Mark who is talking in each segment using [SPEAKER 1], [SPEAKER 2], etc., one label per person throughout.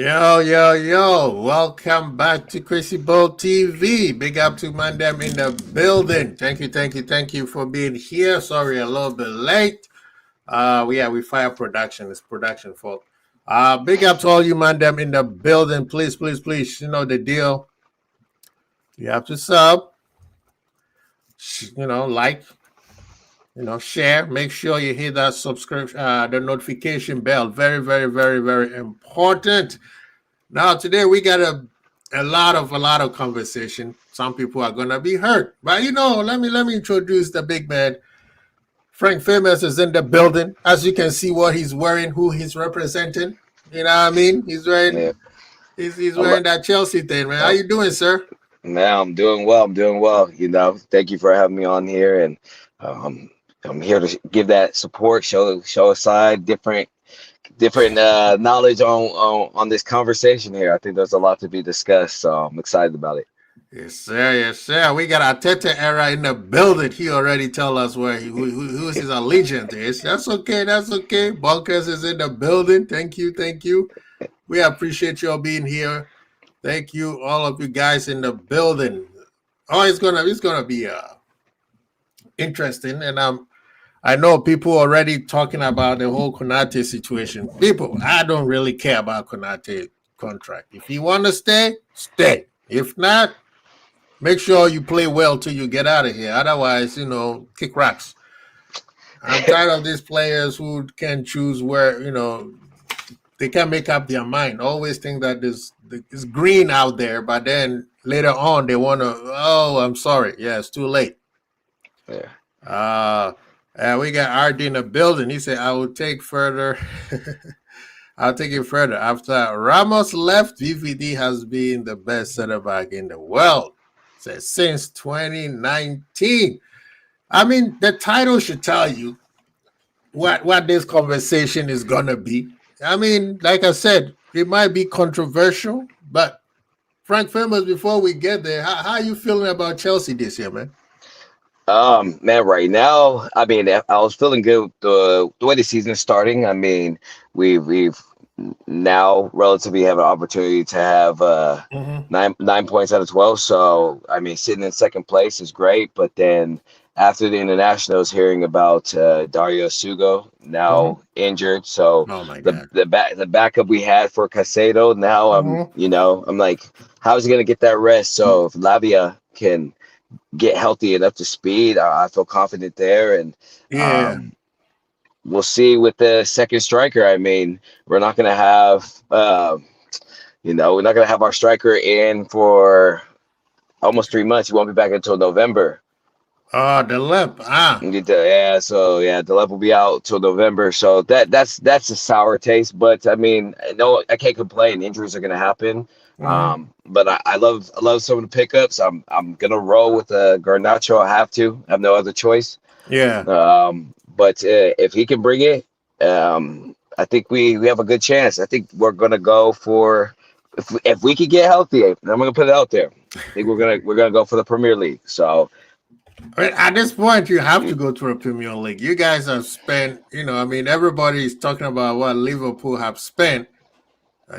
[SPEAKER 1] Yo, yo, yo. Welcome back to Crazy Bowl TV. Big up to Mandem in the building. Thank you for being here. Sorry, a little bit late. We fire production. It's production fault. Big up to all you Mandem in the building. Please, you know the deal. You have to sub, like, share. Make sure you hit that subscription, the notification bell. Very important. Now today we got a lot of conversation. Some people are gonna be hurt, but let me introduce the big man. Frank Famous is in the building. As you can see, what he's wearing, who he's representing. You know what I mean? He's wearing
[SPEAKER 2] Yeah.
[SPEAKER 1] he's wearing that Chelsea thing, man. How
[SPEAKER 2] Oh,
[SPEAKER 1] you doing, sir?
[SPEAKER 2] now I'm doing well. I'm doing well. Thank you for having me on here, and um, I'm here to give that support, show a side, different knowledge on this conversation here. I think there's a lot to be discussed, so I'm excited about it.
[SPEAKER 1] Yes, sir. We got our Tete era in the building. He already tell us who his allegiance is. That's okay. Bunkers is in the building. Thank you. We appreciate you all being here. Thank you, all of you guys in the building. Oh, it's gonna be interesting, and I know people already talking about the whole Konate situation. People, I don't really care about Konate contract. If you want to stay, stay. If not, make sure you play well till you get out of here. Otherwise, kick rocks. I'm tired of these players who can choose where they can't make up their mind. Always think that it's green out there, but then later on they want to. Oh, I'm sorry. Yeah, it's too late.
[SPEAKER 2] Yeah.
[SPEAKER 1] We got RD in the building. He said, "I will take further." I'll take it further. After Ramos left, VVD has been the best center back in the world since 2019. I mean, the title should tell you what this conversation is gonna be. I mean, like I said, it might be controversial, but Frank Famous, before we get there, how are you feeling about Chelsea this year, man?
[SPEAKER 2] Man, right now, I mean, I was feeling good with the way the season is starting. I mean, we've now relatively have an opportunity to have
[SPEAKER 1] Mm-hmm.
[SPEAKER 2] nine points out of 12. So, I mean, sitting in second place is great. But then after the internationals, hearing about Dario Sugo
[SPEAKER 1] Mm-hmm.
[SPEAKER 2] now injured, so
[SPEAKER 1] Oh my
[SPEAKER 2] the
[SPEAKER 1] God.
[SPEAKER 2] the backup we had for Casado, now
[SPEAKER 1] Mm-hmm.
[SPEAKER 2] I'm like, how is he gonna get that rest? So if Lavia can get healthy and up to speed, I feel confident there. And
[SPEAKER 1] Yeah.
[SPEAKER 2] um, we'll see with the second striker. I mean, we're not going to have, we're not going to have our striker in for almost 3 months. He won't be back until November.
[SPEAKER 1] Oh, the lip.
[SPEAKER 2] Yeah, the left will be out till November. So that's a sour taste. But I mean, no, I can't complain. Injuries are going to happen.
[SPEAKER 1] Mm-hmm.
[SPEAKER 2] But I love some of the pickups. I'm gonna roll with Garnacho. I have to. I have no other choice.
[SPEAKER 1] Yeah.
[SPEAKER 2] But if he can bring it, I think we have a good chance. I think we're gonna go for if we could get healthy. I'm gonna put it out there. I think we're gonna go for the Premier League. So
[SPEAKER 1] I mean, at this point, you have to go to a Premier League. You guys have spent, I mean, everybody is talking about what Liverpool have spent.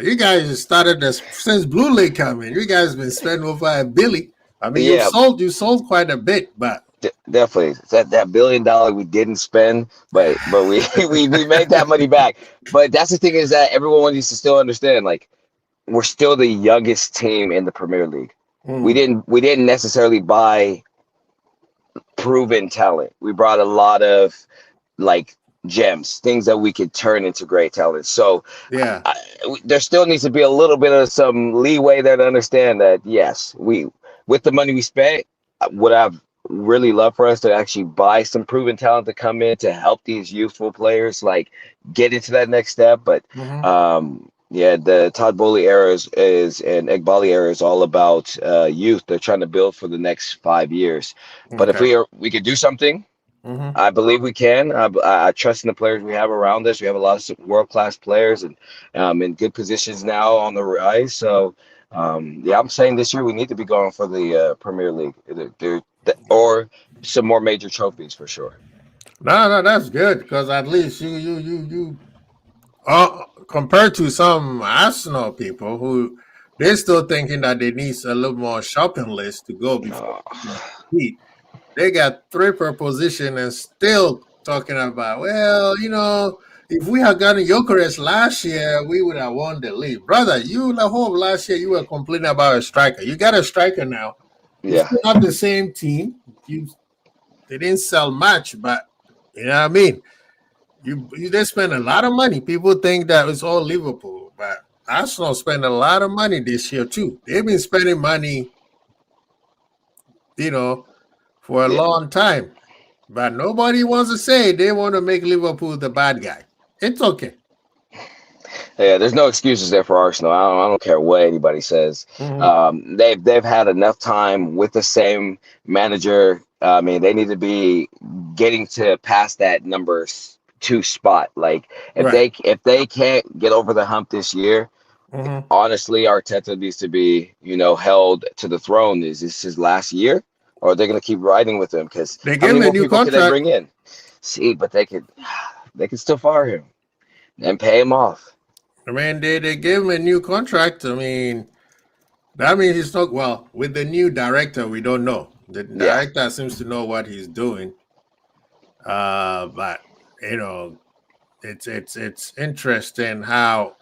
[SPEAKER 1] You guys started this since Blue Lake coming. You guys been spending over $1 billion. I mean,
[SPEAKER 2] yeah,
[SPEAKER 1] you sold quite a bit, but
[SPEAKER 2] definitely that $1 billion we didn't spend, but we we made that money back. But that's the thing is that everyone needs to still understand. Like we're still the youngest team in the Premier League. We
[SPEAKER 1] mm,
[SPEAKER 2] didn't necessarily buy proven talent. We brought a lot of like gems, things that we could turn into great talent. So
[SPEAKER 1] yeah.
[SPEAKER 2] I, there still needs to be a little bit of some leeway there to understand that yes, we with the money we spent, would I've really loved for us to actually buy some proven talent to come in to help these youthful players like get into that next step. But
[SPEAKER 1] Mm-hmm.
[SPEAKER 2] yeah, the Todd Bowley era is and Egbali era is all about youth. They're trying to build for the next 5 years. But if
[SPEAKER 1] Okay.
[SPEAKER 2] we could do something,
[SPEAKER 1] Mm-hmm.
[SPEAKER 2] I believe we can. I trust in the players we have around us. We have a lot of world-class players and in good positions now on the rise. So, yeah, I'm saying this year we need to be going for the Premier League or some more major trophies for sure.
[SPEAKER 1] No, that's good because at least you. Uh, compared to some Arsenal people who they're still thinking that they need a little more shopping list to go before compete. They got three per position and still talking about, well, if we had gotten Jokeres last year, we would have won the league. Brother, you the whole last year you were complaining about a striker. You got a striker now. You
[SPEAKER 2] Yeah.
[SPEAKER 1] still have the same team. They didn't sell much, but you know what I mean? You they spend a lot of money. People think that it's all Liverpool, but Arsenal spent a lot of money this year too. They've been spending money, for a long time. But nobody wants to say they want to make Liverpool the bad guy. It's okay.
[SPEAKER 2] Yeah, there's no excuses there for Arsenal. I don't care what anybody says. They've had enough time with the same manager. I mean, they need to be getting to past that number 2 spot. Like if they can't get over the hump this year, honestly, Arteta needs to be held to the throne. Is this his last year, or are they going to keep riding with him? Because
[SPEAKER 1] they give him a new contract.
[SPEAKER 2] Can they bring in? See, but they could still fire him and pay him off.
[SPEAKER 1] I mean, they gave him a new contract. I mean, that means he's not well with the new director. We don't know. The director seems to know what he's doing. But it's interesting how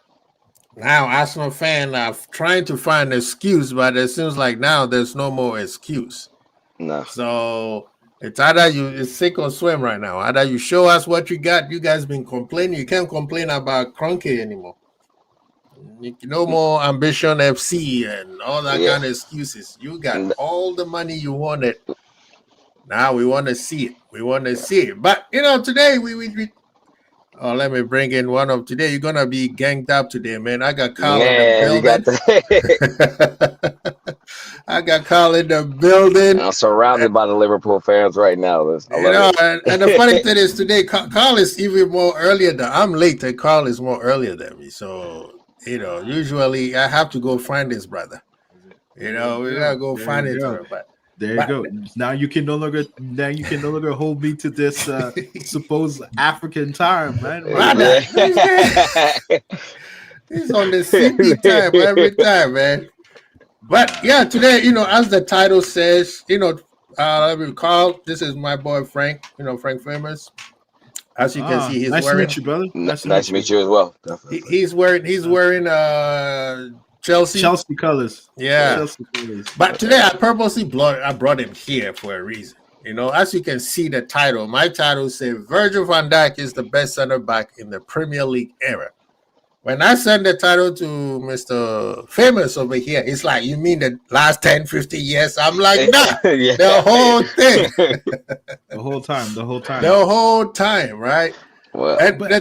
[SPEAKER 1] now Arsenal fans are trying to find an excuse, but it seems like now there's no more excuse.
[SPEAKER 2] No.
[SPEAKER 1] So it's either it's sink or swim right now. Either you show us what you got. You guys been complaining. You can't complain about Kroenke anymore. No more Ambition FC and all that kind of excuses. You got all the money you wanted. Now we want to see it. We want to see it. But today we let me bring in one of today. You're gonna be ganged up today, man. I got Carl in the building. I got Carl in the building.
[SPEAKER 2] I'm surrounded by the Liverpool fans right now.
[SPEAKER 1] And the funny thing is today, Carl is even more earlier than I'm late, and Carl is more earlier than me. So usually I have to go find this brother. We gotta go find it. But
[SPEAKER 3] there you go. Now you can no longer hold me to this supposed African time, man.
[SPEAKER 1] Brother, he's on the CP time every time, man. But today, as the title says, let me call. This is my boy Frank. Frank Famous. As you can see, he's
[SPEAKER 3] nice
[SPEAKER 1] wearing.
[SPEAKER 3] Nice to meet you, brother.
[SPEAKER 2] Nice to meet you as well.
[SPEAKER 1] He's wearing Chelsea
[SPEAKER 3] colors.
[SPEAKER 1] Yeah.
[SPEAKER 3] Chelsea colors.
[SPEAKER 1] But today I purposely brought him here for a reason. As you can see the title, my title says Virgil van Dijk is the best center back in the Premier League era. When I send the title to Mr. Famous over here, it's like, you mean the last 10, 50 years? I'm like, nah, the whole thing.
[SPEAKER 3] The whole time.
[SPEAKER 1] The whole time, right?
[SPEAKER 2] Well,
[SPEAKER 3] but I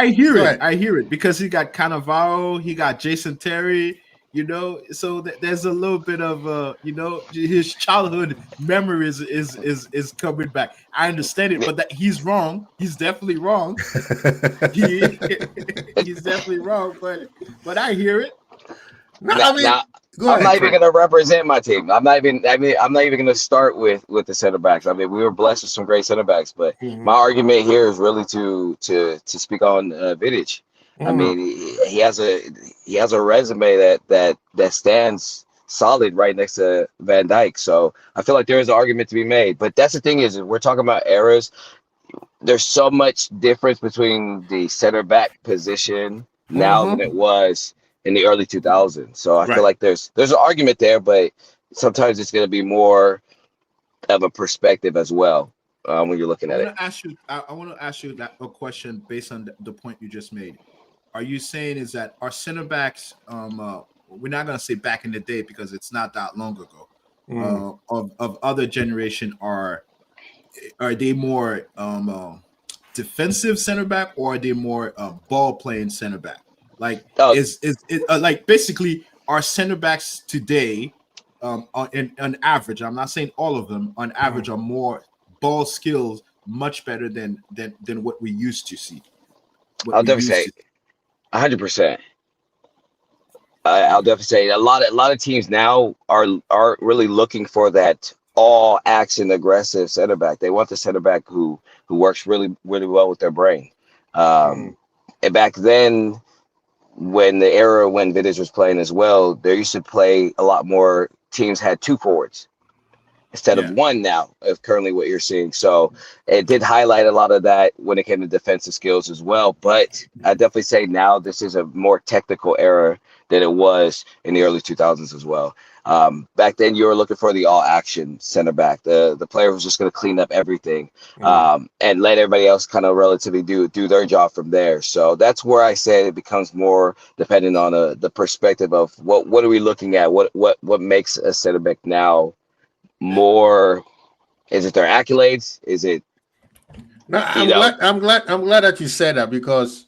[SPEAKER 3] hear it. I hear it because he got Cannavaro, he got Jason Terry, so there's a little bit of his childhood memories is coming back. I understand it, but that he's wrong. He's definitely wrong. He's definitely wrong, but I hear it.
[SPEAKER 2] No, I'm not even going to represent my team. I'm not even going to start with the center backs. I mean, we were blessed with some great center backs, but my argument here is really to speak on VYBEZ. I mean, he has a resume that stands solid right next to Van Dijk. So I feel like there is an argument to be made. But that's the thing is, we're talking about eras. There's so much difference between the center back position now than it was in the early 2000s. So I feel like there's an argument there, but sometimes it's going to be more of a perspective as well when you're looking at it.
[SPEAKER 3] I want to ask you a question based on the point you just made. Are you saying is that our center backs, we're not going to say back in the day because it's not that long ago, of other generation, are they more defensive center back, or are they more ball playing center back? Like is like basically our center backs today, on average, I'm not saying all of them, on average are more ball skills, much better than what we used to see.
[SPEAKER 2] I'll definitely say 100%. I'll definitely say a lot of teams now are really looking for that all action aggressive center back. They want the center back who works really, really well with their brain. And back then, when the era when VYBEZ was playing as well, there used to play a lot more teams had 2 forwards instead of 1 now, of currently what you're seeing. So it did highlight a lot of that when it came to defensive skills as well. But I definitely say now this is a more technical era than it was in the early 2000s as well. Back then, you were looking for the all-action center back. The player was just going to clean up everything and let everybody else kind of relatively do their job from there. So that's where I say it becomes more dependent on the perspective of what are we looking at? What makes a center back now more? Is it their accolades? Is it?
[SPEAKER 1] No, I'm glad that you said that, because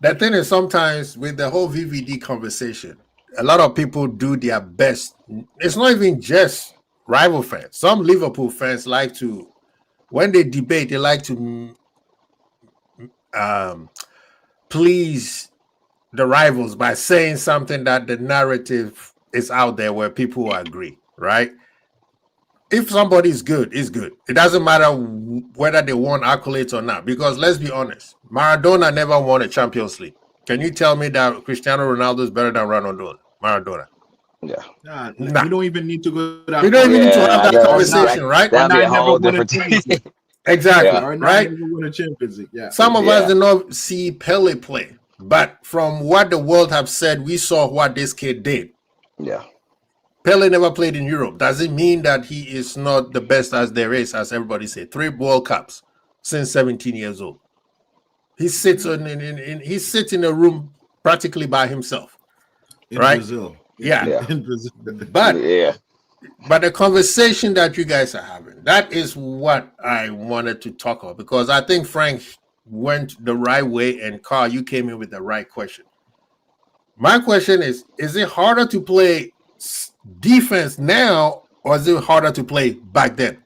[SPEAKER 1] the thing is, sometimes with the whole VVD conversation, a lot of people do their best. It's not even just rival fans. Some Liverpool fans like to, when they debate, they like to please the rivals by saying something that the narrative is out there where people agree, right? If somebody is good, it's good. It doesn't matter whether they won accolades or not, because let's be honest, Maradona never won a Champions League. Can you tell me that Cristiano Ronaldo is better than Maradona?
[SPEAKER 2] Yeah.
[SPEAKER 3] We don't even need to go that
[SPEAKER 1] We don't even need to
[SPEAKER 2] Yeah,
[SPEAKER 1] have that conversation, right?
[SPEAKER 2] That'd be a
[SPEAKER 3] R9 never
[SPEAKER 2] whole
[SPEAKER 3] won a
[SPEAKER 2] different
[SPEAKER 3] Champions
[SPEAKER 2] thing.
[SPEAKER 3] League.
[SPEAKER 1] Exactly,
[SPEAKER 2] Yeah.
[SPEAKER 3] R9
[SPEAKER 1] right?
[SPEAKER 3] never won a Champions League. Yeah.
[SPEAKER 1] Some of us did not see Pele play, but from what the world have said, we saw what this kid did.
[SPEAKER 2] Yeah.
[SPEAKER 1] Pele never played in Europe. Does it mean that he is not the best as there is, as everybody said? 3 World Cups since 17 years old. He sits in a room practically by himself.
[SPEAKER 3] In
[SPEAKER 1] right?
[SPEAKER 3] Brazil.
[SPEAKER 1] Yeah.
[SPEAKER 3] In Brazil.
[SPEAKER 1] But the conversation that you guys are having, that is what I wanted to talk about, because I think Frank went the right way, and Carl, you came in with the right question. My question is it harder to play defense now, or is it harder to play back then?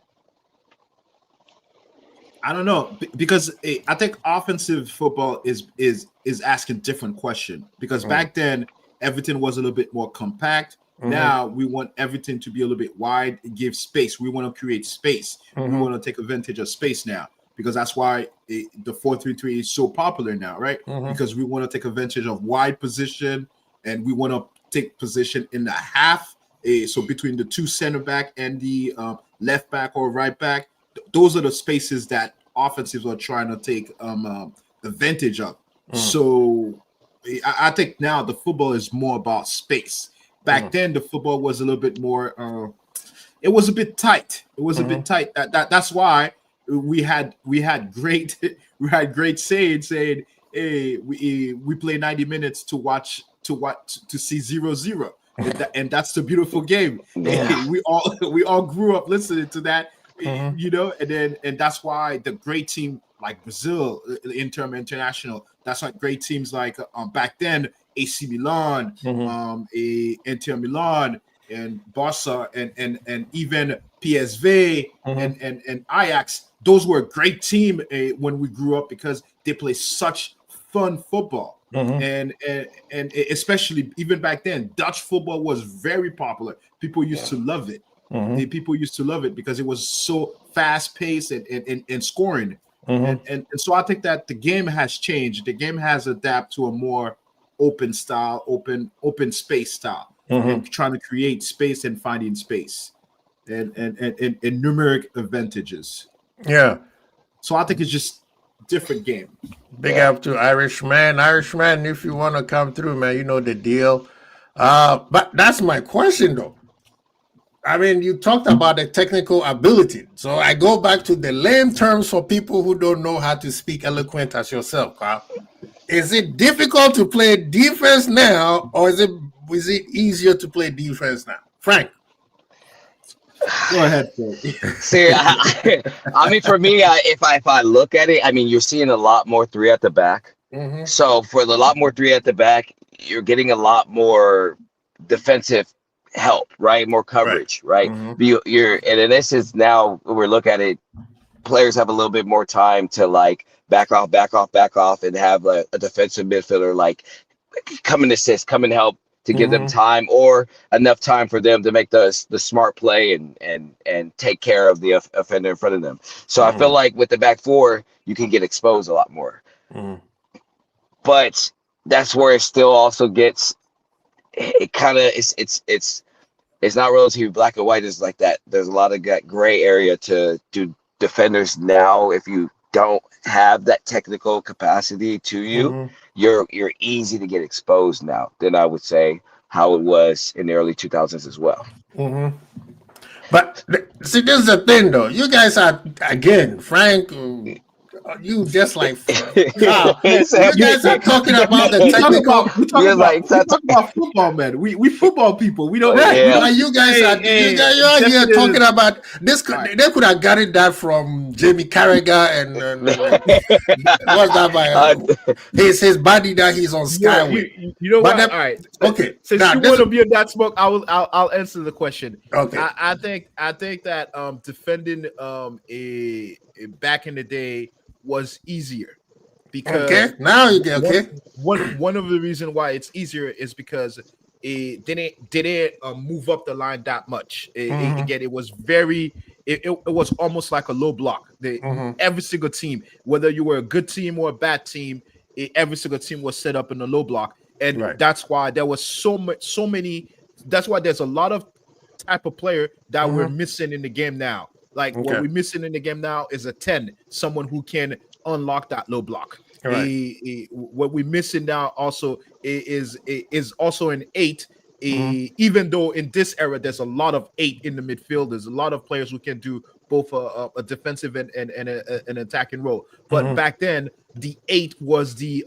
[SPEAKER 3] I don't know, because I think offensive football is asking different question, because back then everything was a little bit more compact. Now we want everything to be a little bit wide, give space. We want to create space. We want to take advantage of space now, because that's why the 4-3-3 is so popular now, right? Because we want to take advantage of wide position, and we want to take position in the half. So between the 2 center back and the left back or right back, those are the spaces that offensives are trying to take advantage of. So I think now the football is more about space. Back then, the football was a little bit more. It was a bit tight. It was a bit tight. That's why we had great saying, "Hey, we play 90 minutes to see 0-0." And that's the beautiful game.
[SPEAKER 2] Yeah.
[SPEAKER 3] We all grew up listening to that, and that's why the great team like Brazil, international. That's why great teams like back then, AC Milan, Inter Milan, and Barca, and even PSV and Ajax. Those were a great team when we grew up, because they play such fun football. And especially even back then, Dutch football was very popular. People used to love it. People used to love it because it was so fast paced and scoring. And so I think that the game has changed. The game has adapted to a more open style, open space style, and trying to create space and finding space and numeric advantages.
[SPEAKER 1] Yeah.
[SPEAKER 3] So I think it's just different game.
[SPEAKER 1] Big up to Irishman. Irishman, if you want to come through, man, you know the deal. But that's my question, though. I mean, you talked about the technical ability. So I go back to the lame terms for people who don't know how to speak eloquent as yourself, Carl. Is it difficult to play defense now, or is it easier to play defense now? Frank.
[SPEAKER 3] Go ahead, Frank.
[SPEAKER 2] See, I mean, for me, if I look at it, I mean, you're seeing a lot more 3 at the back. So for the lot more 3 at the back, you're getting a lot more defensive help, right? More coverage, right? And in this is now when we look at it, players have a little bit more time to like back off, and have a defensive midfielder like come and assist, come and help to give them time, or enough time for them to make the smart play and take care of the offender in front of them. So I feel like with the back 4, you can get exposed a lot more. But that's where it still also gets. It kind of it's not relatively black and white. It's like that. There's a lot of gray area to do defenders now. If you don't have that technical capacity to you,
[SPEAKER 1] Mm-hmm.
[SPEAKER 2] you're easy to get exposed now than I would say how it was in the early 2000s as well.
[SPEAKER 1] Mm-hmm. But see, this is the thing, though. You guys are again, Frank. You just like wow.
[SPEAKER 2] He said,
[SPEAKER 1] You guys are talking about the technical.
[SPEAKER 3] We talk
[SPEAKER 2] You're
[SPEAKER 3] about,
[SPEAKER 2] like,
[SPEAKER 3] we talk about football, man. We football people. We don't.
[SPEAKER 1] Right,
[SPEAKER 2] Yeah.
[SPEAKER 1] but you guys are you guys are here talking about this.
[SPEAKER 3] Right.
[SPEAKER 1] They could have gotten that from Jamie Carragher and what's that by his body that he's on Sky with.
[SPEAKER 3] You know
[SPEAKER 1] But
[SPEAKER 3] what?
[SPEAKER 1] then-
[SPEAKER 3] All right.
[SPEAKER 1] Okay,
[SPEAKER 3] Since
[SPEAKER 1] now
[SPEAKER 3] you
[SPEAKER 1] this-
[SPEAKER 3] want to be in that smoke, I'll answer the question.
[SPEAKER 1] Okay.
[SPEAKER 3] I think that defending a back in the day was easier because
[SPEAKER 1] Okay, now you get okay.
[SPEAKER 3] one of the reasons why it's easier is because it didn't move up the line that much. Again, it was very it was almost like a low block. Every single team, whether you were a good team or a bad team, every single team was set up in a low block, and
[SPEAKER 1] Right.
[SPEAKER 3] that's why there was so many. That's why there's a lot of type of player that we're missing in the game now. Like
[SPEAKER 1] Okay.
[SPEAKER 3] what we're missing in the game now is a 10, someone who can unlock that low block.
[SPEAKER 1] Right.
[SPEAKER 3] What we're missing now also is also an 8. Even though in this era there's a lot of 8 in the midfield, there's a lot of players who can do both a defensive and an attacking role. But back then the 8 was the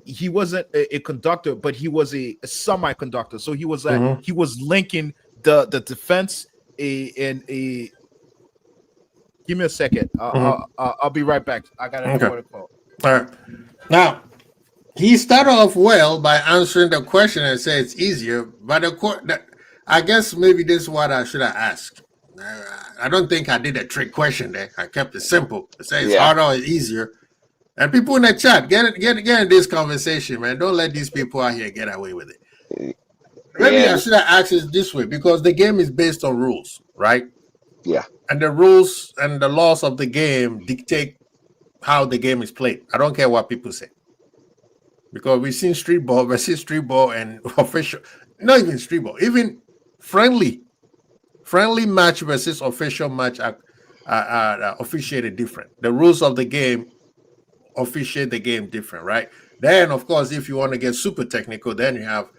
[SPEAKER 3] he wasn't a conductor, but he was a semi-conductor. So he was he was linking the defense and a. Give me a second. I'll be right back. I got an important call.
[SPEAKER 1] All right. Now, he started off well by answering the question and said it's easier, but I guess maybe this is what I should have asked. I don't think I did a trick question there. I kept it simple. I say it's harder or easier. And people in the chat, get in this conversation, man. Don't let these people out here get away with it. Maybe I should have asked it this way because the game is based on rules, right?
[SPEAKER 2] Yeah.
[SPEAKER 1] And the rules and the laws of the game dictate how the game is played. I don't care what people say. Because we've seen street ball versus street ball and official, not even street ball, even friendly match versus official match are officiated different. The rules of the game officiate the game different, right? Then, of course, if you want to get super technical, then you have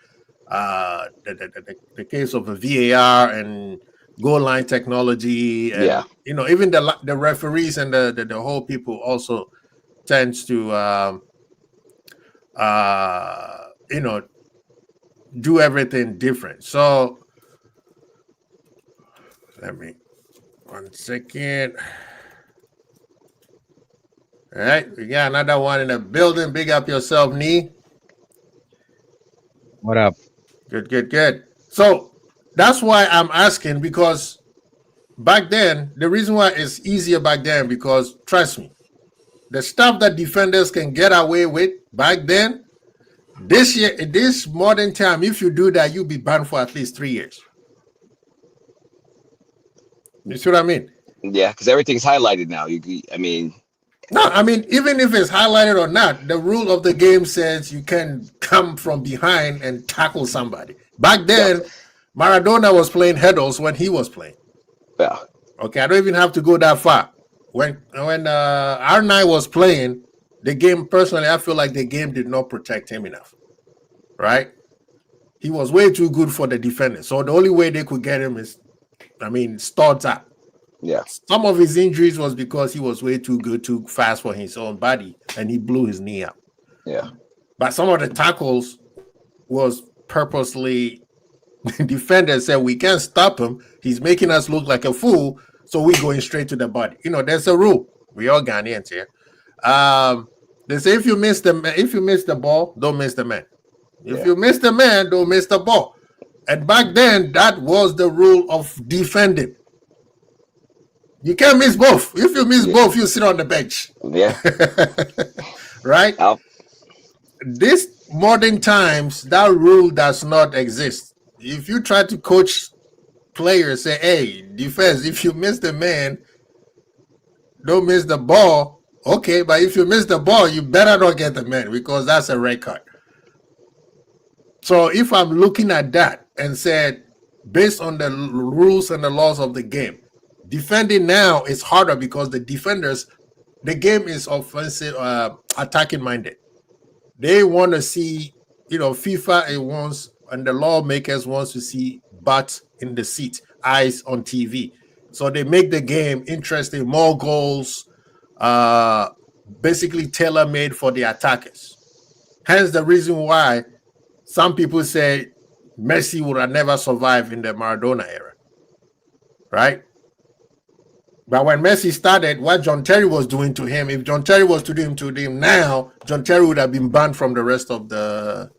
[SPEAKER 1] the case of a VAR and goal line technology, and even the referees and the whole people also tends to do everything different. So let me 1 second. All right, we got another one in the building. Big up yourself, Nee.
[SPEAKER 4] What up?
[SPEAKER 1] Good. So that's why I'm asking, because back then, the reason why it's easier back then, because trust me, the stuff that defenders can get away with back then, this year, in this modern time, if you do that, you'll be banned for at least 3 years. You see what I mean?
[SPEAKER 2] Yeah, because everything's highlighted now.
[SPEAKER 1] No, I mean, even if it's highlighted or not, the rule of the game says you can come from behind and tackle somebody. Back then, Maradona was playing headers when he was playing.
[SPEAKER 2] Yeah.
[SPEAKER 1] Okay, I don't even have to go that far. When R9 was playing, the game, personally, I feel like the game did not protect him enough. Right? He was way too good for the defenders. So the only way they could get him is, studs up.
[SPEAKER 2] Yeah.
[SPEAKER 1] Some of his injuries was because he was way too good, too fast for his own body, and he blew his knee out.
[SPEAKER 2] Yeah.
[SPEAKER 1] But some of the tackles was purposely defenders said we can't stop him. He's making us look like a fool, so we're going straight to the body. There's a rule. We all Ghanaians here. They say if you miss the ball, don't miss the man. If you miss the man, don't miss the ball. And back then, that was the rule of defending. You can't miss both. If you miss both, you sit on the bench.
[SPEAKER 2] Yeah.
[SPEAKER 1] Right? This modern times, that rule does not exist. If you try to coach players, say, hey, defense, if you miss the man, don't miss the ball. Okay, but if you miss the ball, you better not get the man because that's a red card. So if I'm looking at that and said, based on the rules and the laws of the game, defending now is harder because the defenders, the game is offensive, attacking minded. They want to see, FIFA it wants, and the lawmakers wants to see butts in the seat, eyes on TV. So they make the game interesting, more goals, basically tailor-made for the attackers. Hence the reason why some people say Messi would have never survived in the Maradona era, right? But when Messi started, what John Terry was doing to him, if John Terry was to do him now, John Terry would have been banned from the rest of the...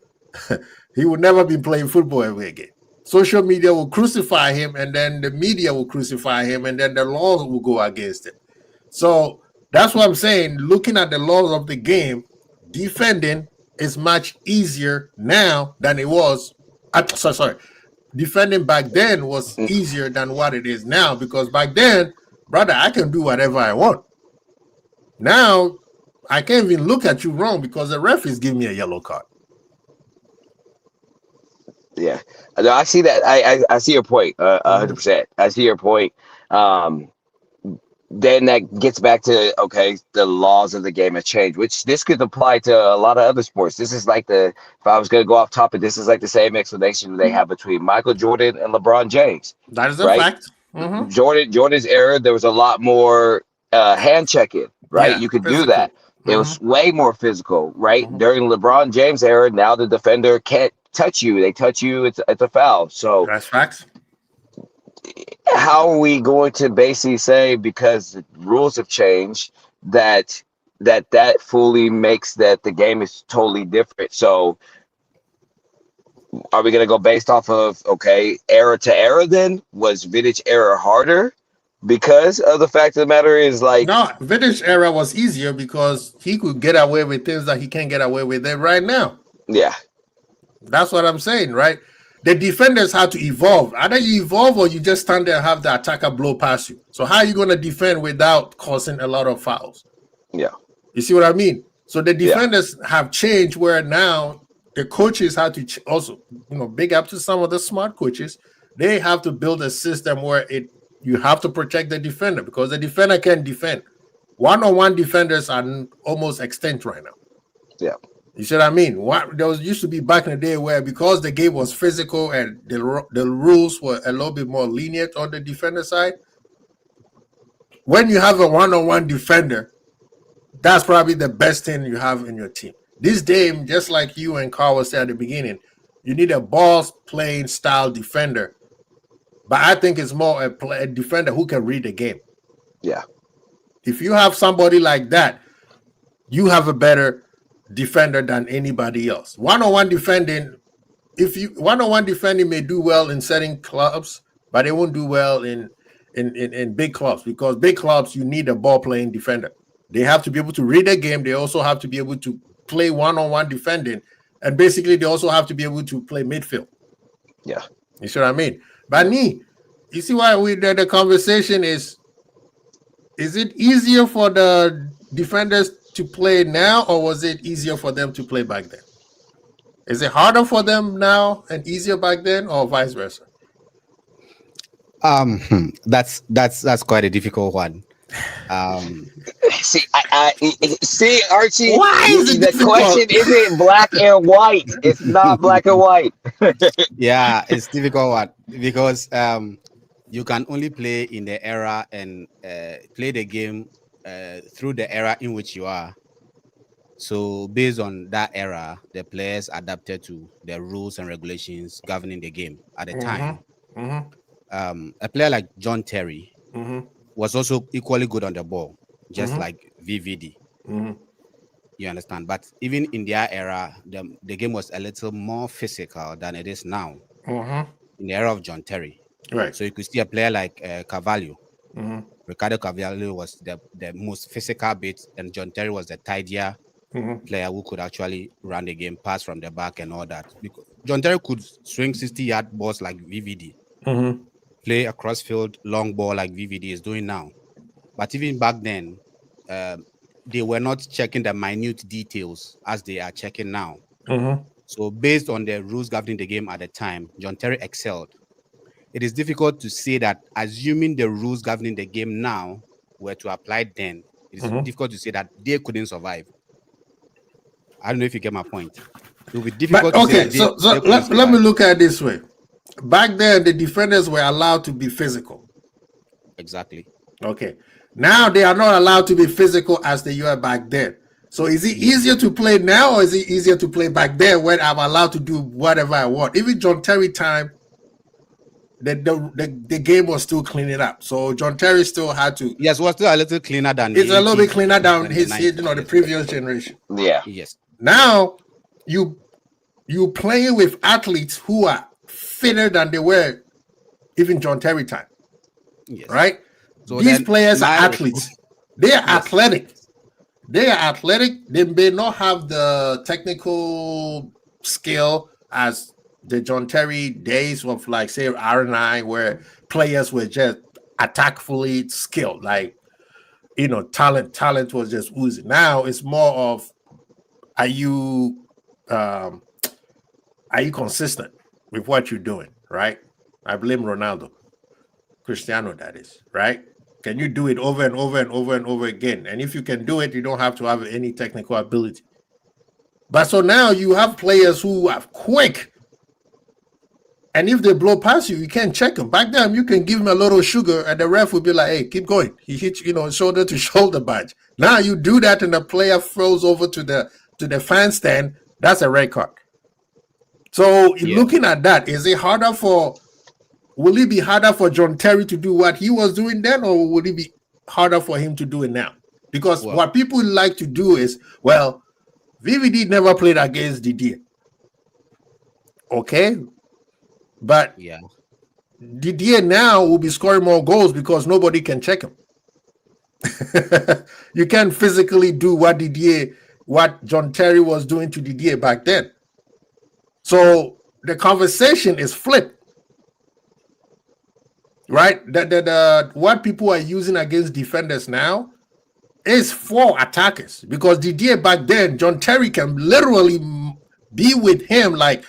[SPEAKER 1] he would never be playing football ever again. Social media will crucify him, and then the media will crucify him, and then the laws will go against him. So that's what I'm saying. Looking at the laws of the game, defending is much easier now than it was. Sorry. Defending back then was easier than what it is now, because back then, brother, I can do whatever I want. Now, I can't even look at you wrong because the ref is giving me a yellow card.
[SPEAKER 2] Yeah, I see that. I see your point. 100%. I see your point. Then that gets back to, okay, the laws of the game have changed, which this could apply to a lot of other sports. This is like if I was going to go off topic, this is like the same explanation they have between Michael Jordan and LeBron James.
[SPEAKER 1] That is a
[SPEAKER 2] right?
[SPEAKER 1] fact. Mm-hmm.
[SPEAKER 2] Jordan's era, there was a lot more hand checking, right?
[SPEAKER 1] Yeah,
[SPEAKER 2] you could
[SPEAKER 1] physical.
[SPEAKER 2] do that.
[SPEAKER 1] Mm-hmm.
[SPEAKER 2] It was way more physical, right?
[SPEAKER 1] Mm-hmm.
[SPEAKER 2] During LeBron James era, now the defender can't touch you. They touch you, it's a foul. So
[SPEAKER 1] that's facts.
[SPEAKER 2] How are we going to basically say, because the rules have changed, that fully makes that the game is totally different? So are we going to go based off of, okay, era to era then? Was vintage era harder? Because of the fact of the matter is, like,
[SPEAKER 1] no, vintage era was easier because he could get away with things that he can't get away with it right now.
[SPEAKER 2] Yeah.
[SPEAKER 1] That's what I'm saying, right? The defenders had to evolve. Either you evolve or you just stand there and have the attacker blow past you. So how are you going to defend without causing a lot of fouls?
[SPEAKER 2] Yeah.
[SPEAKER 1] You see what I mean? So the defenders have changed where now the coaches have to also, big up to some of the smart coaches. They have to build a system where you have to protect the defender because the defender can't defend. One-on-one defenders are almost extinct right now.
[SPEAKER 2] Yeah.
[SPEAKER 1] You see what I mean? There used to be back in the day where, because the game was physical and the rules were a little bit more lenient on the defender side, when you have a one-on-one defender, that's probably the best thing you have in your team. This game, just like you and Carl was saying at the beginning, you need a ball-playing style defender. But I think it's more a defender who can read the game.
[SPEAKER 2] Yeah.
[SPEAKER 1] If you have somebody like that, you have a better defender than anybody else. One-on-one defending may do well in certain clubs, but it won't do well in big clubs, because big clubs, you need a ball-playing defender. They have to be able to read the game. They also have to be able to play one-on-one defending, and basically they also have to be able to play midfield.
[SPEAKER 2] Yeah.
[SPEAKER 1] You see what I mean? But you see why the conversation is it easier for the defenders to play now, or was it easier for them to play back then? Is it harder for them now and easier back then, or vice versa?
[SPEAKER 4] That's quite a difficult one.
[SPEAKER 2] See, see, Archie.
[SPEAKER 1] Why is it
[SPEAKER 2] the
[SPEAKER 1] difficult?
[SPEAKER 2] question isn't black and white? It's not black and white.
[SPEAKER 4] Yeah, it's difficult one because you can only play in the era and play the game through the era in which you are. So based on that era, the players adapted to the rules and regulations governing the game at the time.
[SPEAKER 1] Mm-hmm.
[SPEAKER 4] A player like John Terry
[SPEAKER 1] Mm-hmm.
[SPEAKER 4] was also equally good on the ball, just like VVD.
[SPEAKER 1] Mm-hmm.
[SPEAKER 4] You understand? But even in their era, the game was a little more physical than it is now.
[SPEAKER 1] Mm-hmm.
[SPEAKER 4] In the era of John Terry.
[SPEAKER 1] Right.
[SPEAKER 4] So you could see a player like Carvalho.
[SPEAKER 1] Mm-hmm.
[SPEAKER 4] Ricardo Carvalho was the most physical bit, and John Terry was the tidier player who could actually run the game, pass from the back and all that. Because John Terry could swing 60-yard balls like VVD, play a crossfield long ball like VVD is doing now. But even back then, they were not checking the minute details as they are checking now. So based on the rules governing the game at the time, John Terry excelled. It is difficult to say that, assuming the rules governing the game now were to apply then, it is difficult to say that they couldn't survive. I don't know if you get my point. It would be difficult to say that they couldn't survive.
[SPEAKER 1] Let me look at it this way. Back then, the defenders were allowed to be physical.
[SPEAKER 4] Exactly.
[SPEAKER 1] Okay. Now they are not allowed to be physical as they were back then. So is it easier to play now, or is it easier to play back then when I'm allowed to do whatever I want? Even John Terry time, the game was still cleaning up. So John Terry still had to.
[SPEAKER 4] Yes, it was still a little cleaner than.
[SPEAKER 1] It's a little bit cleaner than the previous generation.
[SPEAKER 2] Yeah.
[SPEAKER 4] Yes.
[SPEAKER 1] Now you playing with athletes who are fitter than they were even John Terry time.
[SPEAKER 4] Yes.
[SPEAKER 1] Right?
[SPEAKER 4] So
[SPEAKER 1] these players are athletes. They are athletic. They are athletic. They may not have the technical skill as the John Terry days of, like, say, R9, where players were just attackfully skilled. Like, talent was just oozing. Now it's more of, are you consistent with what you're doing, right? I blame Ronaldo. Cristiano, that is, right? Can you do it over and over and over and over again? And if you can do it, you don't have to have any technical ability. But so now you have players who are quick. And if they blow past you, you can't check them. Back then, you can give him a little sugar and the ref will be like, hey, keep going. He hits, shoulder to shoulder badge. Now you do that and the player throws over to the fan stand. That's a red card. So looking at that, will it be harder for John Terry to do what he was doing then, or would it be harder for him to do it now? Because what people like to do is, VVD never played against Didier. Okay? But Didier now will be scoring more goals because nobody can check him. You can't physically do what John Terry was doing to Didier back then. So the conversation is flipped. Right? What people are using against defenders now is for attackers, because Didier back then, John Terry can literally be with him like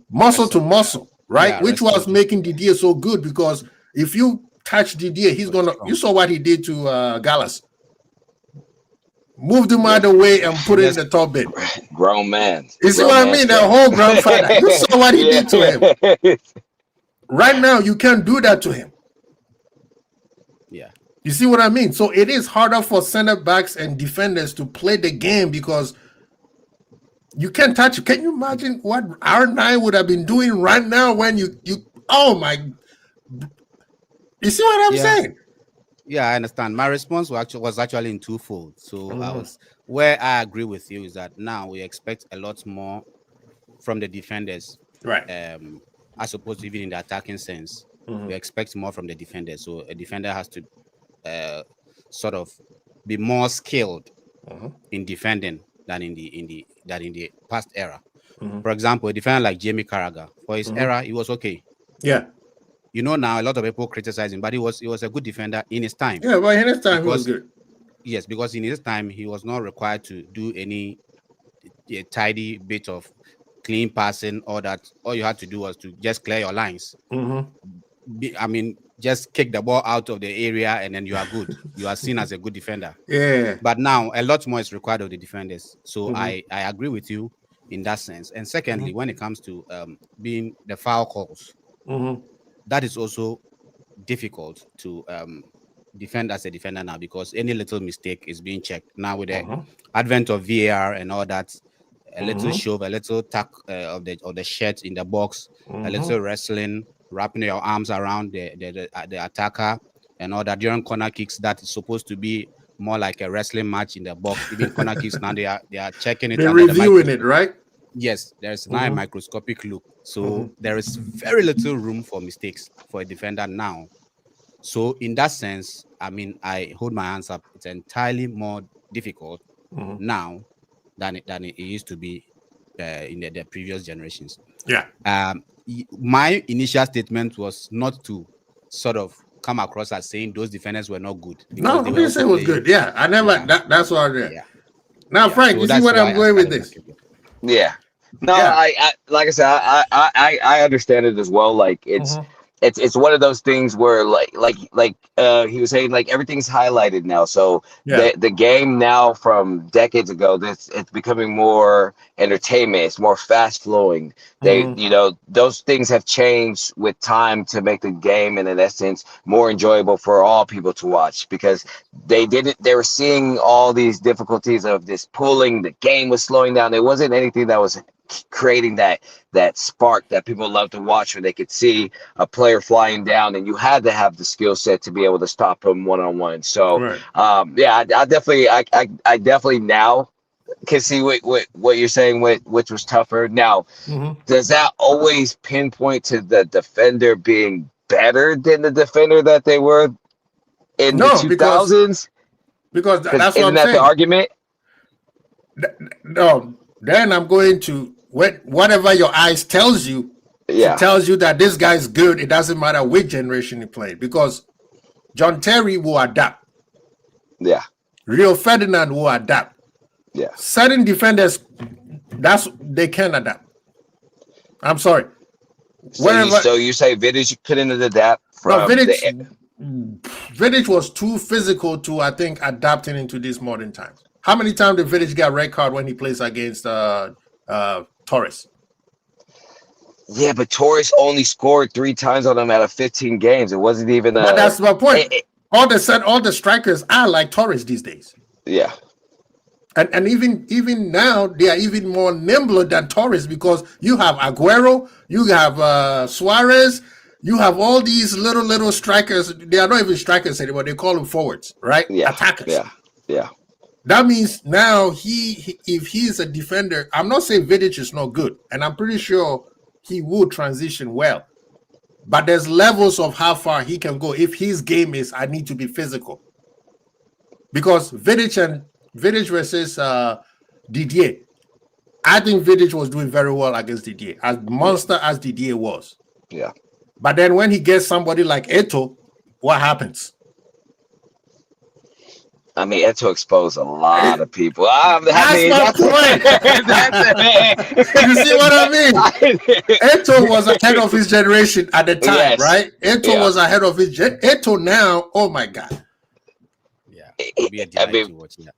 [SPEAKER 1] muscle to muscle, right?
[SPEAKER 4] Yeah,
[SPEAKER 1] which was making Didier so good, because if you touch Didier, you saw what he did to Gallas. Moved him out of the way and put it in the top bit.
[SPEAKER 2] Grown man.
[SPEAKER 1] You see what I mean? The whole grandfather. You saw what he did to him. Right now, you can't do that to him.
[SPEAKER 4] Yeah.
[SPEAKER 1] You see what I mean? So it is harder for center backs and defenders to play the game because you can't touch it. Can you imagine what R9 would have been doing right now when you oh my, you see what I'm saying?
[SPEAKER 4] Yeah, I understand. My response was actually in twofold. So where I agree with you is that now we expect a lot more from the defenders.
[SPEAKER 1] Right.
[SPEAKER 4] As opposed to even in the attacking sense. We expect more from the defender. So a defender has to sort of be more skilled in defending than in the past era. For example, a defender like Jamie Carragher, for his era, he was okay.
[SPEAKER 1] Yeah.
[SPEAKER 4] Now a lot of people criticize him, but he was a good defender in his time.
[SPEAKER 1] Yeah, but in his time he was good.
[SPEAKER 4] Yes, because in his time he was not required to do any tidy bit of clean passing, or that all you had to do was to just clear your lines. Just kick the ball out of the area and then you are good. You are seen as a good defender.
[SPEAKER 1] Yeah.
[SPEAKER 4] But now a lot more is required of the defenders. So I agree with you in that sense. And secondly, when it comes to being the foul calls, that is also difficult to defend as a defender now, because any little mistake is being checked. Now with the advent of VAR and all that, a little shove, a little tuck of the shirt in the box, a little wrestling, wrapping your arms around the attacker and all that during corner kicks, that is supposed to be more like a wrestling match in the box. Even corner kicks now they are checking it.
[SPEAKER 1] They're reviewing it, right?
[SPEAKER 4] Yes, there's now a microscopic look. So there is very little room for mistakes for a defender now. So in that sense, I hold my hands up. It's entirely more difficult now than it used to be in the previous generations.
[SPEAKER 1] Yeah.
[SPEAKER 4] My initial statement was not to sort of come across as saying those defenders were not good.
[SPEAKER 1] No, I didn't say it was good. Yeah, I never. That's what I did.
[SPEAKER 4] Yeah.
[SPEAKER 1] Now, Frank, you see what I'm going with this?
[SPEAKER 2] Yeah. No,
[SPEAKER 1] Yeah.
[SPEAKER 2] I like I said, I understand it as well. Like
[SPEAKER 1] Mhm.
[SPEAKER 2] it's one of those things where he was saying, like, everything's highlighted now. So
[SPEAKER 1] Yeah.
[SPEAKER 2] the game now from decades ago, this it's becoming more entertainment. It's more fast flowing. They,
[SPEAKER 1] Mhm.
[SPEAKER 2] those things have changed with time to make the game, in an essence, more enjoyable for all people to watch, because they were seeing all these difficulties of this pulling. The game was slowing down. There wasn't anything that was creating that spark that people love to watch, when they could see a player flying down, and you had to have the skill set to be able to stop him one on one. So
[SPEAKER 1] Right.
[SPEAKER 2] yeah, I definitely now can see what you're saying, which was tougher. Now,
[SPEAKER 1] Mhm.
[SPEAKER 2] does that always pinpoint to the defender being better than the defender that they were in the
[SPEAKER 1] No, because
[SPEAKER 2] 2000s? Because
[SPEAKER 1] that's what
[SPEAKER 2] isn't
[SPEAKER 1] I'm
[SPEAKER 2] that the
[SPEAKER 1] saying.
[SPEAKER 2] argument?
[SPEAKER 1] No, then I'm going to whatever your eyes tells you. If it
[SPEAKER 2] Yeah,
[SPEAKER 1] tells you that this guy's good, it doesn't matter which generation he played, because John Terry will adapt.
[SPEAKER 2] yeah,
[SPEAKER 1] Rio Ferdinand will adapt.
[SPEAKER 2] yeah.
[SPEAKER 1] Certain defenders, they can adapt. I'm sorry. Wherever
[SPEAKER 2] So you say Vidic couldn't adapt
[SPEAKER 1] no
[SPEAKER 2] from the
[SPEAKER 1] Vidic was too physical to, I think, adapting into these modern times. How many times did Vidic get red card when he plays against Torres?
[SPEAKER 2] Yeah, but Torres only scored 3 times on them out of 15 games. It wasn't even
[SPEAKER 1] But
[SPEAKER 2] a.
[SPEAKER 1] that's my point. All the strikers are like Torres these days.
[SPEAKER 2] Yeah,
[SPEAKER 1] And even now, they are even more nimbler than Torres, because you have Aguero, you have Suarez, you have all these little strikers. They are not even strikers anymore. They call them forwards, right?
[SPEAKER 2] yeah,
[SPEAKER 1] Attackers.
[SPEAKER 2] yeah, yeah,
[SPEAKER 1] That means now if he's a defender, I'm not saying Vidic is not good, and I'm pretty sure he would transition well. But there's levels of how far he can go if his game is, I need to be physical. Because Vidic versus Didier, I think Vidic was doing very well against Didier, as monster as Didier was.
[SPEAKER 2] yeah.
[SPEAKER 1] But then when he gets somebody like Eto'o, what happens?
[SPEAKER 2] I mean, Eto exposed a lot of people.
[SPEAKER 1] That's my point. You see what I mean? Eto'o was ahead of his generation at the time,
[SPEAKER 2] Yes.
[SPEAKER 1] right? Eto'o
[SPEAKER 2] Yeah.
[SPEAKER 1] was ahead of his Eto'o now, oh my God.
[SPEAKER 4] Yeah, it'll be a
[SPEAKER 2] I
[SPEAKER 4] delight
[SPEAKER 2] mean,
[SPEAKER 4] to watch. Yeah.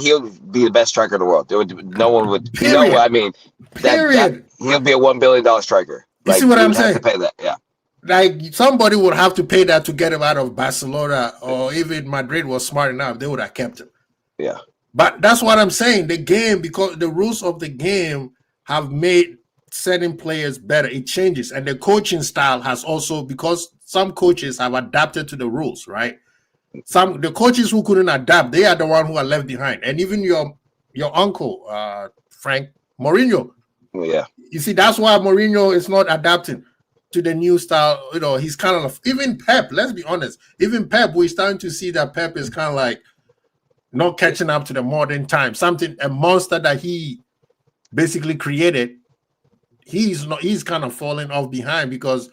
[SPEAKER 2] he'll be the best striker in the world. No one would.
[SPEAKER 1] Period.
[SPEAKER 2] I mean, that he'll be a $1 billion striker.
[SPEAKER 1] You see
[SPEAKER 2] Like,
[SPEAKER 1] what
[SPEAKER 2] you
[SPEAKER 1] I'm
[SPEAKER 2] would have to
[SPEAKER 1] saying?
[SPEAKER 2] pay that. Yeah.
[SPEAKER 1] Like, somebody would have to pay that to get him out of Barcelona, or even Madrid was smart enough, they would have kept him.
[SPEAKER 2] Yeah.
[SPEAKER 1] But that's what I'm saying. The game, because the rules of the game have made certain players better. It changes. And the coaching style has also, because some coaches have adapted to the rules, right? The coaches who couldn't adapt, they are the one who are left behind. And even your uncle, Frank Mourinho.
[SPEAKER 2] Yeah.
[SPEAKER 1] You see, that's why Mourinho is not adapting to the new style. You know, he's kind of, even Pep, let's be honest, even Pep, we're starting to see that Pep is kind of like not catching up to the modern time. A monster that he basically created, he's kind of falling off behind, because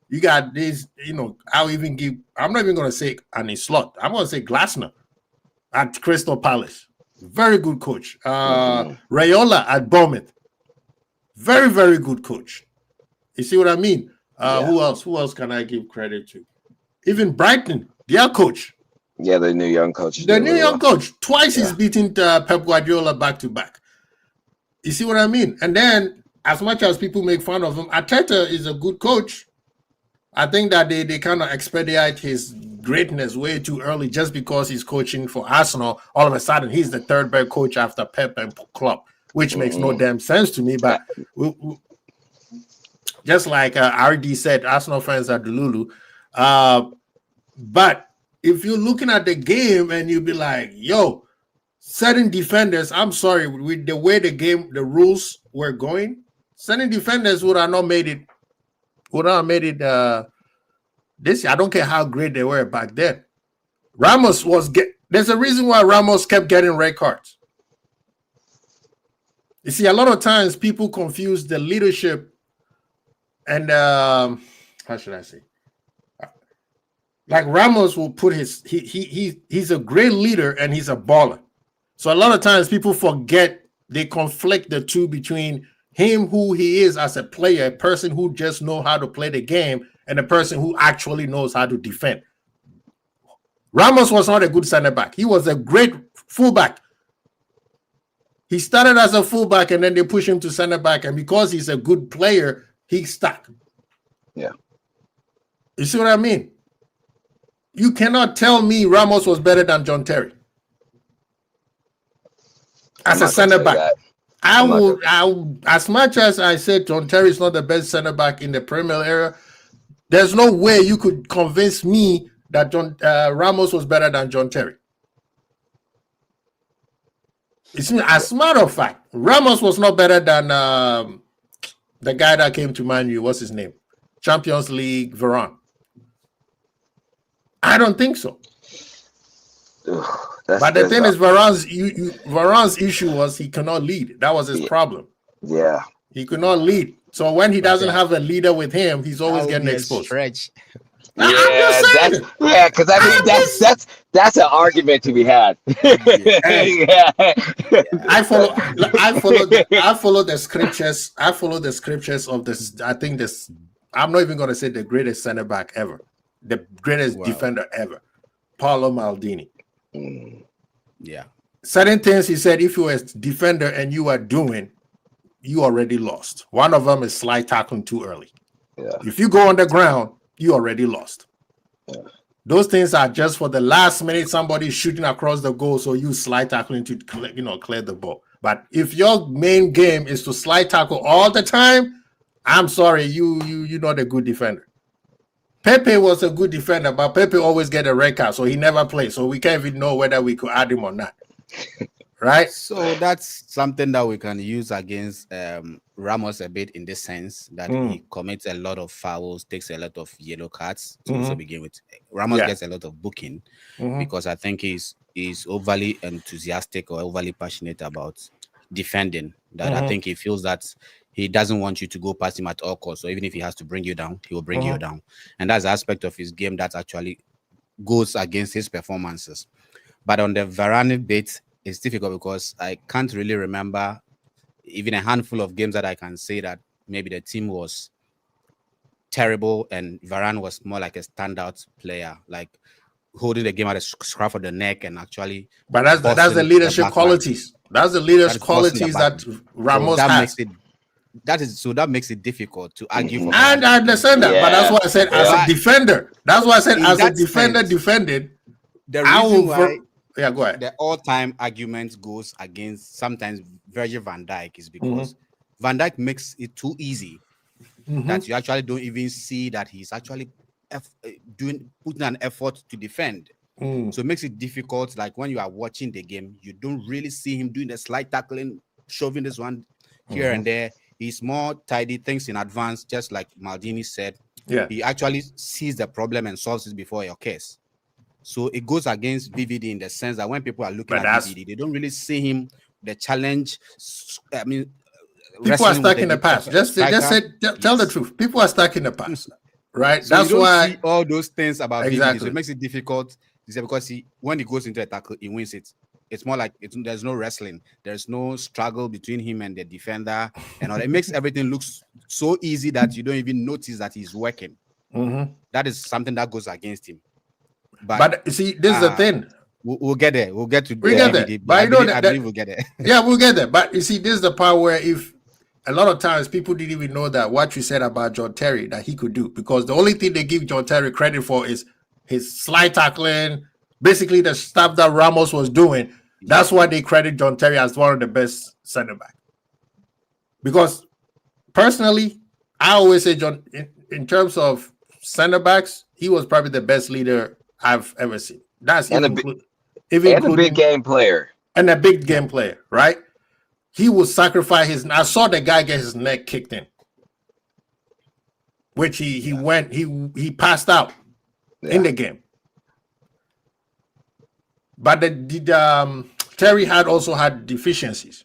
[SPEAKER 1] you got this, I'm not even going to say an slot. I'm going to say Glasner at Crystal Palace. Very good coach. Raiola at Bournemouth. Very, very good coach. You see what I mean? Who else? Who else can I give credit to? Even Brighton, their coach.
[SPEAKER 2] Yeah, the new young coach.
[SPEAKER 1] The new young coach. Twice he's beaten Pep Guardiola back to back. You see what I mean? And then, as much as people make fun of him, Arteta is a good coach. I think that they kind of expedite his greatness way too early, just because he's coaching for Arsenal. All of a sudden, he's the third best coach after Pep and Klopp, which makes no damn sense to me. But just like RD said, Arsenal fans are Delulu. But if you're looking at the game and you'll be like, yo, certain defenders, I'm sorry, with the way the rules were going, certain defenders would have not made it. This year. I don't care how great they were back then. There's a reason why Ramos kept getting red cards. You see, a lot of times people confuse the leadership and how should I say? Like, Ramos will put he's a great leader and he's a baller. So a lot of times people forget They conflict the two between him, who he is as a player, a person who just knows how to play the game, and a person who actually knows how to defend. Ramos was not a good center back. He was a great fullback. He started as a fullback, and then they pushed him to center back. And because he's a good player, he's stuck.
[SPEAKER 2] Yeah.
[SPEAKER 1] You see what I mean? You cannot tell me Ramos was better than John Terry as a center back. I will, as much as I said John Terry is not the best center back in the Premier era, there's no way you could convince me that Ramos was better than John Terry. As a matter of fact, Ramos was not better than the guy that came to Man U. What's his name? Champions League, Varane. I don't think so. But the thing is, Varane's issue was he cannot lead. That was his problem.
[SPEAKER 2] Yeah.
[SPEAKER 1] He could not lead. So when he doesn't have a leader with him, he's always getting exposed.
[SPEAKER 2] Because I mean that's an argument to be had.
[SPEAKER 1] I follow the scriptures. I follow the scriptures of this. I think this. I'm not even going to say the greatest center back ever, the greatest defender ever, Paolo Maldini.
[SPEAKER 4] Yeah.
[SPEAKER 1] Certain things he said, if you were a defender and you are doing, you already lost. One of them is slide tackling too early.
[SPEAKER 2] Yeah.
[SPEAKER 1] If you go on the ground, you already lost. Yeah. Those things are just for the last minute, somebody shooting across the goal, so you slide tackling to clear the ball. But if your main game is to slide tackle all the time, I'm sorry, you're not a good defender. Pepe was a good defender, but Pepe always get a red card, so he never plays. So we can't even know whether we could add him or not. Right?
[SPEAKER 4] So that's something that we can use against Ramos a bit in this sense that he commits a lot of fouls, takes a lot of yellow cards to also begin with. Ramos gets a lot of booking because I think he's overly enthusiastic or overly passionate about defending. That I think he feels that he doesn't want you to go past him at all costs. So even if he has to bring you down, he will bring you down. And that's the aspect of his game that actually goes against his performances. But on the Varane bit, it's difficult because I can't really remember even a handful of games that I can say that maybe the team was terrible and Varane was more like a standout player, like holding the game at the scruff of the neck and actually.
[SPEAKER 1] But that's the leadership qualities. That's the leadership qualities that Ramos has.
[SPEAKER 4] That makes it difficult to argue for.
[SPEAKER 1] And I understand that, but that's what I said as a defender. That's why I said as a defender defended.
[SPEAKER 4] The reason why
[SPEAKER 1] go ahead.
[SPEAKER 4] The all-time argument goes against sometimes Virgil van Dijk is because Van Dijk makes it too easy that you actually don't even see that he's actually putting an effort to defend. So it makes it difficult. Like when you are watching the game, you don't really see him doing the slide tackling, shoving this one here and there. He's more tidy, things in advance, just like Maldini said.
[SPEAKER 1] Yeah,
[SPEAKER 4] he actually sees the problem and solves it before your case. So it goes against VVD in the sense that when people are looking at VVD, they don't really see him the challenge. I mean,
[SPEAKER 1] people are stuck in the past. Tell the truth. People are stuck in the past, right? So that's why
[SPEAKER 4] see all those things about VVD. So it makes it difficult. Because when he goes into a tackle, he wins it. It's more like there's no wrestling. There's no struggle between him and the defender. And all. It makes everything look so easy that you don't even notice that he's working. That is something that goes against him.
[SPEAKER 1] But you see, this is the thing.
[SPEAKER 4] We'll get there. We'll get to
[SPEAKER 1] there. But I believe we'll get there. Yeah, we'll get there. But you see, this is the part where if a lot of times people didn't even know that what you said about John Terry that he could do, because the only thing they give John Terry credit for is his slide tackling, basically the stuff that Ramos was doing. That's why they credit John Terry as one of the best center back. Because personally, I always say John, in terms of center backs, he was probably the best leader I've ever seen. That's
[SPEAKER 2] a big game player.
[SPEAKER 1] And a big game player, right? He would sacrifice I saw the guy get his neck kicked in, which he passed out in the game. But Terry also had deficiencies.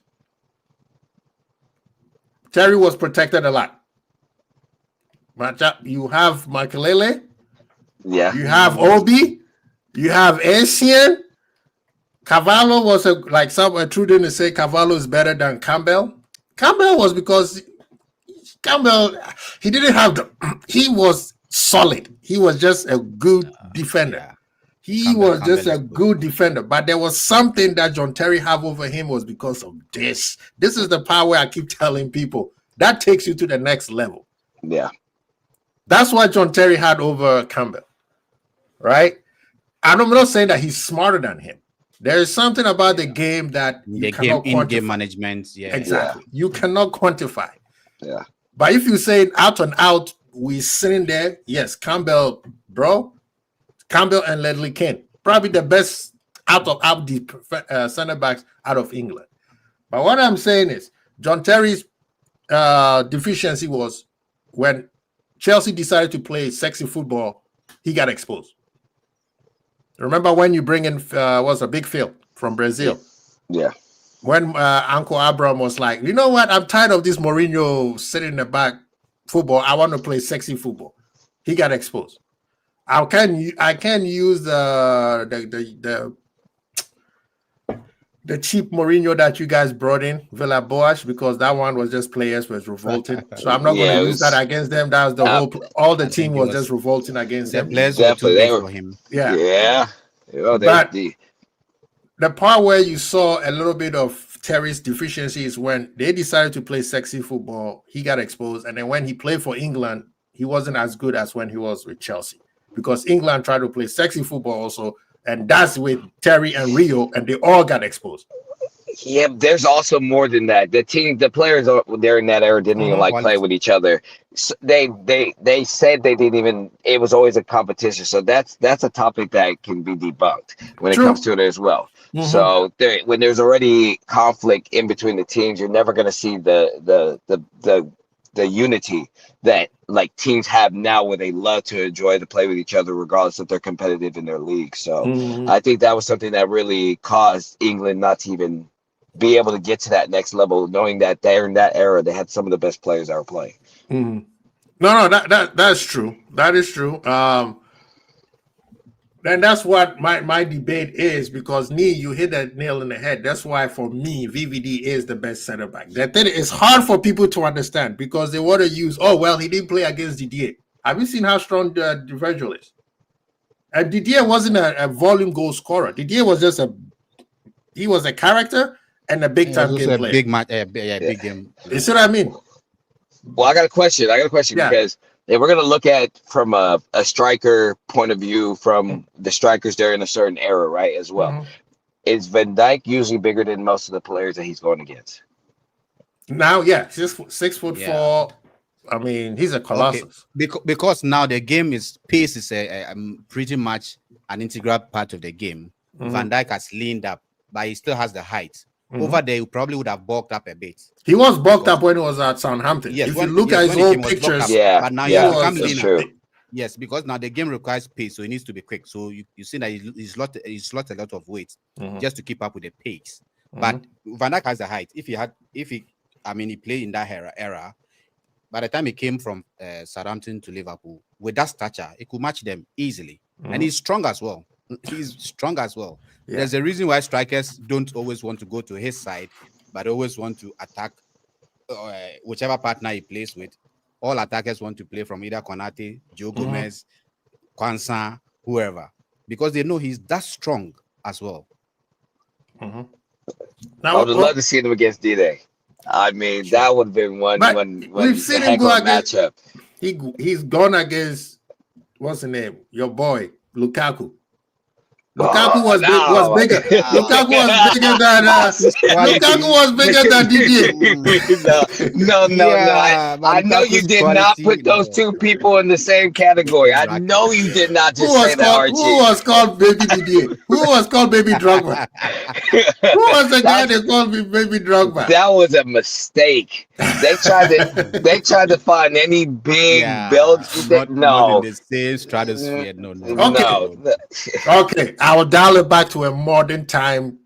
[SPEAKER 1] Terry was protected a lot. You have Makelele.
[SPEAKER 2] Yeah.
[SPEAKER 1] You have Obi. You have Essien. Cavallo was like some true didn't say Cavallo is better than Campbell. Campbell was because Campbell he didn't have he was solid. He was just a good defender.
[SPEAKER 4] Yeah.
[SPEAKER 1] He was just a good defender, but there was something that John Terry have over him was because of this. This is the power I keep telling people that takes you to the next level.
[SPEAKER 2] Yeah,
[SPEAKER 1] that's what John Terry had over Campbell, right? I'm not saying that he's smarter than him. There is something about the game that you cannot quantify.
[SPEAKER 4] In-game management,
[SPEAKER 1] exactly. You cannot quantify.
[SPEAKER 2] Yeah,
[SPEAKER 1] but if you say out and out, we sitting there, yes, Campbell, bro. Campbell and Ledley King, probably the best out the center backs out of England. But what I'm saying is, John Terry's deficiency was when Chelsea decided to play sexy football, he got exposed. Remember when you bring in was a big Phil from Brazil?
[SPEAKER 2] Yeah.
[SPEAKER 1] When Uncle Abraham was like, you know what? I'm tired of this Mourinho sitting in the back football. I want to play sexy football. He got exposed. I can use the cheap Mourinho that you guys brought in, Villa Boas, because that one was just players was revolting. So I'm not going to use that against them. That was the whole. All the team was just revolting against them.
[SPEAKER 4] Players were too big for him.
[SPEAKER 2] Yeah.
[SPEAKER 1] But the part where you saw a little bit of Terry's deficiency is when they decided to play sexy football. He got exposed, and then when he played for England, he wasn't as good as when he was with Chelsea. Because England tried to play sexy football also, and that's with Terry and Rio, and they all got exposed.
[SPEAKER 2] Yeah, there's also more than that. The players during that era didn't even play with each other. So they said they didn't even. It was always a competition. So that's a topic that can be debunked when it comes to it as well. Mm-hmm. So when there's already conflict in between the teams, you're never going to see the unity that like teams have now, where they love to enjoy to play with each other regardless if they're competitive in their league. So I think that was something that really caused England not to even be able to get to that next level, knowing that they're in that era, they had some of the best players that were playing.
[SPEAKER 1] No, that's true. That is true. And that's what my debate is, because you hit that nail in the head. That's why for me, VVD is the best center back. That thing is hard for people to understand because they want to use, he didn't play against Didier. Have you seen how strong Virgil is? And Didier wasn't a volume goal scorer. Didier was just he was a character and a big time game player.
[SPEAKER 4] Big match, big game.
[SPEAKER 1] You see what I mean?
[SPEAKER 2] Well, I got a question. Because if we're going to look at from a striker point of view, from the strikers there in a certain era, right, as well, is Van Dijk usually bigger than most of the players that he's going against?
[SPEAKER 1] Now, yeah, 6'4". I mean, he's a colossus.
[SPEAKER 4] Okay. Because now the game pace is pretty much an integral part of the game. Van Dijk has leaned up, but he still has the height. Over there, he probably would have bulked up a bit.
[SPEAKER 1] He was bulked up when he was at Southampton. Yes, if you look at his old pictures,
[SPEAKER 4] but now
[SPEAKER 2] that's true.
[SPEAKER 4] Yes, because now the game requires pace, so he needs to be quick. So you see that he's lost a lot of weight just to keep up with the pace. But Van Dijk has the height. If he played in that era, by the time he came from Southampton to Liverpool with that stature, he could match them easily, and he's strong as well. Yeah. There's a reason why strikers don't always want to go to his side, but always want to attack whichever partner he plays with. All attackers want to play from either Konate, Joe Gomez, Kwanzaa, whoever, because they know he's that strong as well.
[SPEAKER 2] Now, I would love to see them against D-Day. I mean, that would have been one
[SPEAKER 1] we've seen him go against
[SPEAKER 2] matchup.
[SPEAKER 1] He's gone against what's the name? Your boy Lukaku. Lukaku was bigger. Lukaku was bigger than Didier.
[SPEAKER 2] No. I know you did not put those two people in the same category. I know you did not just say that, Archie.
[SPEAKER 1] Who was called Baby Didier? Who was called Baby Drogba? Who was the guy that called me Baby Drogba?
[SPEAKER 2] That was a mistake. They tried to find any big build.
[SPEAKER 4] Not in the same stratosphere. No.
[SPEAKER 1] Okay. I will dial it back to a modern time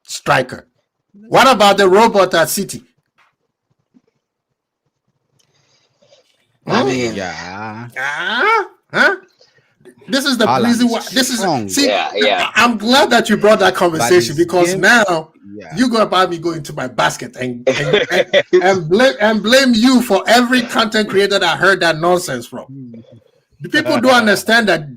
[SPEAKER 1] striker. What about the robot at City?
[SPEAKER 2] I mean,
[SPEAKER 1] This is the
[SPEAKER 4] Haaland
[SPEAKER 1] reason
[SPEAKER 4] is
[SPEAKER 1] why. This is
[SPEAKER 4] strong.
[SPEAKER 1] see.
[SPEAKER 2] Yeah.
[SPEAKER 1] I'm glad that you brought that conversation
[SPEAKER 4] his
[SPEAKER 1] because
[SPEAKER 4] game-
[SPEAKER 1] now
[SPEAKER 4] Yeah.
[SPEAKER 1] you go about me going to my basket and blame you for every content creator that heard that nonsense from. The people don't understand that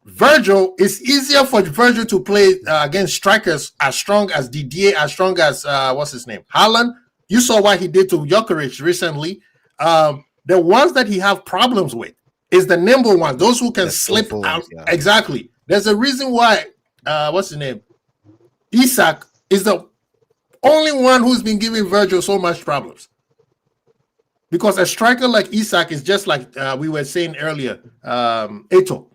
[SPEAKER 1] Virgil, it's easier for Virgil to play against strikers as strong as Didier, as strong as what's his name, Haaland. You saw what he did to Jokic recently. The ones that he have problems with is the nimble ones, those who can
[SPEAKER 4] The
[SPEAKER 1] slip
[SPEAKER 4] skillful
[SPEAKER 1] out.
[SPEAKER 4] ones, yeah.
[SPEAKER 1] Exactly. There's a reason why. What's his name? Isak is the only one who's been giving Virgil so much problems. Because a striker like Isak is just like we were saying earlier, Eto.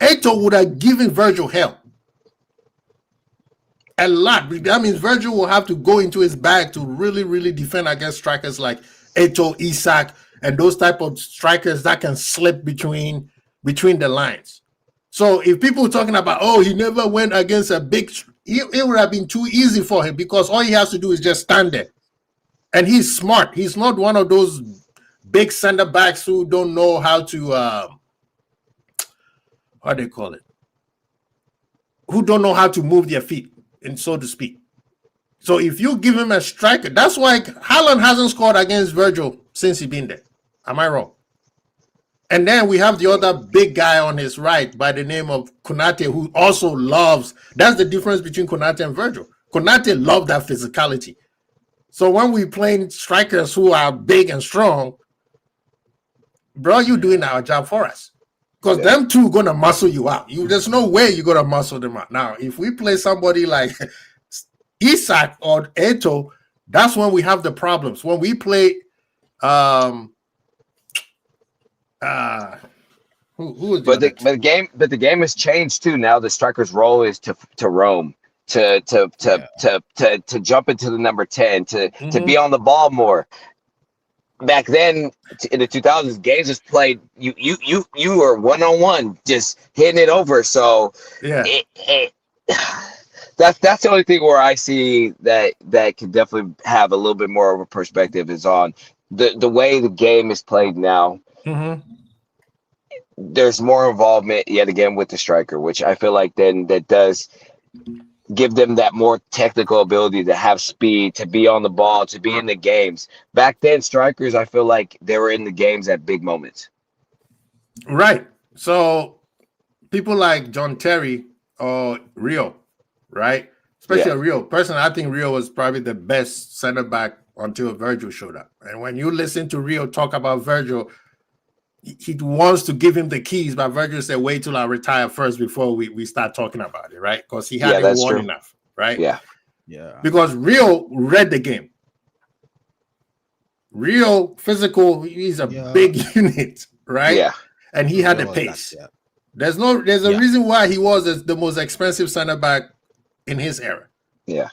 [SPEAKER 1] Eto would have given Virgil hell. A lot. That means Virgil will have to go into his bag to really, really defend against strikers like Eto, Isak, and those type of strikers that can slip between the lines. So if people are talking about, oh, he never went against a big, it would have been too easy for him because all he has to do is just stand there. And he's smart. He's not one of those big center backs who don't know how to, how do they call it? Who don't know how to move their feet, and so to speak. So if you give him a striker, that's why Haaland hasn't scored against Virgil since he's been there. Am I wrong? And then we have the other big guy on his right by the name of Konate, who also loves. That's the difference between Konate and Virgil. Konate loved that physicality. So when we playing strikers who are big and strong, bro, you doing our job for us. Because them two gonna muscle you out. There's no way you're gonna muscle them out. Now, if we play somebody like Isak or Eto, that's when we have the problems. When we play who is
[SPEAKER 2] the game has changed too. Now the striker's role is to roam, to jump into the number 10, to be on the ball more. Back then in the 2000s, games was played. You were 1-on-1, just hitting it over. So
[SPEAKER 1] yeah,
[SPEAKER 2] that's the only thing where I see that can definitely have a little bit more of a perspective is on the way the game is played now. There's more involvement yet again with the striker, which I feel like then that does give them that more technical ability to have speed, to be on the ball, to be in the games. Back then, strikers, I feel like they were in the games at big moments.
[SPEAKER 1] Right. So people like John Terry or Rio, right? Especially Rio. Personally, I think Rio was probably the best center back until Virgil showed up. And when you listen to Rio talk about Virgil, he wants to give him the keys, but Virgil said, wait till I retire first before we start talking about it, right? Because he hadn't won enough, right?
[SPEAKER 2] Yeah.
[SPEAKER 1] Because Rio read the game. Rio, physical, he's a big unit, right?
[SPEAKER 2] Yeah.
[SPEAKER 1] And he had the pace. There's a reason why he was the most expensive center back in his era.
[SPEAKER 2] Yeah.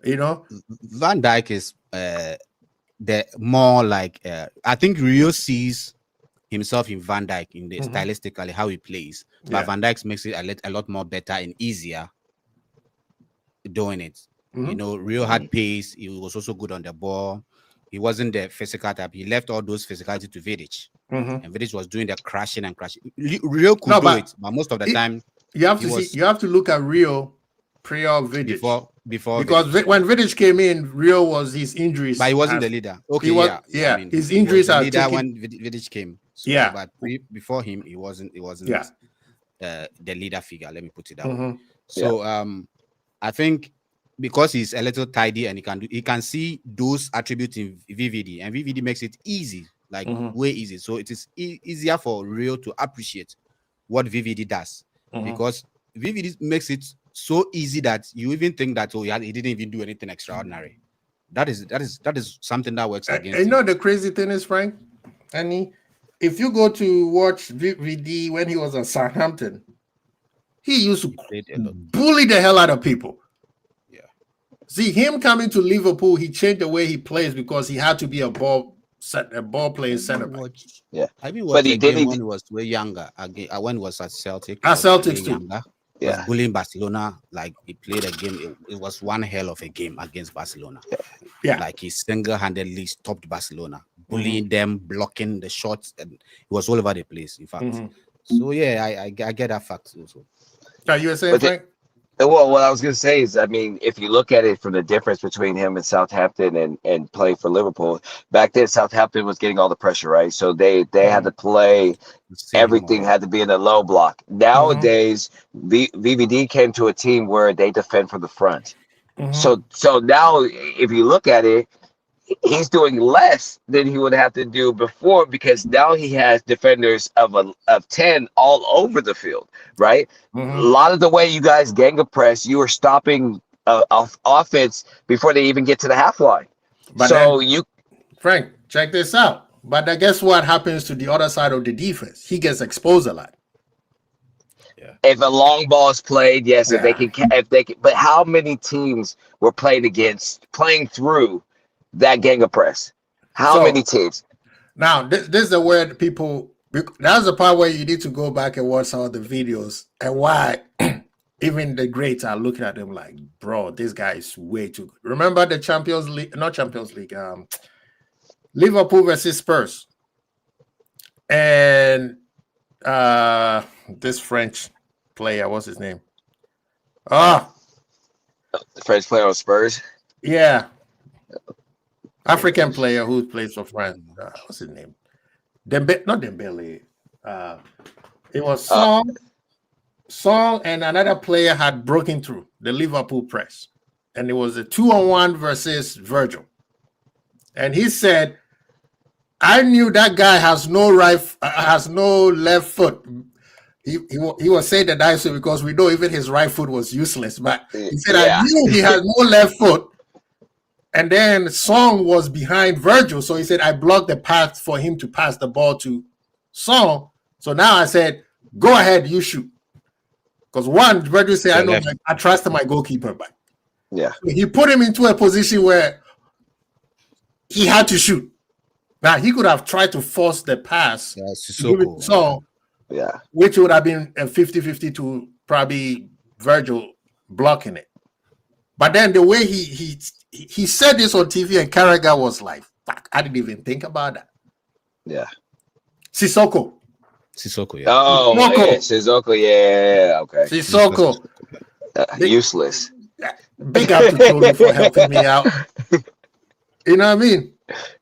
[SPEAKER 1] You know?
[SPEAKER 4] Van Dijk is the more like I think Rio sees himself in Van Dijk in the stylistically how he plays, but Van Dijk makes it a lot more better and easier doing it. You know, Rio had pace. He was also good on the ball. He wasn't the physical type. He left all those physicality to Vidic, and Vidic was doing the crashing and crashing. Rio could do it, but most of the time
[SPEAKER 1] you have to look at Rio prior Vidic
[SPEAKER 4] before
[SPEAKER 1] because
[SPEAKER 4] Vidic.
[SPEAKER 1] When Vidic came in, Rio was his injuries,
[SPEAKER 4] but he wasn't the leader. Okay,
[SPEAKER 1] I mean, his injuries
[SPEAKER 4] are
[SPEAKER 1] the
[SPEAKER 4] leader when Vidic came. So, but before him, he wasn't the leader figure. Let me put it that way. So I think because he's a little tidy and he can see those attributes in VVD, and VVD makes it easy, like way easy. So it is easier for Rio to appreciate what VVD does because VVD makes it so easy that you even think that he didn't even do anything extraordinary. That is something that works against.
[SPEAKER 1] You know the crazy thing is, Frank, Annie, if you go to watch VVD when he was at Southampton, he used to bully the hell out of people.
[SPEAKER 4] Yeah.
[SPEAKER 1] See, him coming to Liverpool, he changed the way he plays because he had to be a ball playing center back.
[SPEAKER 4] Yeah. I mean, but he did when he was way younger. When he was at Celtic.
[SPEAKER 1] At Celtics too.
[SPEAKER 4] Younger. Was bullying Barcelona. Like he played a game. It was one hell of a game against Barcelona.
[SPEAKER 1] Yeah.
[SPEAKER 4] Like he single-handedly stopped Barcelona, bullying them, blocking the shots, and he was all over the place. In fact, So yeah, I get that fact also.
[SPEAKER 1] You were saying,
[SPEAKER 2] But
[SPEAKER 1] Frank?
[SPEAKER 2] Well, what I was going to say is, I mean, if you look at it from the difference between him and Southampton and playing for Liverpool, back then Southampton was getting all the pressure, right? So they had to play, everything had to be in the low block. Nowadays, VVD came to a team where they defend from the front. So now if you look at it, he's doing less than he would have to do before, because now he has defenders of 10 all over the field, right? A lot of the way you guys gang a press, you are stopping offense before they even get to the half line.
[SPEAKER 1] But
[SPEAKER 2] so
[SPEAKER 1] then, Frank, check this out. But then guess what happens to the other side of the defense? He gets exposed a lot.
[SPEAKER 4] Yeah.
[SPEAKER 2] If a long ball is played, yes, if they can, but how many teams were playing through that gang of press? How many teams?
[SPEAKER 1] Now, this is the word people. That's the part where you need to go back and watch some of the videos and why even the greats are looking at them like, bro, this guy is way too good. Remember the Champions League, not Champions League, Liverpool versus Spurs, and this French player, what's his name? The
[SPEAKER 2] French player on Spurs.
[SPEAKER 1] Yeah. African player who plays for France. What's his name? Not Dembele. It was Song and another player had broken through the Liverpool press. And it was a 2-on-1 versus Virgil. And he said, I knew that guy has no left foot. He was saying that nicely because we know even his right foot was useless. But he said, I knew he had no left foot. And then Song was behind Virgil. So he said, I blocked the path for him to pass the ball to Song. So now I said, go ahead, you shoot. Because Virgil said, I trusted my goalkeeper back.
[SPEAKER 2] Yeah.
[SPEAKER 1] So he put him into a position where he had to shoot. Now, he could have tried to force the pass to give it to Song, which would have been a 50-50 to probably Virgil blocking it. But then the way he said this on TV, and Carragher was like, fuck, I didn't even think about that.
[SPEAKER 2] Yeah.
[SPEAKER 1] Sissoko,
[SPEAKER 2] yeah. Oh, Sissoko, yeah. Okay.
[SPEAKER 1] Sissoko.
[SPEAKER 2] Useless.
[SPEAKER 1] Big up to Tony for helping me out. You know what I mean?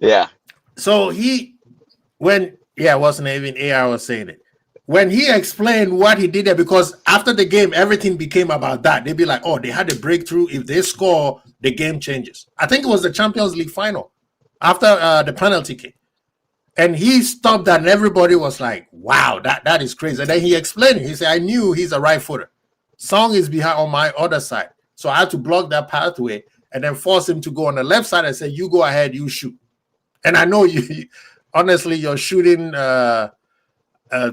[SPEAKER 2] Yeah.
[SPEAKER 1] So wasn't even AR was saying it. When he explained what he did there, because after the game, everything became about that. They'd be like, oh, they had a breakthrough. If they score, the game changes. I think it was the Champions League final after the penalty kick. And he stopped that, and everybody was like, wow, that is crazy. And then he explained it. He said, I knew he's a right footer. Song is behind on my other side. So I had to block that pathway and then force him to go on the left side and say, you go ahead, you shoot. And I know honestly, your shooting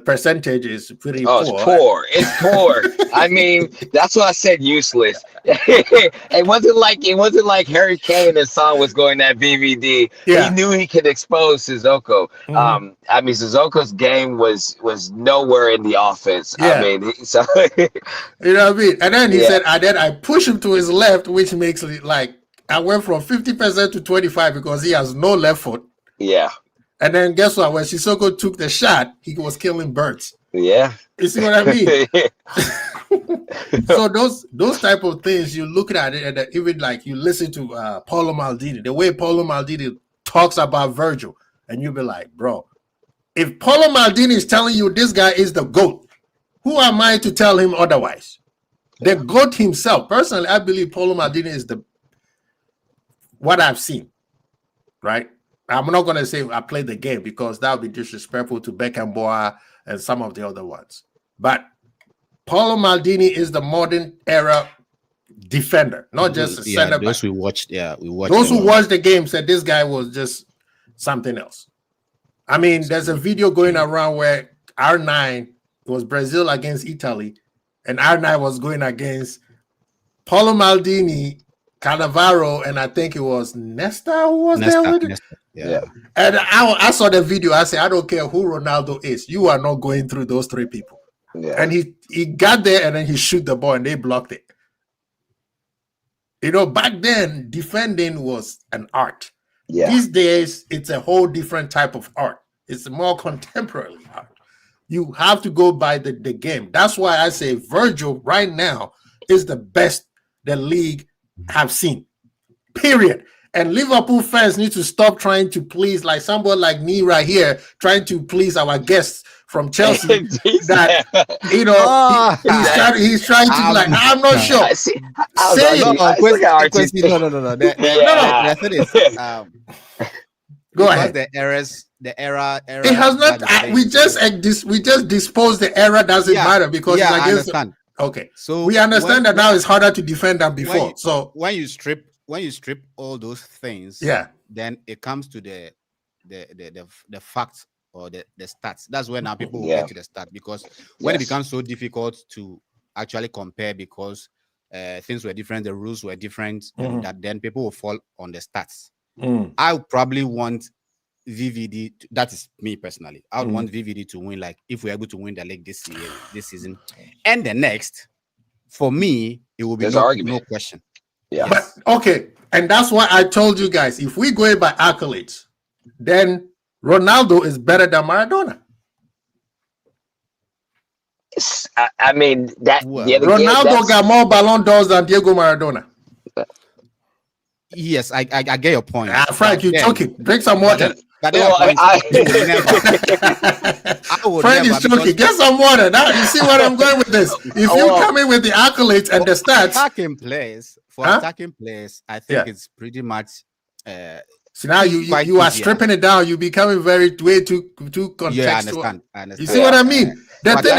[SPEAKER 1] percentage is pretty poor.
[SPEAKER 2] It's poor. I mean, that's why I said useless. It wasn't like Harry Kane and Son was going at VVD.
[SPEAKER 1] Yeah.
[SPEAKER 2] He knew he could expose Sissoko. I mean, Sissoko's game was nowhere in the offense.
[SPEAKER 1] Yeah.
[SPEAKER 2] I mean, so
[SPEAKER 1] you know what I mean? And then he said, I push him to his left, which makes it like I went from 50% to 25% because he has no left foot.
[SPEAKER 2] Yeah.
[SPEAKER 1] And then guess what? When Sissoko took the shot, he was killing birds.
[SPEAKER 2] Yeah.
[SPEAKER 1] You see what I mean? So those type of things, you look at it, and even like you listen to Paulo Maldini, the way Paulo Maldini talks about Virgil, and you'll be like, bro, if Paulo Maldini is telling you this guy is the GOAT, who am I to tell him otherwise? The GOAT himself. Personally, I believe Paulo Maldini is what I've seen, right? I'm not going to say I played the game because that would be disrespectful to Beckenbauer and some of the other ones. But Paulo Maldini is the modern era defender, not just a center back.
[SPEAKER 4] Those we watched.
[SPEAKER 1] Those who watched the game said this guy was just something else. I mean, there's a video going around where R9 was Brazil against Italy, and R9 was going against Paulo Maldini, Cannavaro, and I think it was Nesta who was there with it.
[SPEAKER 4] Yeah.
[SPEAKER 1] And I saw the video. I said, I don't care who Ronaldo is. You are not going through those three people.
[SPEAKER 2] Yeah.
[SPEAKER 1] And he got there and then he shoot the ball and they blocked it. You know, back then, defending was an art.
[SPEAKER 2] Yeah.
[SPEAKER 1] These days, it's a whole different type of art. It's more contemporary art. You have to go by the game. That's why I say Virgil right now is the best the league have seen. Period. And Liverpool fans need to stop trying to please, like somebody like me right here, trying to please our guests from Chelsea. That he's trying to be like, I'm not sure. Go ahead.
[SPEAKER 4] The era.
[SPEAKER 1] It has not. We just dispose the era. Doesn't matter because it's against.
[SPEAKER 4] I understand.
[SPEAKER 1] Okay, so we understand that now it's harder to defend than before. So
[SPEAKER 4] when you strip all those things, then it comes to the facts or the stats. That's when now people will get to the stats, because when it becomes so difficult to actually compare because things were different, the rules were different, that then people will fall on the stats. I would probably want VVD. That is me personally. I would want VVD to win. Like if we're able to win the league this season, and the next, for me, it will be no question.
[SPEAKER 2] Yeah.
[SPEAKER 1] But okay, and that's why I told you guys, if we go by accolades, then Ronaldo is better than Maradona.
[SPEAKER 2] I mean that
[SPEAKER 1] Ronaldo got more Ballon d'Ors than Diego Maradona.
[SPEAKER 4] Yes, I get your point.
[SPEAKER 1] Frank, you took it. Drink some water.
[SPEAKER 4] Frank
[SPEAKER 1] is choking. Get some water. Now you see where I'm going with this. If you come in with the accolades and the stats,
[SPEAKER 4] attacking players, I think it's pretty much.
[SPEAKER 1] So now you are stripping it down. You becoming way too contextual.
[SPEAKER 4] Yeah, I understand.
[SPEAKER 1] You see what I mean? The thing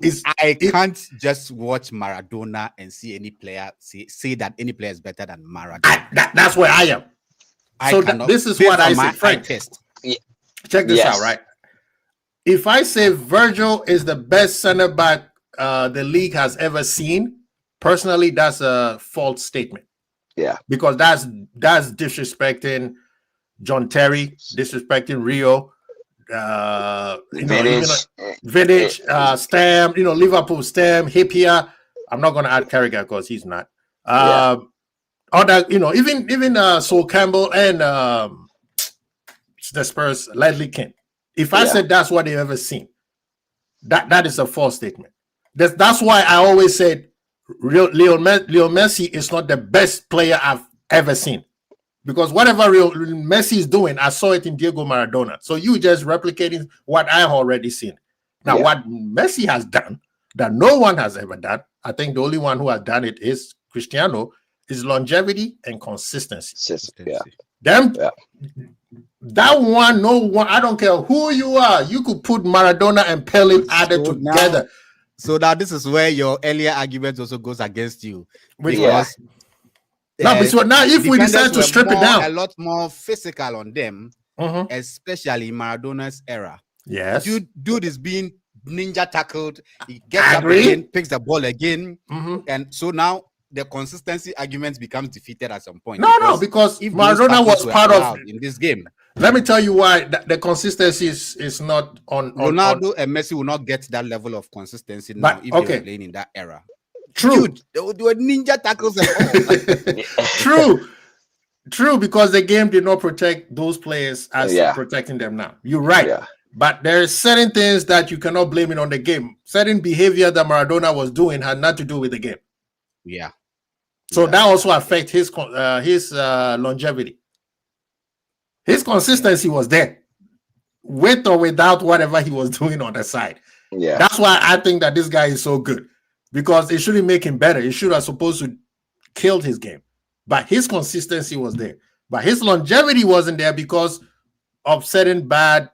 [SPEAKER 1] is
[SPEAKER 4] I can't just watch Maradona and see any player say that any player is better than Maradona.
[SPEAKER 1] That's where I am. This is what I say, Frank. Check this out, right? If I say Virgil is the best center back the league has ever seen, personally, that's a false statement.
[SPEAKER 2] Yeah,
[SPEAKER 1] because that's disrespecting John Terry, disrespecting Rio, Vidic, Stam, Liverpool, Stam, Hipia. I'm not going to add Carragher because he's not. Other, even Sol Campbell and the Spurs, Ledley King. If I said that's what they've ever seen, that is a false statement. That's why I always said Leo Messi is not the best player I've ever seen, because whatever Messi is doing, I saw it in Diego Maradona. So you just replicating what I've already seen. Now, what Messi has done that no one has ever done, I think the only one who has done it is Cristiano, is longevity and consistency. That one, no one, I don't care who you are, you could put Maradona and Pele added together.
[SPEAKER 4] So now this is where your earlier argument also goes against you. Because
[SPEAKER 1] now if we decide to strip it down,
[SPEAKER 4] a lot more physical on them, especially Maradona's era.
[SPEAKER 1] Yes.
[SPEAKER 4] Dude is being ninja tackled. He gets up again, picks the ball again. And so now the consistency argument becomes defeated at some point.
[SPEAKER 1] Because if Maradona was part of
[SPEAKER 4] in this game.
[SPEAKER 1] Let me tell you why the consistency is not on
[SPEAKER 4] Ronaldo and Messi will not get that level of consistency now if they're playing in that era.
[SPEAKER 1] True.
[SPEAKER 4] Dude, they were ninja tackles and all.
[SPEAKER 1] True, because the game did not protect those players as protecting them now. You're right. Yeah. But there are certain things that you cannot blame it on the game. Certain behavior that Maradona was doing had nothing to do with the game.
[SPEAKER 4] Yeah.
[SPEAKER 1] So that also affects his longevity. His consistency was there, with or without whatever he was doing on the side.
[SPEAKER 2] Yeah,
[SPEAKER 1] that's why I think that this guy is so good, because it shouldn't make him better. It should have supposed to kill his game, but his consistency was there. But his longevity wasn't there because of certain bad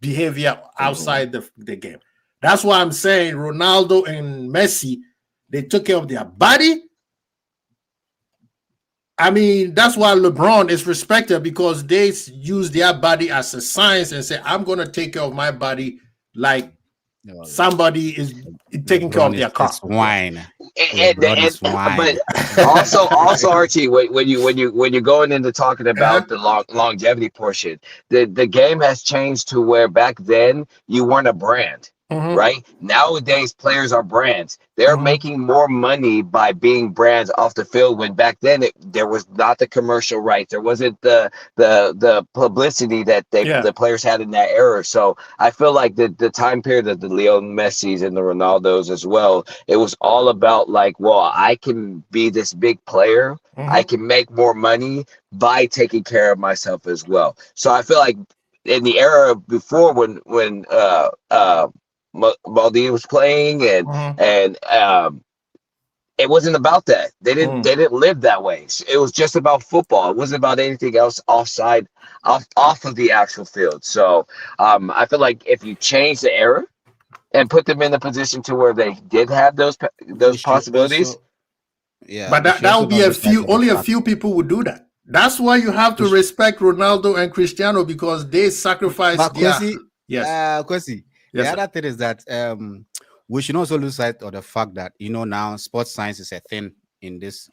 [SPEAKER 1] behavior outside the game. That's why I'm saying Ronaldo and Messi, they took care of their body. I mean, that's why LeBron is respected, because they use their body as a science and say, I'm going to take care of my body like somebody is taking care of their car.
[SPEAKER 4] Wine.
[SPEAKER 2] But also Archie, when you're going into talking about the longevity portion, the game has changed to where back then you weren't a brand. right? Nowadays, players are brands. They're making more money by being brands off the field. When back then there was not the commercial rights, there wasn't the publicity that the players had in that era. So I feel like the time period of the Leo Messi's and the Ronaldos as well, it was all about like, well, I can be this big player. I can make more money by taking care of myself as well. So I feel like in the era before when Maldini was playing and it wasn't about that. They didn't live that way. It was just about football. It wasn't about anything else off of the actual field. So I feel like if you change the era and put them in the position to where they did have those possibilities.
[SPEAKER 4] Also, yeah,
[SPEAKER 1] but that would be only a few people would do that. That's why you have to respect Ronaldo and Cristiano, because they sacrificed.
[SPEAKER 4] Kwesi,
[SPEAKER 1] Yes,
[SPEAKER 4] the
[SPEAKER 1] sir.
[SPEAKER 4] other thing is that we should also lose sight of the fact that now sports science is a thing in this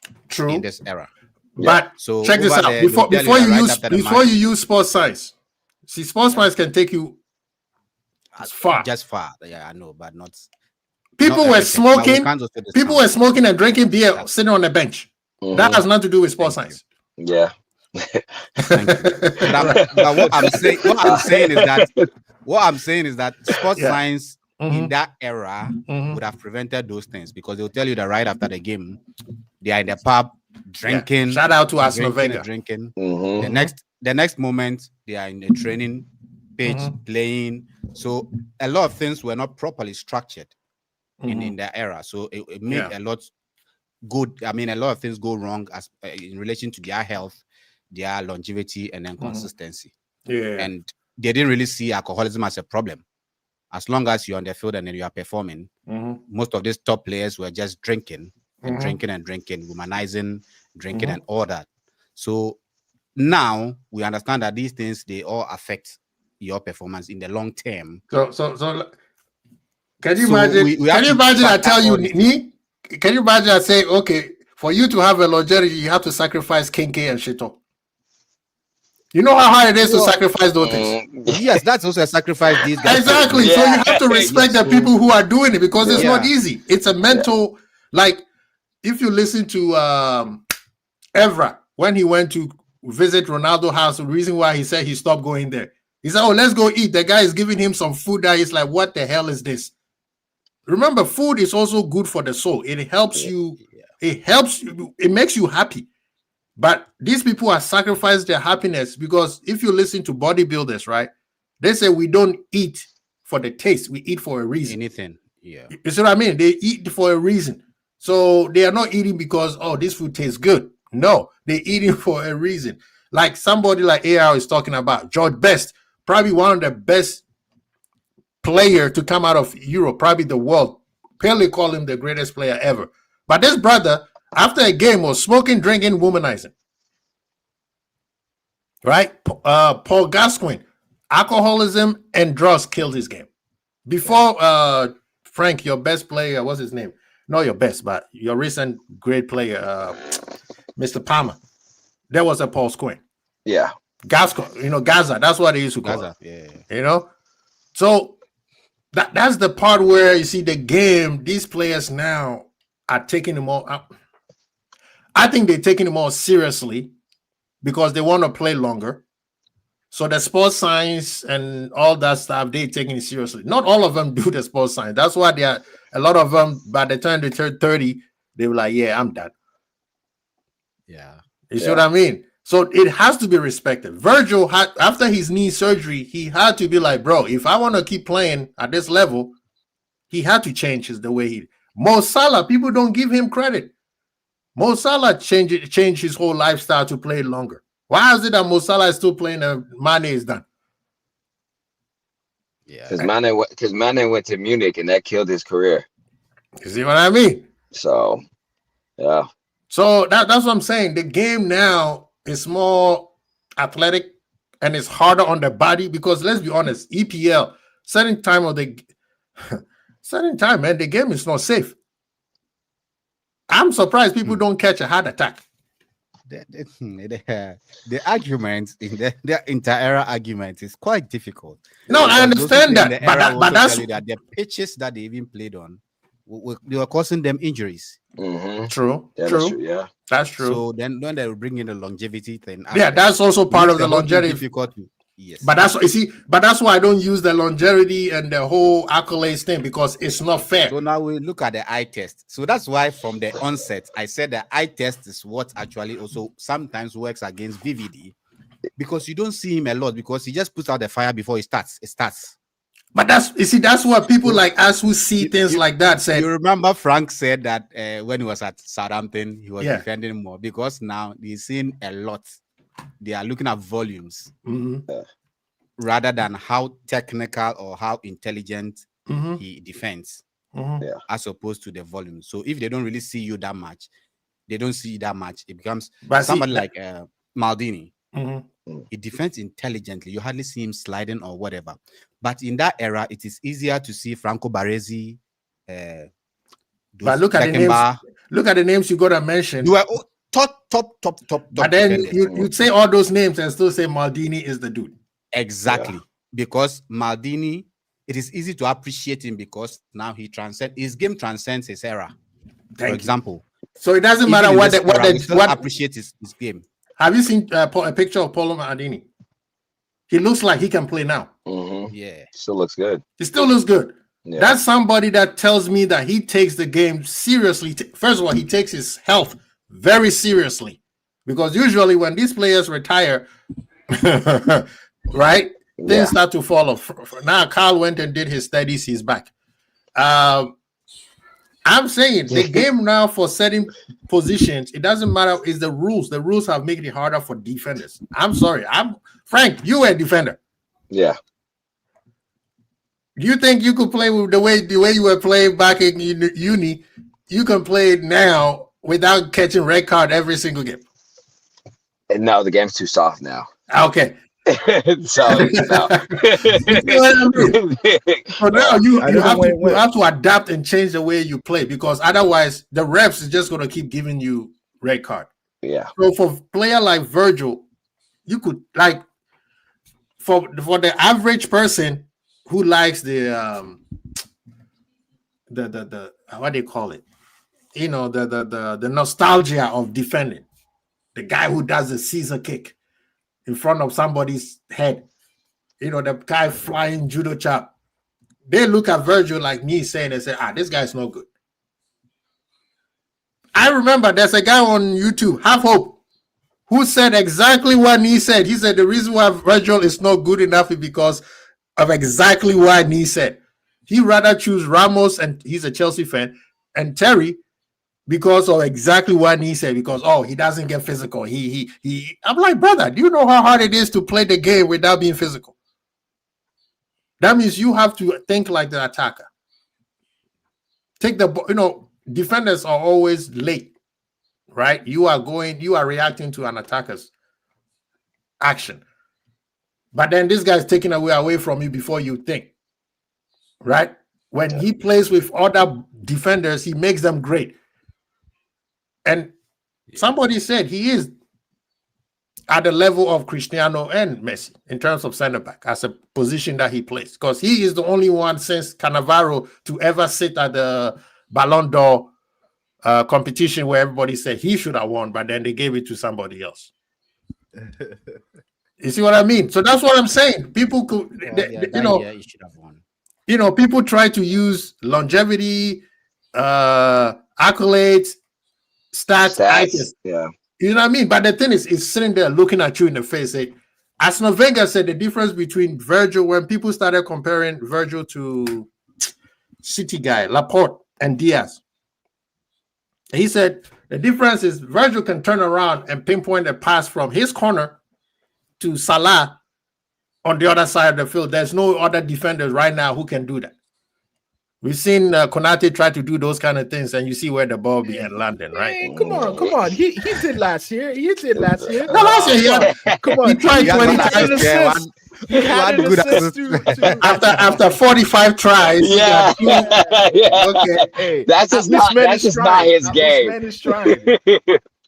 [SPEAKER 4] era.
[SPEAKER 1] But
[SPEAKER 4] so
[SPEAKER 1] check this out before you use sports science. See, sports science can take you far.
[SPEAKER 4] Just far. Yeah, I know, but not.
[SPEAKER 1] People were smoking. People were smoking and drinking beer sitting on the bench. That has nothing to do with sports science.
[SPEAKER 2] Yeah.
[SPEAKER 4] Thank you. But what I'm saying is that sports science in that era would have prevented those things, because they'll tell you that right after the game, they are in the pub drinking.
[SPEAKER 1] Yeah. Shout out to Arsenal Wenger.
[SPEAKER 4] Drinking. The next moment, they are in the training pitch playing. So a lot of things were not properly structured in that era. So it made a lot good. I mean, a lot of things go wrong as in relation to their health, their longevity, and then consistency.
[SPEAKER 1] Yeah.
[SPEAKER 4] And they didn't really see alcoholism as a problem. As long as you're on the field and then you are performing, most of these top players were just drinking and drinking, womanizing, drinking and all that. So now we understand that these things, they all affect your performance in the long term.
[SPEAKER 1] So can you imagine? Can you imagine? I tell you, can you imagine? I say, okay, for you to have a longevity, you have to sacrifice kinky and shito. You know how hard it is to sacrifice those things.
[SPEAKER 4] Yes, that's also a sacrifice. These guys
[SPEAKER 1] exactly. So you have to respect the people who are doing it, because it's not easy. It's a mental. Like if you listen to Evra when he went to visit Ronaldo's house, the reason why he said he stopped going there. He said, "Oh, let's go eat." The guy is giving him some food that he's like, "What the hell is this?" Remember, food is also good for the soul. It helps you. It helps you. It makes you happy. But these people have sacrificed their happiness, because if you listen to bodybuilders, right, they say we don't eat for the taste. We eat for a reason.
[SPEAKER 4] Anything. Yeah.
[SPEAKER 1] You see what I mean? They eat for a reason. So they are not eating because, oh, this food tastes good. No, they're eating for a reason. Like somebody like AR is talking about, George Best, probably one of the best player to come out of Europe, probably the world. Pele call him the greatest player ever. But this brother, after a game, was smoking, drinking, womanizing. Right? Paul Gascoigne, alcoholism and drugs killed his game. Before Frank, your best player, what's his name? Not your best, but your recent great player, Mr. Palmer. There was a Paul Gascoigne.
[SPEAKER 2] Yeah.
[SPEAKER 1] Gascoigne, Gaza. That's what they used to call
[SPEAKER 4] Gaza,
[SPEAKER 1] it. So that's the part where you see the game. These players now are taking them all. I think they're taking them all seriously because they want to play longer. So the sports science and all that stuff, they're taking it seriously. Not all of them do the sports science. That's why they are. A lot of them, by the time they turn 30, they were like, "Yeah, I'm done."
[SPEAKER 4] Yeah,
[SPEAKER 1] you see what I mean? So it has to be respected. Virgil had, after his knee surgery, he had to be like, "Bro, if I want to keep playing at this level," he had to change the way he. Mo Salah, people don't give him credit. Mo Salah changed his whole lifestyle to play longer. Why is it that Mo Salah is still playing and Mane is done?
[SPEAKER 2] Yeah, because Mane went to Munich and that killed his career.
[SPEAKER 1] You see what I mean?
[SPEAKER 2] So, yeah.
[SPEAKER 1] So that's what I'm saying. The game now is more athletic and it's harder on the body because let's be honest, EPL, certain time, man, the game is not safe. I'm surprised people don't catch a heart attack.
[SPEAKER 4] the argument in the inter-era argument is quite difficult.
[SPEAKER 1] No, I
[SPEAKER 4] Because those
[SPEAKER 1] understand
[SPEAKER 4] people in
[SPEAKER 1] that,
[SPEAKER 4] the
[SPEAKER 1] but
[SPEAKER 4] era
[SPEAKER 1] that,
[SPEAKER 4] will
[SPEAKER 1] but
[SPEAKER 4] also
[SPEAKER 1] that's
[SPEAKER 4] tell you that the pitches that they even played on, they were causing them injuries.
[SPEAKER 2] Mm-hmm.
[SPEAKER 1] true.
[SPEAKER 2] Yeah,
[SPEAKER 1] True.
[SPEAKER 2] that's true. Yeah.
[SPEAKER 1] That's true.
[SPEAKER 4] So then they will bring in the longevity thing.
[SPEAKER 1] Yeah,
[SPEAKER 4] aspect.
[SPEAKER 1] that's also
[SPEAKER 4] It
[SPEAKER 1] part
[SPEAKER 4] makes
[SPEAKER 1] of the
[SPEAKER 4] whole thing
[SPEAKER 1] longevity.
[SPEAKER 4] difficult to- Yes.
[SPEAKER 1] But that's, you see, but that's why I don't use the longevity and the whole accolades thing, because it's not fair.
[SPEAKER 4] So now we look at the eye test. So that's why from the onset, I said the eye test is what actually also sometimes works against VVD, because you don't see him a lot because he just puts out the fire before it starts.
[SPEAKER 1] But that's, you see, that's what people like us who see things like that say.
[SPEAKER 4] You remember Frank said that when he was at Southampton, he was
[SPEAKER 1] Yeah.
[SPEAKER 4] defending more because now he's seen a lot. They are looking at volumes
[SPEAKER 1] Mhm.
[SPEAKER 4] rather than how technical or how intelligent
[SPEAKER 1] Mhm.
[SPEAKER 4] he defends,
[SPEAKER 1] Mhm.
[SPEAKER 4] as opposed to the volume. So if they don't really see you that much, they don't see you that much. It becomes
[SPEAKER 1] But see,
[SPEAKER 4] somebody like Maldini.
[SPEAKER 1] Mhm.
[SPEAKER 4] He defends intelligently. You hardly see him sliding or whatever. But in that era, it is easier to see Franco Baresi.
[SPEAKER 1] But look at the names.
[SPEAKER 4] Beckenbauer.
[SPEAKER 1] Look at the names you gotta mention.
[SPEAKER 4] You were top.
[SPEAKER 1] But then
[SPEAKER 4] defenders.
[SPEAKER 1] you'd say all those names and still say Maldini is the dude.
[SPEAKER 4] Exactly. Because Maldini, it is easy to appreciate him because now his game transcends his era. For
[SPEAKER 1] Thank you.
[SPEAKER 4] example.
[SPEAKER 1] So it doesn't
[SPEAKER 4] Even
[SPEAKER 1] matter
[SPEAKER 4] in
[SPEAKER 1] what
[SPEAKER 4] this era, we still
[SPEAKER 1] what
[SPEAKER 4] appreciate his game.
[SPEAKER 1] have you seen a picture of Paulo Maldini? He looks like he can play now.
[SPEAKER 2] Mm-hmm.
[SPEAKER 4] Yeah.
[SPEAKER 2] Still looks good.
[SPEAKER 1] He still looks good.
[SPEAKER 2] Yeah.
[SPEAKER 1] That's somebody that tells me that he takes the game seriously. First of all, he takes his health very seriously, because usually when these players retire, right, things start to fall off. Now Carl went and did his studies. He's back. I'm saying the game now for setting positions, it doesn't matter. It's the rules. The rules have made it harder for defenders. I'm sorry. Frank, you were a defender.
[SPEAKER 2] Yeah.
[SPEAKER 1] Do you think you could play with the way you were playing back in uni? You can play now without catching red card every single game.
[SPEAKER 2] And no, the game's too soft now.
[SPEAKER 1] Okay.
[SPEAKER 2] So no.
[SPEAKER 1] You know what I mean? So now you have to adapt and change the way you play, because otherwise the refs is just going to keep giving you red card.
[SPEAKER 2] Yeah.
[SPEAKER 1] So for a player like Virgil, you could, like, for the average person who likes the what do you call it? You know, the nostalgia of defending. The guy who does the Caesar kick in front of somebody's head. You know, the guy flying judo chop. They look at Virgil like me saying and say, this guy's no good. I remember there's a guy on YouTube, Half Hope, who said exactly what Nee said. He said the reason why Virgil is not good enough is because of exactly what Nee said. He rather choose Ramos, and he's a Chelsea fan, and Terry, because of exactly what he said, because he doesn't get physical. I'm like, brother, do you know how hard it is to play the game without being physical? That means you have to think like the attacker. Defenders are always late, right? You are reacting to an attacker's action. But then this guy's taking away from you before you think, right? When he plays with other defenders, he makes them great. And somebody said he is at the level of Cristiano and Messi in terms of center back as a position that he plays, because he is the only one since Cannavaro to ever sit at the Ballon d'Or competition where everybody said he should have won, but then they gave it to somebody else. You see what I mean? So that's what I'm saying. People could,
[SPEAKER 4] he should have won.
[SPEAKER 1] People try to use longevity, accolades, stats.
[SPEAKER 2] Yeah.
[SPEAKER 1] You know what I mean? But the thing is, it's sitting there looking at you in the face. As Wenger said, the difference between Virgil, when people started comparing Virgil to City guy, Laporte and Diaz, he said the difference is Virgil can turn around and pinpoint a pass from his corner to Salah on the other side of the field. There's no other defenders right now who can do that. We've seen Konate try to do those kind of things, and you see where the ball be in London, right?
[SPEAKER 5] Hey, come on. He did last year.
[SPEAKER 1] No, last year
[SPEAKER 5] come on.
[SPEAKER 1] He tried 20 times.
[SPEAKER 5] He had an assist to
[SPEAKER 1] After 45 tries.
[SPEAKER 2] Yeah.
[SPEAKER 1] Okay.
[SPEAKER 5] Hey,
[SPEAKER 2] That's just not his game.
[SPEAKER 5] This man is trying.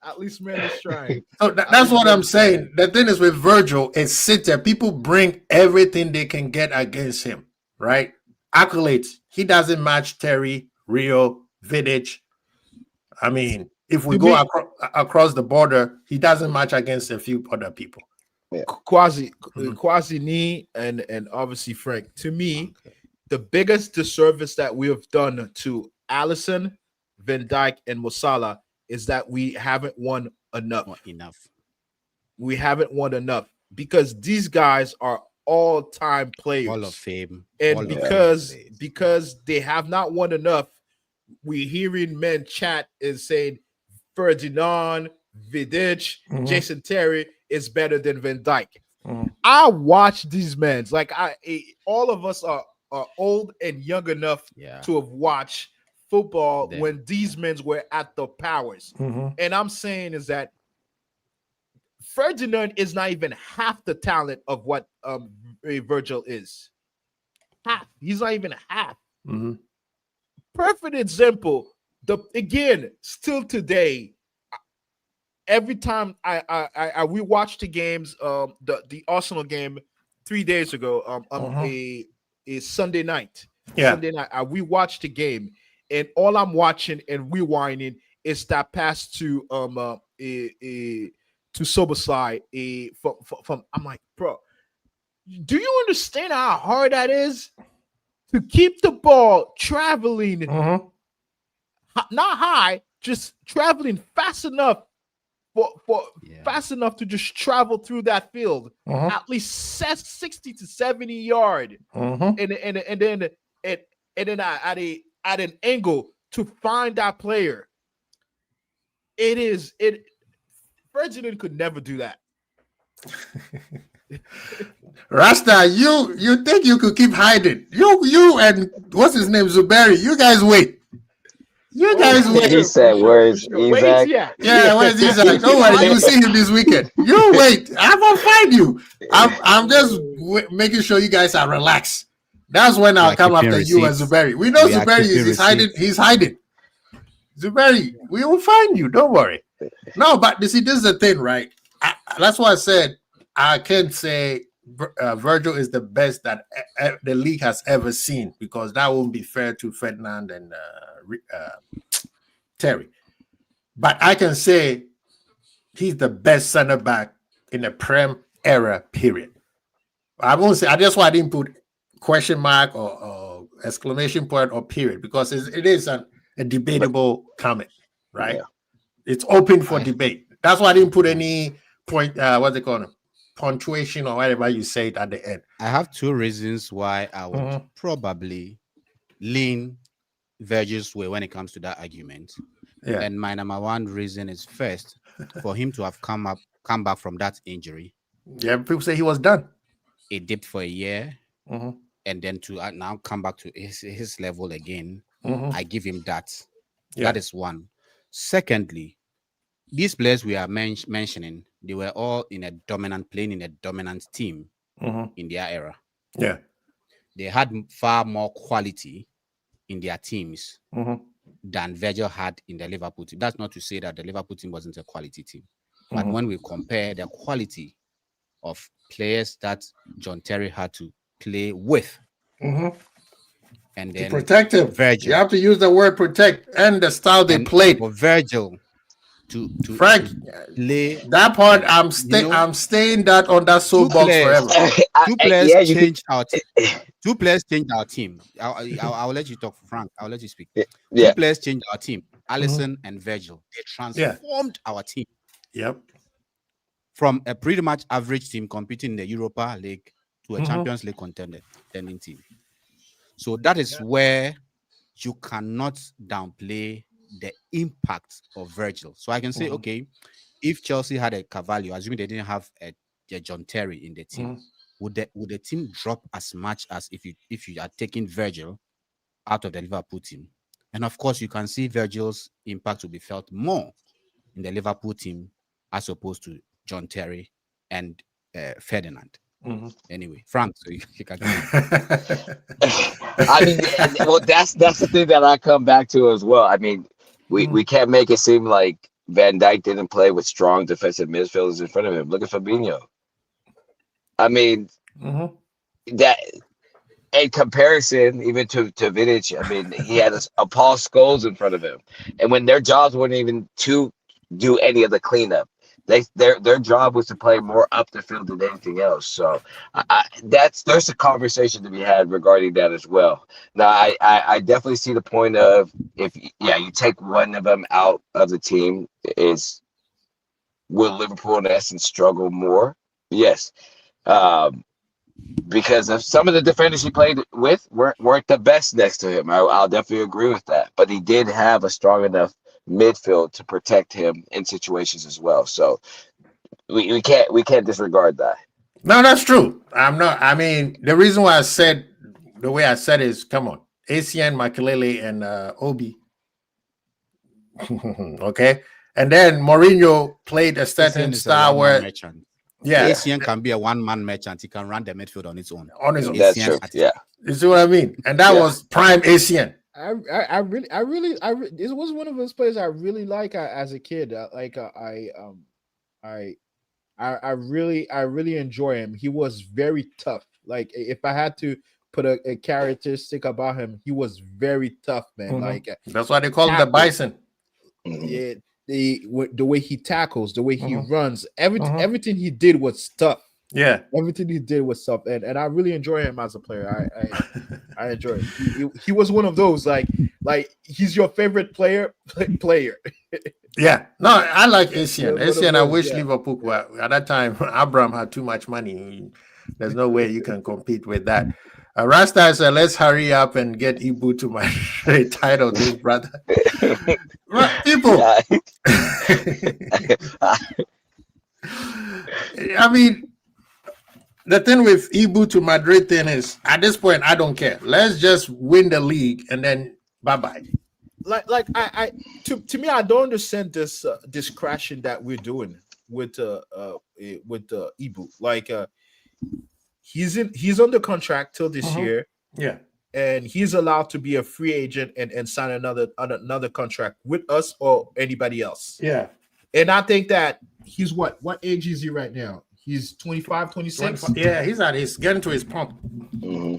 [SPEAKER 5] At least man is trying.
[SPEAKER 1] So that's what I'm saying. The thing is with Virgil, it's sit there. People bring everything they can get against him, right? Accolades. He doesn't match Terry, Rio, Vidic. I mean, if we go across the border, he doesn't match against a few other people.
[SPEAKER 5] Quasi Nee, and obviously Frank. To me, the biggest disservice that we have done to Allison, Van Dijk, and Musala is that we haven't won enough. We haven't won enough because these guys are all-time players,
[SPEAKER 4] Hall of Fame,
[SPEAKER 5] and because they have not won enough, we're hearing men chat and saying Ferdinand, Vidic, Jason Terry is better than Van Dijk. I watch these men like all of us are old and young enough to have watched football when these men were at the powers. And I'm saying is that Ferdinand is not even half the talent of what Virgil is. Half. He's not even half. Perfect example. Again, still today, every time I we watched the games, the Arsenal game 3 days ago, a Sunday night. Sunday night, we watched the game, and all I'm watching and rewinding is that pass to Soboslai. From I'm like, bro, do you understand how hard that is to keep the ball traveling, not high, just traveling fast enough fast enough to just travel through that field at least 60 to 70 yards, and then at an angle to find that player. Virgil could never do that.
[SPEAKER 1] Rasta, you think you could keep hiding? You and what's his name, Zuberi? You guys wait. You guys wait.
[SPEAKER 2] He said, "Where's Isaac?"
[SPEAKER 1] Yeah, where's Isaac? Don't worry, you see him this weekend. You wait. I'm gonna find you. I'm just making sure you guys are relaxed. That's when I'll come after you and Zuberi. We know Zuberi is hiding. He's hiding. Zuberi, we will find you. Don't worry. No, but you see, this is the thing, right? That's why I said I can't say Virgil is the best that the league has ever seen, because that won't be fair to Ferdinand and Terry. But I can say he's the best center back in the Prem era, period. I won't say, that's why I didn't put question mark or exclamation point or period, because it is a debatable comment, right? Yeah. It's open for debate. That's why I didn't put any point, what they call it, punctuation or whatever you say it at the end.
[SPEAKER 4] I have two reasons why I would probably lean Virgil's way when it comes to that argument. Yeah. And my number one reason is, first, for him to have come back from that injury.
[SPEAKER 1] Yeah, people say he was done.
[SPEAKER 4] It dipped for a year, and then to now come back to his level again. I give him that. Yeah. That is one. Secondly, these players we are mentioning, they were all playing in a dominant team in their era.
[SPEAKER 1] Yeah.
[SPEAKER 4] They had far more quality in their teams than Virgil had in the Liverpool team. That's not to say that the Liverpool team wasn't a quality team. But when we compare the quality of players that John Terry had to play with, and then
[SPEAKER 1] to protect him,
[SPEAKER 4] Virgil,
[SPEAKER 1] you have to use the word protect, and the style they played.
[SPEAKER 4] For Virgil to
[SPEAKER 1] Frank,
[SPEAKER 4] play
[SPEAKER 1] that part, I'm staying that on that soapbox forever.
[SPEAKER 4] Two players changed our team. Two players changed our team. I'll let you talk, Frank. I'll let you speak.
[SPEAKER 2] Yeah.
[SPEAKER 4] Two players changed our team. Allison and Virgil. They transformed our team.
[SPEAKER 1] Yep.
[SPEAKER 4] From a pretty much average team competing in the Europa League to a Champions League contending team. So that is where you cannot downplay the impact of Virgil. So I can say, okay, if Chelsea had a Carvalho, assuming they didn't have a John Terry in the team, would the team drop as much as if you are taking Virgil out of the Liverpool team? And of course, you can see Virgil's impact will be felt more in the Liverpool team as opposed to John Terry and Ferdinand. Anyway, Frank, so you can.
[SPEAKER 2] I mean, well, that's the thing that I come back to as well. I mean, we can't make it seem like Van Dijk didn't play with strong defensive midfielders in front of him. Look at Fabinho. I mean, that in comparison, even to Vidic, I mean, he had a Paul Scholes in front of him, and when their jobs weren't even to do any of the cleanup, their job was to play more up the field than anything else. So there's a conversation to be had regarding that as well. Now, I definitely see the point of if you take one of them out of the team, will Liverpool in essence struggle more? Yes. Because of some of the defenders he played with weren't the best next to him. I'll definitely agree with that. But he did have a strong enough midfield to protect him in situations as well. So we can't disregard that.
[SPEAKER 1] No, that's true. I mean, the reason why I said the way I said is, come on, ACN, Makelele, and Obi. Okay. And then Mourinho played a certain style where
[SPEAKER 4] ACN can be a one-man merchant. He can run the midfield on its own.
[SPEAKER 2] That's true. Yeah.
[SPEAKER 1] You see what I mean? And that was prime ACN.
[SPEAKER 5] I really, it was one of those players I really like as a kid. I really enjoy him. He was very tough. Like if I had to put a characteristic about him, he was very tough, man. Like
[SPEAKER 1] that's why they call him the Bison.
[SPEAKER 5] Yeah, the way he tackles, the way he runs, everything he did was tough.
[SPEAKER 1] Yeah,
[SPEAKER 5] everything he did was tough, and I really enjoy him as a player. I enjoy him. He was one of those like he's your favorite player.
[SPEAKER 1] Yeah, no, I like ACN. ACN, I wish Liverpool were at that time. Abraham had too much money. There's no way you can compete with that. Rasta said, "Let's hurry up and get Ibu to my title, this brother." People, I mean, the thing with Ibu to Madrid thing is, at this point, I don't care. Let's just win the league and then bye bye.
[SPEAKER 5] To me, I don't understand this crashing that we're doing with Ibu. Like he's under contract till this year.
[SPEAKER 1] Yeah.
[SPEAKER 5] And he's allowed to be a free agent and sign another contract with us or anybody else.
[SPEAKER 1] Yeah.
[SPEAKER 5] And I think that he's what age is he right now? He's 25, 26.
[SPEAKER 1] Yeah, he's getting to his pump.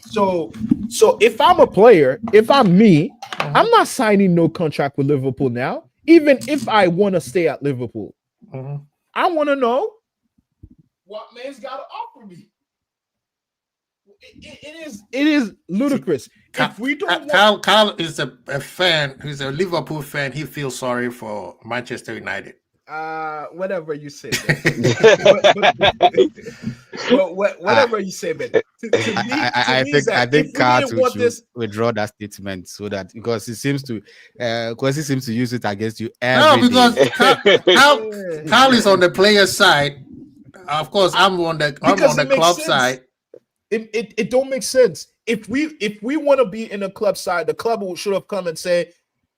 [SPEAKER 5] So if I'm a player, if I'm me, I'm not signing no contract with Liverpool now. Even if I want to stay at Liverpool, I want to know what man's got to offer me. It is ludicrous. If we don't,
[SPEAKER 1] Kyle is a fan. He's a Liverpool fan. He feels sorry for Manchester United.
[SPEAKER 5] Whatever you say, whatever you say, man.
[SPEAKER 4] I think Carl should withdraw that statement so that because he seems to use it against you every day.
[SPEAKER 1] Carl is on the player side. Of course, I'm on the club side.
[SPEAKER 5] It don't make sense. If we want to be in a club side, the club should have come and say,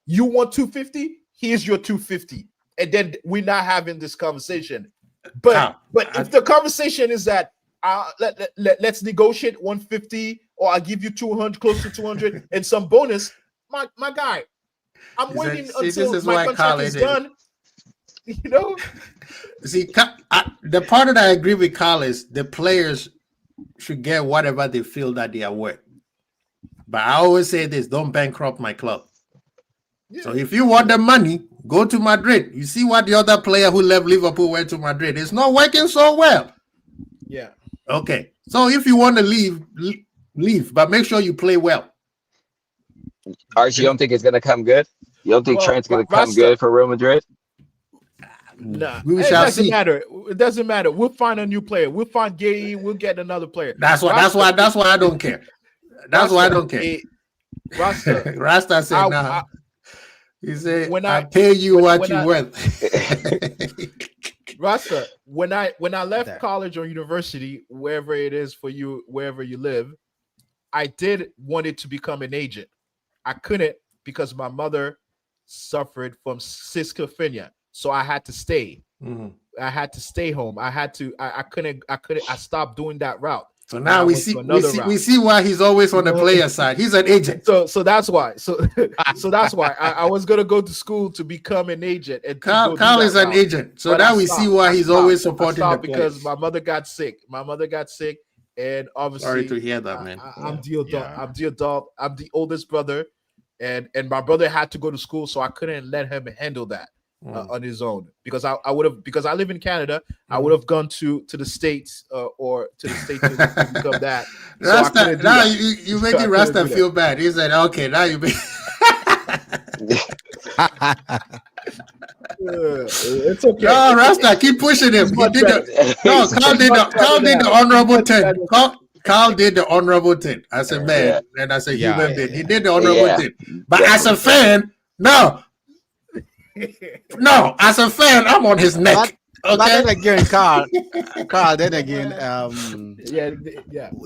[SPEAKER 5] "You want 250? Here's your 250." And then we're not having this conversation. But if the conversation is that let's negotiate 150 or I'll give you 200, close to 200 and some bonus, my guy, I'm waiting until my contract is done. You know?
[SPEAKER 1] See, the part that I agree with Carl is the players should get whatever they feel that they are worth. But I always say this, don't bankrupt my club. Yeah. So if you want the money, go to Madrid. You see what the other player who left Liverpool went to Madrid. It's not working so well.
[SPEAKER 5] Yeah.
[SPEAKER 1] Okay. So if you want to leave, but make sure you play well.
[SPEAKER 2] Archie, you don't think it's going to come good? You don't think Trent's going to come good for Real Madrid?
[SPEAKER 5] Nah, it doesn't matter. It doesn't matter. We'll find a new player. We'll find Gay. We'll get another player.
[SPEAKER 1] That's why I don't care. That's why I don't care. Rasta said, "Nah." He said, "I pay you what you worth."
[SPEAKER 5] Rasta, when I left college or university, wherever it is for you, wherever you live, I did want it to become an agent. I couldn't because my mother suffered from schizophrenia. So I had to stay. I had to stay home. I couldn't. I stopped doing that route.
[SPEAKER 1] So now
[SPEAKER 5] I
[SPEAKER 1] we
[SPEAKER 5] went
[SPEAKER 1] see
[SPEAKER 5] to another route.
[SPEAKER 1] we see why he's always on the player side. He's an agent.
[SPEAKER 5] So that's why. So that's why I was gonna go to school to become an agent. And
[SPEAKER 1] Carl is an agent. So
[SPEAKER 5] But
[SPEAKER 1] now
[SPEAKER 5] I
[SPEAKER 1] we
[SPEAKER 5] stopped.
[SPEAKER 1] see why
[SPEAKER 5] I
[SPEAKER 1] he's
[SPEAKER 5] stopped.
[SPEAKER 1] always
[SPEAKER 5] I
[SPEAKER 1] supporting the
[SPEAKER 5] stopped
[SPEAKER 1] players.
[SPEAKER 5] because my mother got sick. And obviously,
[SPEAKER 1] Sorry to hear that, man.
[SPEAKER 5] I'm the adult. I'm the adult. I'm the oldest brother, and my brother had to go to school, so I couldn't let him handle that on his own. Because I would have, because I live in Canada, I would have gone to the States or to the States to become that. So
[SPEAKER 1] Rasta, now you making Rasta feel bad. He said, "Okay, now you."
[SPEAKER 5] It's okay.
[SPEAKER 1] No, Rasta, keep pushing him. He did Carl did the honorable thing. Carl did the honorable thing as a man and as a human being. He did the honorable thing. But as a fan, no, as a fan, I'm on his neck.
[SPEAKER 4] But then again, Carl, then again,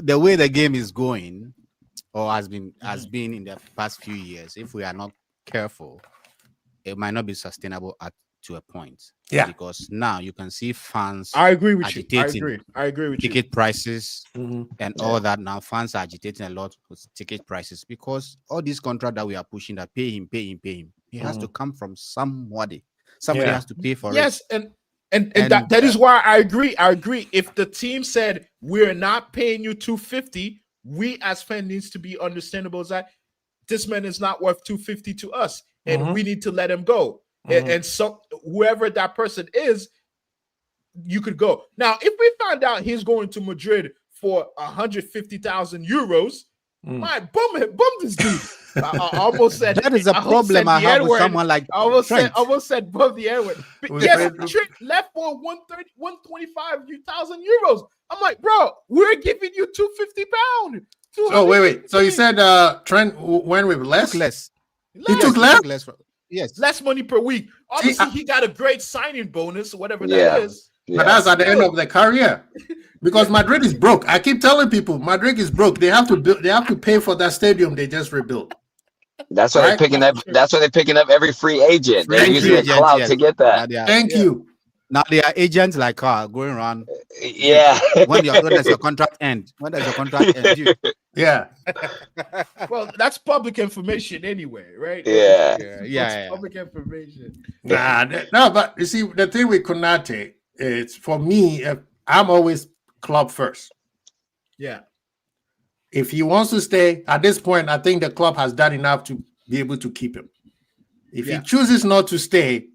[SPEAKER 4] the way the game is going, or has been in the past few years, if we are not careful, it might not be sustainable to a point.
[SPEAKER 1] Yeah.
[SPEAKER 4] Because now you can see fans.
[SPEAKER 5] I agree with you. I agree with
[SPEAKER 4] ticket
[SPEAKER 5] you.
[SPEAKER 4] prices and all that. Now fans are agitating a lot with ticket prices because all these contracts that we are pushing, that pay him. It has to come from somebody. Somebody has to pay for it.
[SPEAKER 5] Yes, and that is why I agree. If the team said we're not paying you $250, we as fans needs to be understandable that this man is not worth $250 to us, and we need to let him go. And so whoever that person is, you could go. Now, if we find out he's going to Madrid for 150,000 euros, my bum this dude. I almost said
[SPEAKER 4] that is a problem I have with someone like
[SPEAKER 5] I almost said bum the N-word. Yes, Trent left for 125,000 euros. I'm like, bro, we're giving you £250.
[SPEAKER 1] So wait. So you said Trent went with less? He took less?
[SPEAKER 4] Yes,
[SPEAKER 5] less money per week. Obviously, he got a great signing bonus, whatever that is.
[SPEAKER 1] But that's at the end of the career. Because Madrid is broke. I keep telling people Madrid is broke. They have to build. They have to pay for that stadium they just rebuilt.
[SPEAKER 2] That's why they're picking up. That's why they're picking up every free agent. They're using the clout to get that.
[SPEAKER 1] Thank you.
[SPEAKER 4] Now they are agents like going around. When does your contract end? When does your contract end?
[SPEAKER 1] Yeah.
[SPEAKER 5] Well, that's public information anyway, right?
[SPEAKER 2] Yeah.
[SPEAKER 5] Public information.
[SPEAKER 1] No, but you see, the thing with Konate is, for me, I'm always club first.
[SPEAKER 5] Yeah.
[SPEAKER 1] If he wants to stay, at this point, I think the club has done enough to be able to keep him. If he chooses not to stay,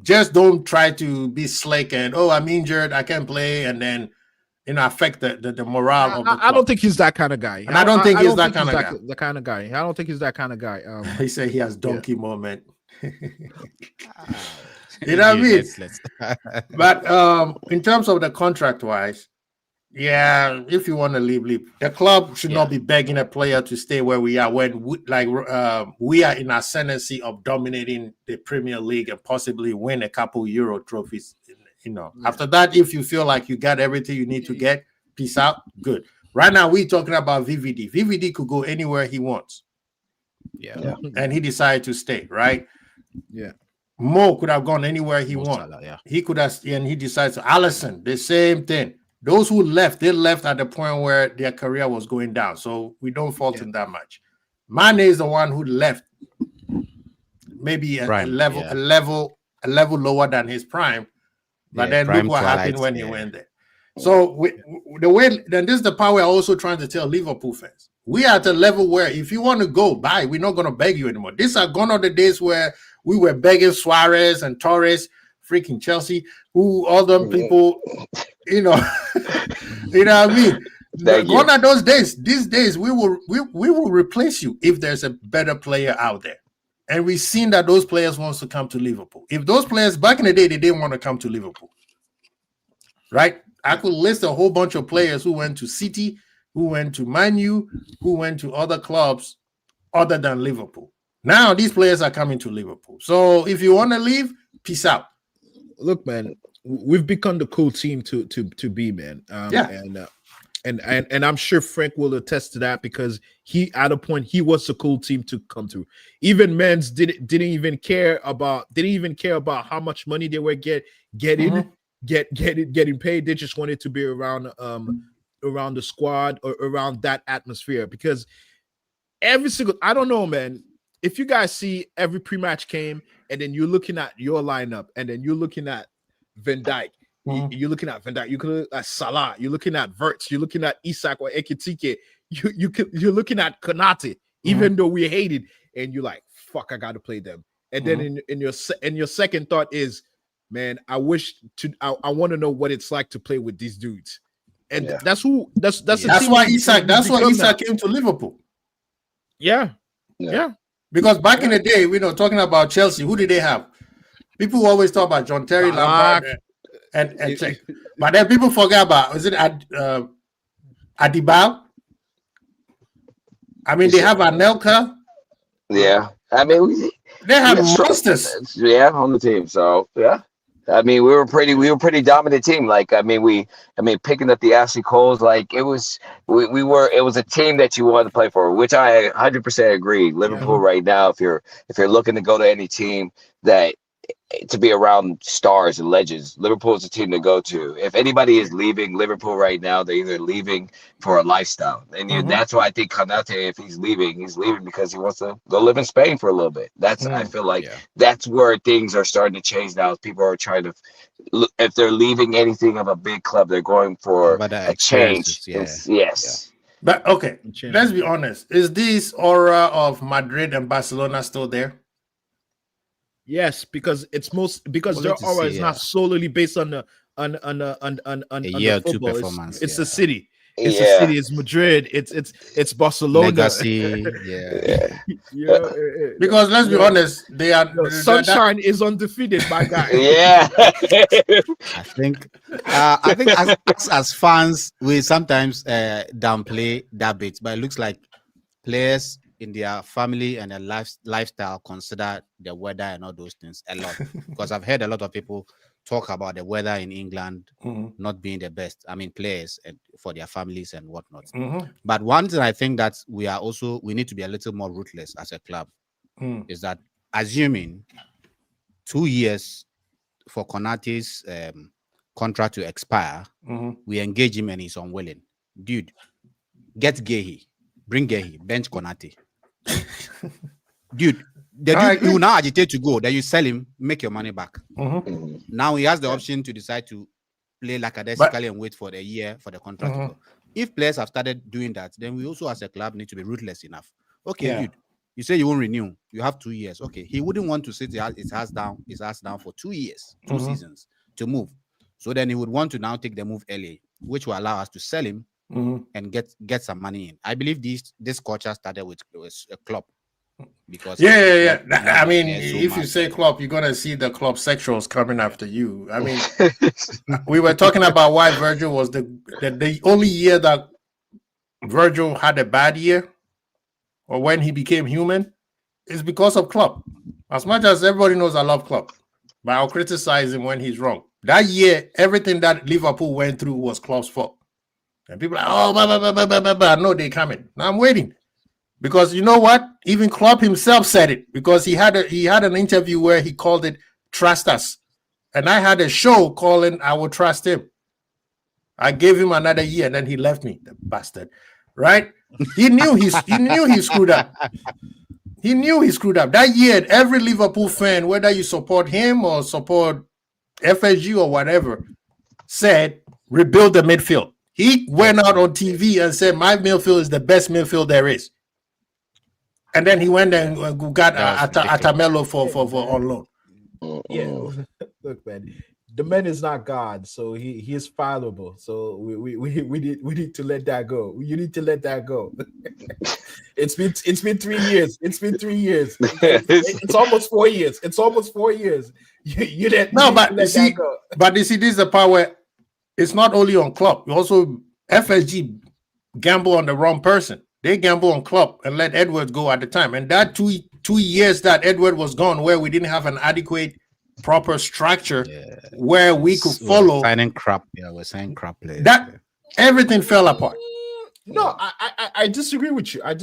[SPEAKER 1] just don't try to be slick and, I'm injured, I can't play, and then affect the morale of the club.
[SPEAKER 5] I don't think he's that kind of guy.
[SPEAKER 1] And I don't think he's that kind of guy.
[SPEAKER 5] The kind of guy. I don't think he's that kind of guy.
[SPEAKER 1] He said he has donkey moment. You know what I mean? But in terms of the contract wise, if you want to leave. The club should not be begging a player to stay where we are when we are in ascendancy of dominating the Premier League and possibly win a couple Euro trophies. After that, if you feel like you got everything you need to get, peace out. Good. Right now, we're talking about VVD. VVD could go anywhere he wants.
[SPEAKER 5] Yeah.
[SPEAKER 1] And he decided to stay, right?
[SPEAKER 5] Yeah.
[SPEAKER 1] Mo could have gone anywhere he wanted. He could have, and he decides. Allison, the same thing. Those who left, they left at the point where their career was going down. So we don't fault him that much. Mane is the one who left, maybe a level lower than his prime. But then look what happened when he went there. So this is the part we're also trying to tell Liverpool fans. We are at a level where if you want to go, bye. We're not going to beg you anymore. These are gone are the days where we were begging Suarez and Torres, freaking Chelsea, who all them people, you know what I mean? Gone are those days. These days we will replace you if there's a better player out there. And we've seen that those players wants to come to Liverpool. If those players back in the day, they didn't want to come to Liverpool. Right? I could list a whole bunch of players who went to City, who went to Man U, who went to other clubs other than Liverpool. Now these players are coming to Liverpool. So if you want to leave, peace out.
[SPEAKER 5] Look, man, we've become the cool team to be, man. And I'm sure Frank will attest to that because he, at a point, he was a cool team to come to. Even men's didn't even care about how much money they were getting paid. They just wanted to be around around the squad or around that atmosphere, because every single, I don't know, man. If you guys see every pre-match game and then you're looking at your lineup and then you're looking at Van Dijk, you're looking at Van Dijk, you could look at Salah, you're looking at Wirtz, you're looking at Isak or Ekitike, you're looking at Konate, even though we hate it, and you're like, fuck, I gotta play them. And then in your second thought is, man, I want to know what it's like to play with these dudes. And that's why Isak
[SPEAKER 1] came to Liverpool.
[SPEAKER 5] Yeah.
[SPEAKER 1] Because back in the day, talking about Chelsea, who did they have? People always talk about John Terry, Lampard, and check. But then people forget about, is it Adibal? I mean, they have Anelka.
[SPEAKER 2] Yeah. I mean,
[SPEAKER 1] they have monsters.
[SPEAKER 2] Yeah, on the team. So, yeah. I mean, we were a pretty dominant team. Like, picking up the Ashley Coles, like it was a team that you wanted to play for, which I 100% agree. Liverpool right now, if you're looking to go to any team that to be around stars and legends, Liverpool is a team to go to. If anybody is leaving Liverpool right now, they're either leaving for a lifestyle, and that's why I think Konate, if he's leaving because he wants to go live in Spain for a little bit. I feel like that's where things are starting to change now. People are trying to, if they're leaving anything of a big club, they're going for a change. Yes.
[SPEAKER 1] But okay, let's be honest. Is this aura of Madrid and Barcelona still there?
[SPEAKER 5] Yes, because their aura is not solely based on the
[SPEAKER 4] year or two performance.
[SPEAKER 5] It's the city. It's the city. It's Madrid. It's Barcelona.
[SPEAKER 4] Legacy.
[SPEAKER 1] Because let's be honest, they are
[SPEAKER 5] Sunshine is undefeated, my guy.
[SPEAKER 4] I think as fans, we sometimes downplay that bit, but it looks like players in their family and their lifestyle consider the weather and all those things a lot. Because I've heard a lot of people talk about the weather in England not being the best. I mean, players and for their families and whatnot. But one thing I think that we need to be a little more ruthless as a club is that, assuming 2 years for Konate's contract to expire, we engage him and he's unwilling. Dude, get Gehi. Bring Gehi. Bench Konate. Dude, you will now agitate to go. Then you sell him, make your money back. Now he has the option to decide to play lackadaisically and wait for the year for the contract to go. If players have started doing that, then we also as a club need to be ruthless enough. Okay, dude, you say you won't renew. You have 2 years. Okay, he wouldn't want to sit his ass down for 2 years, 2 seasons to move. So then he would want to now take the move early, which will allow us to sell him and get some money in. I believe this culture started with a club. Because
[SPEAKER 1] I mean, if you say club, you're gonna see the club sexuals coming after you. I mean, we were talking about why Virgil was the only year that Virgil had a bad year, or when he became human, is because of club. As much as everybody knows I love club, but I'll criticize him when he's wrong. That year, everything that Liverpool went through was club's fault, and people are like, I know they coming. Now I'm waiting. Because you know what? Even Klopp himself said it, because he had an interview where he called it "Trust Us," and I had a show calling "I Will Trust Him." I gave him another year, and then he left me, the bastard. Right? He knew he screwed up. He knew he screwed up that year. Every Liverpool fan, whether you support him or support FSG or whatever, said rebuild the midfield. He went out on TV and said my midfield is the best midfield there is. And then he went and got Atamelo for on loan.
[SPEAKER 5] Yeah, look, man, the man is not God, so he is fileable. So we need to let that go. You need to let that go. It's been 3 years. It's been 3 years. It's almost 4 years. It's almost 4 years. You let that go.
[SPEAKER 1] But you see, this is the part where it's not only on club. You also FSG gamble on the wrong person. They gamble on club and let Edwards go at the time. And that two years that Edward was gone, where we didn't have an adequate, proper structure where we could follow.
[SPEAKER 4] Signing crap. Yeah, we're signing crap players.
[SPEAKER 1] That everything fell apart.
[SPEAKER 5] No, I disagree with you. I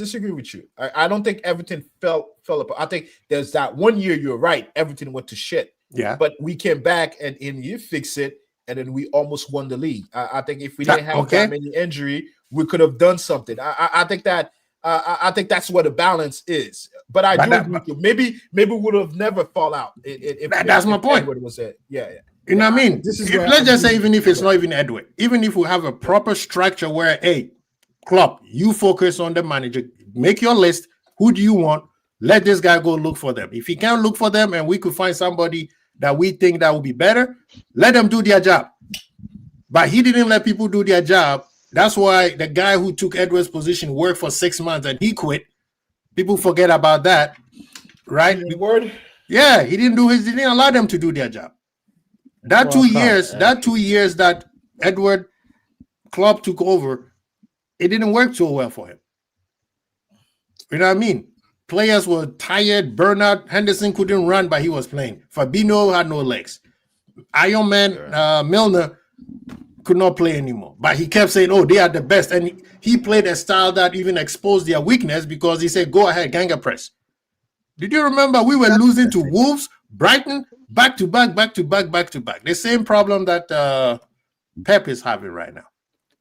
[SPEAKER 5] don't think everything fell apart. I think there's that 1 year, you're right, everything went to shit.
[SPEAKER 1] Yeah.
[SPEAKER 5] But we came back and you fix it. and then we almost won the league. I think if we didn't have that many injury, we could have done something. I think that I think that's what the balance is. But I do agree with you. Maybe we would have never fall out.
[SPEAKER 1] That's my point.
[SPEAKER 5] Edward was it? Yeah.
[SPEAKER 1] You know what I mean? Let's just say, even if it's not even Edward, even if we have a proper structure where, hey, Klopp, you focus on the manager, make your list. Who do you want? Let this guy go look for them. If he can't look for them and we could find somebody that we think that will be better, let them do their job. But he didn't let people do their job. That's why the guy who took Edward's position worked for 6 months and he quit. People forget about that, right? Yeah, he didn't allow them to do their job. That 2 years that Edward Klopp took over, it didn't work so well for him. You know what I mean? Players were tired, burnout. Henderson couldn't run, but he was playing. Fabinho had no legs. Iron Man Milner could not play anymore. But he kept saying, oh, they are the best. And he played a style that even exposed their weakness because he said, go ahead, Ganga press. Did you remember we were losing to Wolves, Brighton, back to back? The same problem that Pep is having right now.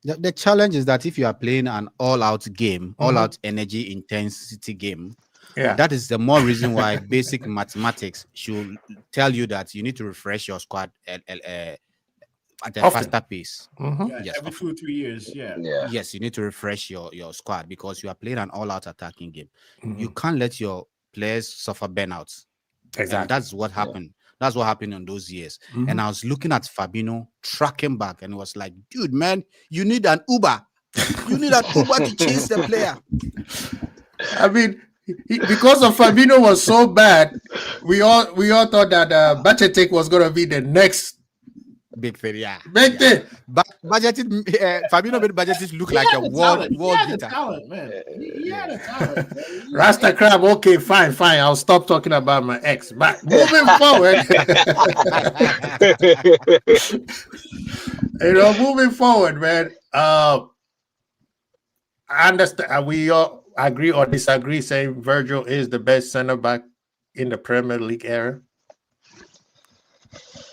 [SPEAKER 4] The challenge is that if you are playing an all-out game, all-out energy intensity game, that is the more reason why basic mathematics should tell you that you need to refresh your squad at a faster pace.
[SPEAKER 5] Yes, every 2 or 3 years.
[SPEAKER 4] Yes, you need to refresh your squad because you are playing an all-out attacking game. You can't let your players suffer burnouts.
[SPEAKER 1] Exactly.
[SPEAKER 4] And that's what happened. That's what happened in those years. And I was looking at Fabinho tracking back and it was like, dude, man, you need an Uber. You need an Uber to chase the player.
[SPEAKER 1] I mean, because of Fabinho was so bad, we all thought that Bacetic was going to be the next
[SPEAKER 4] big thing.
[SPEAKER 1] Big thing.
[SPEAKER 4] But Fabinho made Bacetic look like a world beater.
[SPEAKER 5] He had a talent.
[SPEAKER 1] Rasta Crab, okay, fine. I'll stop talking about my ex. But moving forward, moving forward, man. I understand. We all agree or disagree saying Virgil is the best center back in the Premier League era.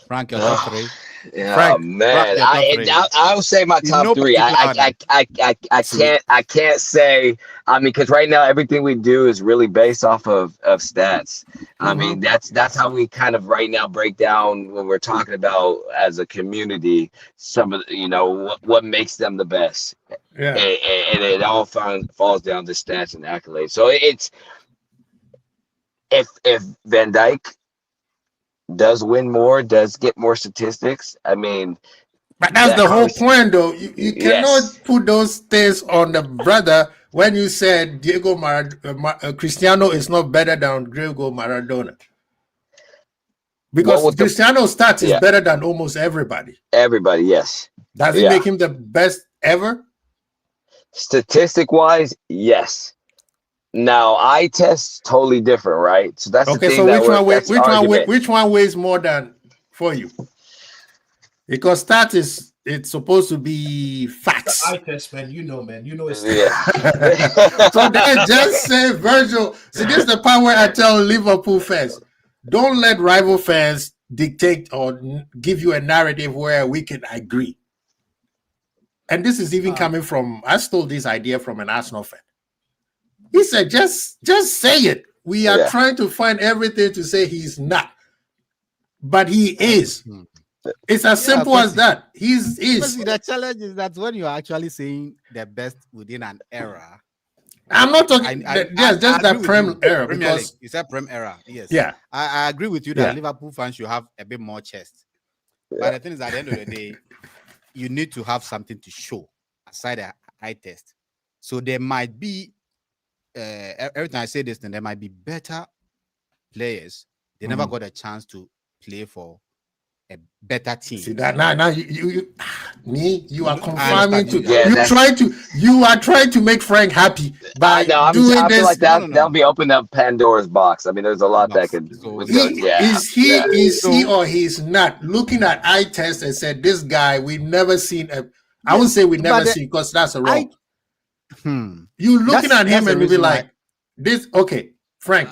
[SPEAKER 4] Frank, your top three.
[SPEAKER 2] Yeah, Frank, man. I would say my top three. I can't say. I mean, because right now everything we do is really based off of stats. I mean, that's how we kind of right now break down when we're talking about as a community some of what makes them the best.
[SPEAKER 1] Yeah,
[SPEAKER 2] and it all falls down to stats and accolades. So it's if Van Dijk does win more, does get more statistics. I mean,
[SPEAKER 1] but that's the whole point, though. You cannot put those things on the brother when you said Cristiano is not better than Diego Maradona. Because Cristiano's stats is better than almost everybody.
[SPEAKER 2] Everybody, yes.
[SPEAKER 1] Does it make him the best ever?
[SPEAKER 2] Statistic-wise, yes. Now, eye test totally different, right? So that's the thing.
[SPEAKER 1] So which one weighs more than for you? Because stats it's supposed to be facts.
[SPEAKER 5] The eye test, man. You know it's
[SPEAKER 1] So then just say Virgil. See, this is the part where I tell Liverpool fans, don't let rival fans dictate or give you a narrative where we can agree. And this is even coming from, I stole this idea from an Arsenal fan. He said, just say it. We are trying to find everything to say he's not. But he is. It's as simple as that. He's is.
[SPEAKER 4] The challenge is that when you're actually saying the best within an era.
[SPEAKER 1] I'm not talking just that Prem era. Because
[SPEAKER 4] you said Prem era. Yes.
[SPEAKER 1] Yeah.
[SPEAKER 4] I agree with you that Liverpool fans should have a bit more chest. But the thing is, at the end of the day, you need to have something to show aside the eye test. So there might be every time I say this, then there might be better players. They never got a chance to play for a better team.
[SPEAKER 1] See that now you are confirming to you are trying to make Frank happy by doing this.
[SPEAKER 2] Feel like that'll be opening up Pandora's box. I mean, there's a lot that could.
[SPEAKER 1] Is he or he's not looking at eye test and said this guy we've never seen I would say we've never seen because that's a wrong. You looking at him and you be like, this okay, Frank.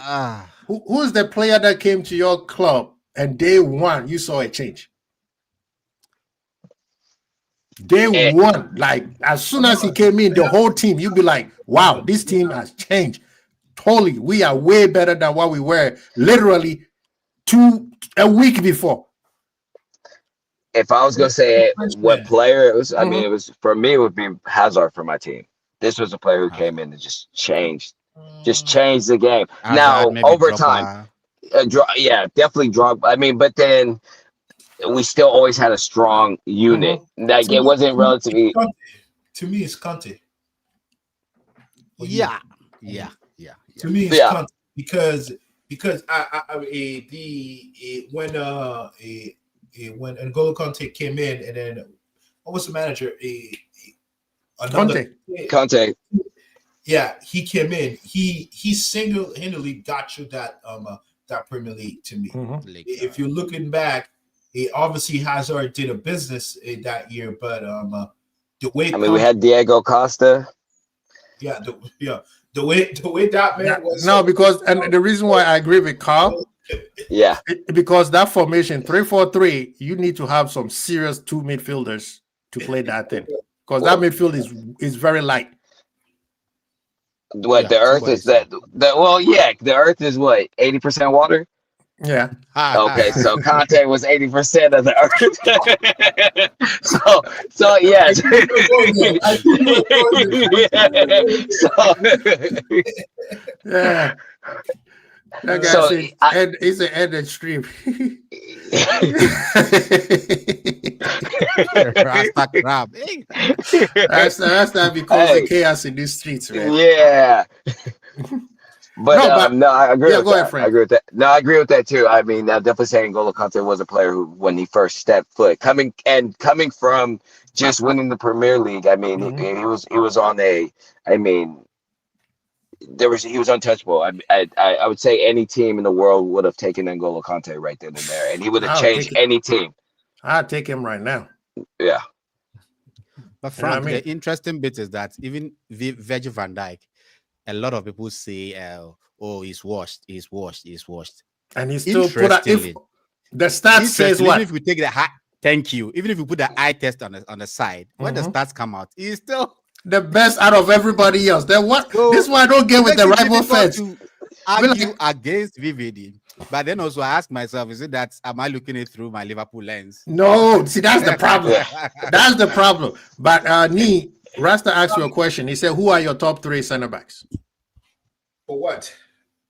[SPEAKER 1] Who's the player that came to your club and day one you saw a change? Day one, like as soon as he came in, the whole team, you'd be like, wow, this team has changed. Totally. We are way better than what we were literally a week before.
[SPEAKER 2] If I was gonna say what player it was, I mean, it was for me. It would be Hazard for my team. This was a player who came in and just changed the game. Now overtime, yeah, definitely drop. I mean, but then we still always had a strong unit. Like it wasn't relatively.
[SPEAKER 5] To me, it's Conte.
[SPEAKER 4] Yeah.
[SPEAKER 5] To me, it's Conte because when N'Golo Conte came in, and then what was the manager?
[SPEAKER 2] Conte.
[SPEAKER 5] Yeah, he came in. He single-handedly got you that Premier League to me. If you're looking back, obviously Hazard did a business that year, but the way
[SPEAKER 2] we had Diego Costa.
[SPEAKER 5] Yeah, the way that man was.
[SPEAKER 1] No, because and the reason why I agree with Carl.
[SPEAKER 2] Yeah,
[SPEAKER 1] because that formation 3-4-3, you need to have some serious two midfielders to play that thing. Because that midfield is very light.
[SPEAKER 2] What the earth is that? The earth is what 80% water.
[SPEAKER 1] Yeah.
[SPEAKER 2] Okay, so Conte was 80% of the earth. so yeah.
[SPEAKER 1] Yeah. That guy said he's an Ed extreme. That's not because of chaos in these streets, man.
[SPEAKER 2] Yeah. But I agree with that.
[SPEAKER 1] Frank.
[SPEAKER 2] I agree with that. No, I agree with that too. I mean, I'm definitely saying N'Golo Conte was a player who, when he first stepped foot, coming from just winning the Premier League. I mean, he was on a. I mean, he was untouchable. I would say any team in the world would have taken N'Golo Conte right then and there, and he would have changed any team.
[SPEAKER 1] I'd take him right now.
[SPEAKER 2] Yeah.
[SPEAKER 4] But Frank, the interesting bit is that even Virgil van Dijk, a lot of people say, he's washed.
[SPEAKER 1] And he still put out, if the stats says what?
[SPEAKER 4] Even if we take the thank you. Even if we put the eye test on the side, when the stats come out, he's still
[SPEAKER 1] the best out of everybody else. Then what? So this one I don't get with the rival fans.
[SPEAKER 4] To argue against VVD, but then also I ask myself, is it that am I looking it through my Liverpool lens?
[SPEAKER 1] No, see that's the problem. That's the problem. But Rasta asked you a question. He said, "Who are your top 3 center backs?"
[SPEAKER 5] For what?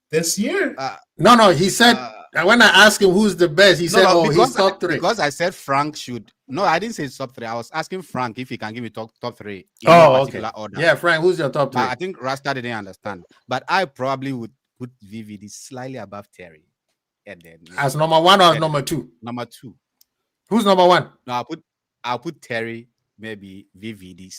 [SPEAKER 5] This year?
[SPEAKER 1] No. He said when I asked him who's the best, he said, he's top 3.
[SPEAKER 4] Because I said Frank should. No, I didn't say top 3. I was asking Frank if he can give me top 3.
[SPEAKER 1] Okay. Order. Yeah, Frank, who's your top 3?
[SPEAKER 4] But I think Rasta didn't understand. But I probably would put VVD slightly above Terry. And then
[SPEAKER 1] as number 1 or number 2?
[SPEAKER 4] Number 2.
[SPEAKER 1] Who's number 1?
[SPEAKER 4] No, I'll put Terry, maybe VVD.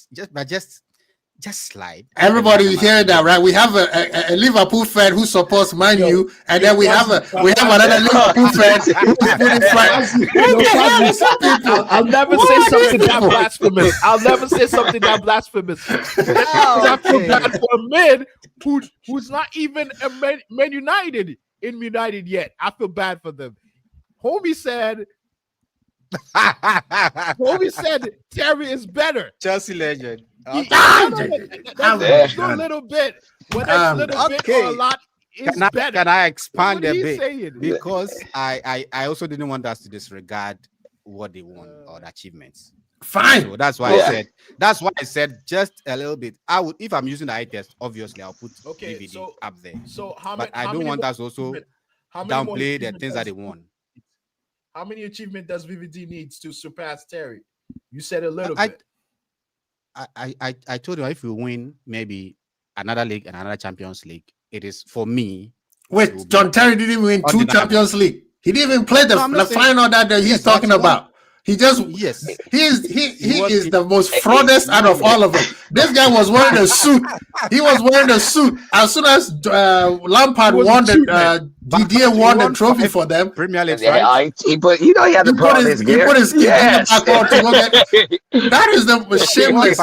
[SPEAKER 4] Just slide.
[SPEAKER 1] Everybody hear that, right? We have a Liverpool fan who supports Man U, and then we have another Liverpool fan who put in front.
[SPEAKER 5] I'll never say something that blasphemous. I'll never say something that blasphemous. I feel bad for a man who's not even a Man United yet. I feel bad for them. Homie said Terry is better.
[SPEAKER 4] Chelsea legend.
[SPEAKER 5] A little bit. When that's little bit or a lot is better.
[SPEAKER 4] Can I expand a bit? Because I also didn't want us to disregard what they won or the achievements.
[SPEAKER 1] Fine.
[SPEAKER 4] So that's why I said. That's why I said just a little bit. I would, if I'm using the eye test, obviously I'll put DVD up there.
[SPEAKER 5] So
[SPEAKER 4] I don't want us also downplay the things that they won.
[SPEAKER 5] How many achievements does VVD needs to surpass Terry? You said a little bit.
[SPEAKER 4] I told you if we win maybe another league and another Champions League, it is for me.
[SPEAKER 1] Wait, John Terry didn't win 2 Champions League. He didn't even play the final that he's talking about. He just he is the most fraudest out of all of them. This guy was wearing a suit. He was wearing a suit. As soon as Lampard won Didier won the trophy for them.
[SPEAKER 4] Premier League.
[SPEAKER 2] Yeah, he put he had to put his gear.
[SPEAKER 1] He put his gear in the back to go get. That is the shameless.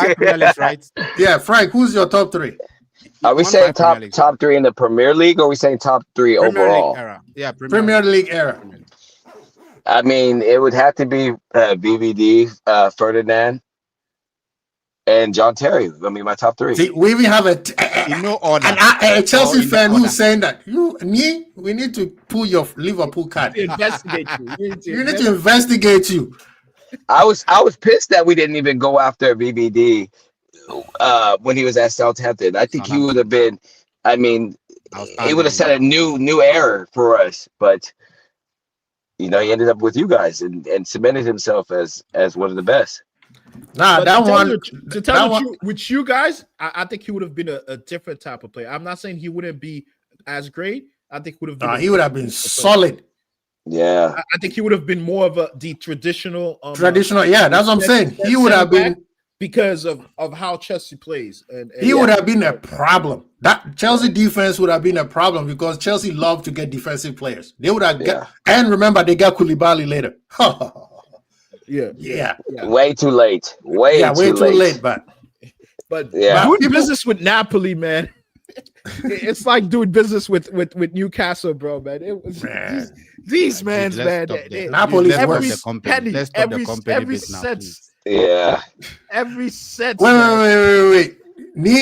[SPEAKER 4] Right?
[SPEAKER 1] Yeah, Frank, who's your top 3?
[SPEAKER 2] Are we saying top 3 in the Premier League, or are we saying top 3 overall?
[SPEAKER 4] League era. Yeah,
[SPEAKER 1] Premier League era.
[SPEAKER 2] I mean, it would have to be VVD, Ferdinand, and John Terry. I mean, my top three.
[SPEAKER 1] See, we even have a
[SPEAKER 4] order.
[SPEAKER 1] a Chelsea
[SPEAKER 4] in
[SPEAKER 1] fan
[SPEAKER 4] order.
[SPEAKER 1] who's saying that we need to pull your Liverpool card.
[SPEAKER 5] To investigate you.
[SPEAKER 1] You need to investigate you.
[SPEAKER 2] I was pissed that we didn't even go after VVD when he was at Southampton. I think he would have been. I mean, he would have set a new era for us. But you know, he ended up with you guys and cemented himself as one of the best.
[SPEAKER 1] Nah,
[SPEAKER 5] But
[SPEAKER 1] that one.
[SPEAKER 5] to tell you, with you guys, I think he would have been a different type of player. I'm not saying he wouldn't be as great. I think would have been.
[SPEAKER 1] He would have been solid.
[SPEAKER 2] Yeah,
[SPEAKER 5] I think he would have been more of the traditional.
[SPEAKER 1] Yeah, that's what I'm saying. He would have been
[SPEAKER 5] because of how Chelsea plays, and
[SPEAKER 1] he would have been a problem. That Chelsea defense would have been a problem because Chelsea love to get defensive players. They would have and remember they got Koulibaly later. Yeah.
[SPEAKER 2] Way too late. Way too late.
[SPEAKER 5] But doing business with Napoli, man. It's like doing business with Newcastle, bro, man. It was these man.
[SPEAKER 1] Napoli
[SPEAKER 5] every
[SPEAKER 1] worse.
[SPEAKER 5] penny, every cent.
[SPEAKER 2] Yeah.
[SPEAKER 5] Every cent.
[SPEAKER 1] Wait.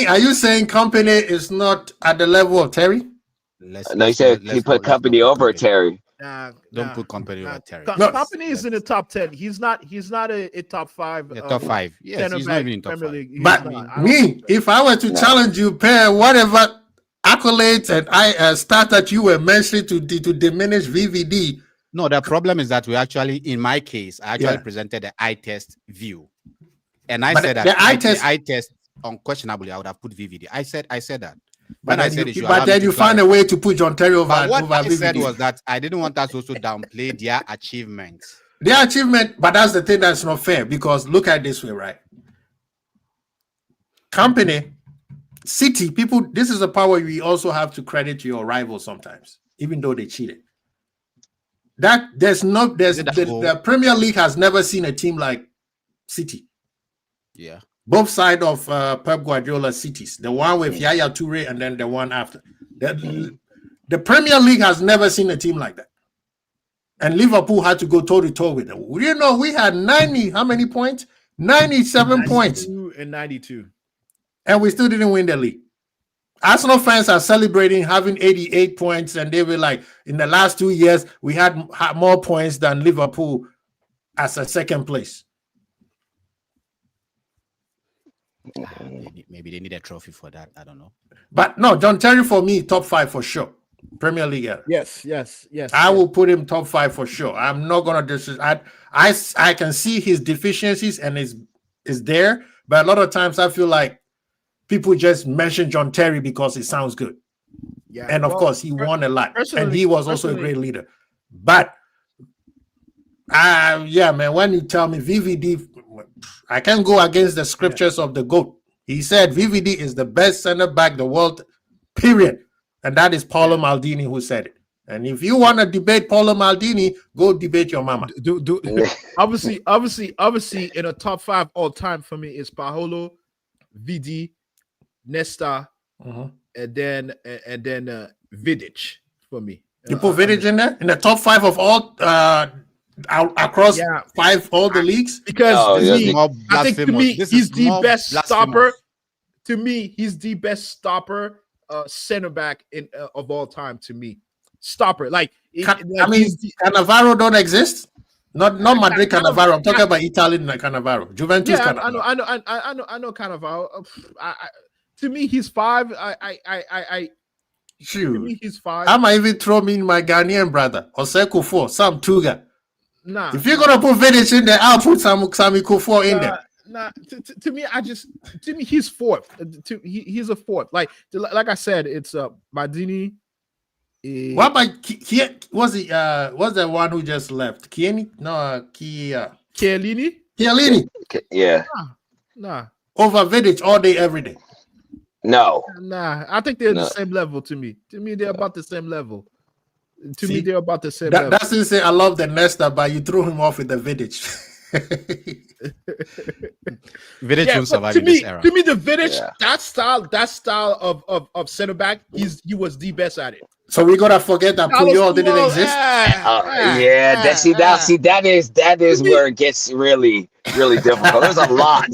[SPEAKER 1] Are you saying company is not at the level of Terry?
[SPEAKER 2] No, he said he put company over Terry.
[SPEAKER 4] Don't put company over Terry.
[SPEAKER 5] Company is in the top 10. He's not a top 5.
[SPEAKER 4] Top 5. Yes, he's not even in top 5.
[SPEAKER 1] But if I were to challenge you, pair whatever accolades and stat that you were mentioning to diminish VVD.
[SPEAKER 4] No, the problem is that in my case, I actually presented the eye test view, and I said that the eye test unquestionably I would have put VVD. I said that.
[SPEAKER 1] But then you find a way to put John Terry over.
[SPEAKER 4] What I
[SPEAKER 1] VVD.
[SPEAKER 4] said was that I didn't want us also downplay their achievements.
[SPEAKER 1] Their achievement, but that's the thing that's not fair because look at it this way, right? Company, City, people. This is a power we also have to credit to your rivals sometimes, even though they cheated. The Premier League has never seen a team like City.
[SPEAKER 4] Yeah.
[SPEAKER 1] Both sides of Pep Guardiola's cities, the one with Yaya Toure and then the one after. The Premier League has never seen a team like that. And Liverpool had to go toe-to-toe with them. You know, we had 90, how many points? 97 points.
[SPEAKER 5] And 92.
[SPEAKER 1] And we still didn't win the league. Arsenal fans are celebrating having 88 points, and they were like, in the last 2 years, we had more points than Liverpool as a second place.
[SPEAKER 4] Maybe they need a trophy for that. I don't know.
[SPEAKER 1] But no, John Terry for me, top 5 for sure. Premier League era.
[SPEAKER 5] Yes.
[SPEAKER 1] I will put him top 5 for sure. I'm not gonna I can see his deficiencies and is there, but a lot of times I feel like people just mention John Terry because it sounds good. Yeah, and of course he won a lot, and he was also a great leader. But man, when you tell me VVD, I can't go against the scriptures of the GOAT. He said VVD is the best center back the world, period. And that is Paolo Maldini who said it. And if you want to debate Paolo Maldini, go debate your mama.
[SPEAKER 5] Obviously, in a top 5 all time for me is Paolo, VD, Nesta, and then Vidic for me.
[SPEAKER 1] You put Vidic in there in the top 5 of all across all the leagues
[SPEAKER 5] because I think to me he's the best stopper. To me, he's the best stopper center back of all time. To me, stopper
[SPEAKER 1] Cannavaro don't exist. Not Madrid Cannavaro. I'm talking about Italian Cannavaro. Juventus Cannavaro.
[SPEAKER 5] I know Cannavaro. To me, he's 5. To me, he's 5.
[SPEAKER 1] I might even throw me in my Ghanaian brother Oseko 4, Sam Tuga.
[SPEAKER 5] Nah,
[SPEAKER 1] if you're gonna put Vidic in there, I'll put Sami Kufuor in there.
[SPEAKER 5] To me, he's 4th. He's a 4th. Like I said, it's Maldini.
[SPEAKER 1] What about what's the one who just left? Chiellini? No,
[SPEAKER 5] Chiellini.
[SPEAKER 2] Yeah.
[SPEAKER 5] Nah.
[SPEAKER 1] Over Vidic all day, every day.
[SPEAKER 2] No.
[SPEAKER 5] Nah. I think they're the same level to me. To me, they're about the same level. They're about the same level.
[SPEAKER 1] That's to say, I love the Nesta, but you threw him off with the Vidic.
[SPEAKER 4] Vidic will survive in this era.
[SPEAKER 5] To me, the Vidic, that style of center back, he was the best at it.
[SPEAKER 1] So we gotta forget that
[SPEAKER 5] Carlos
[SPEAKER 1] Puyol didn't
[SPEAKER 5] Puyol,
[SPEAKER 1] exist.
[SPEAKER 2] That is where it gets really difficult. There's a lot.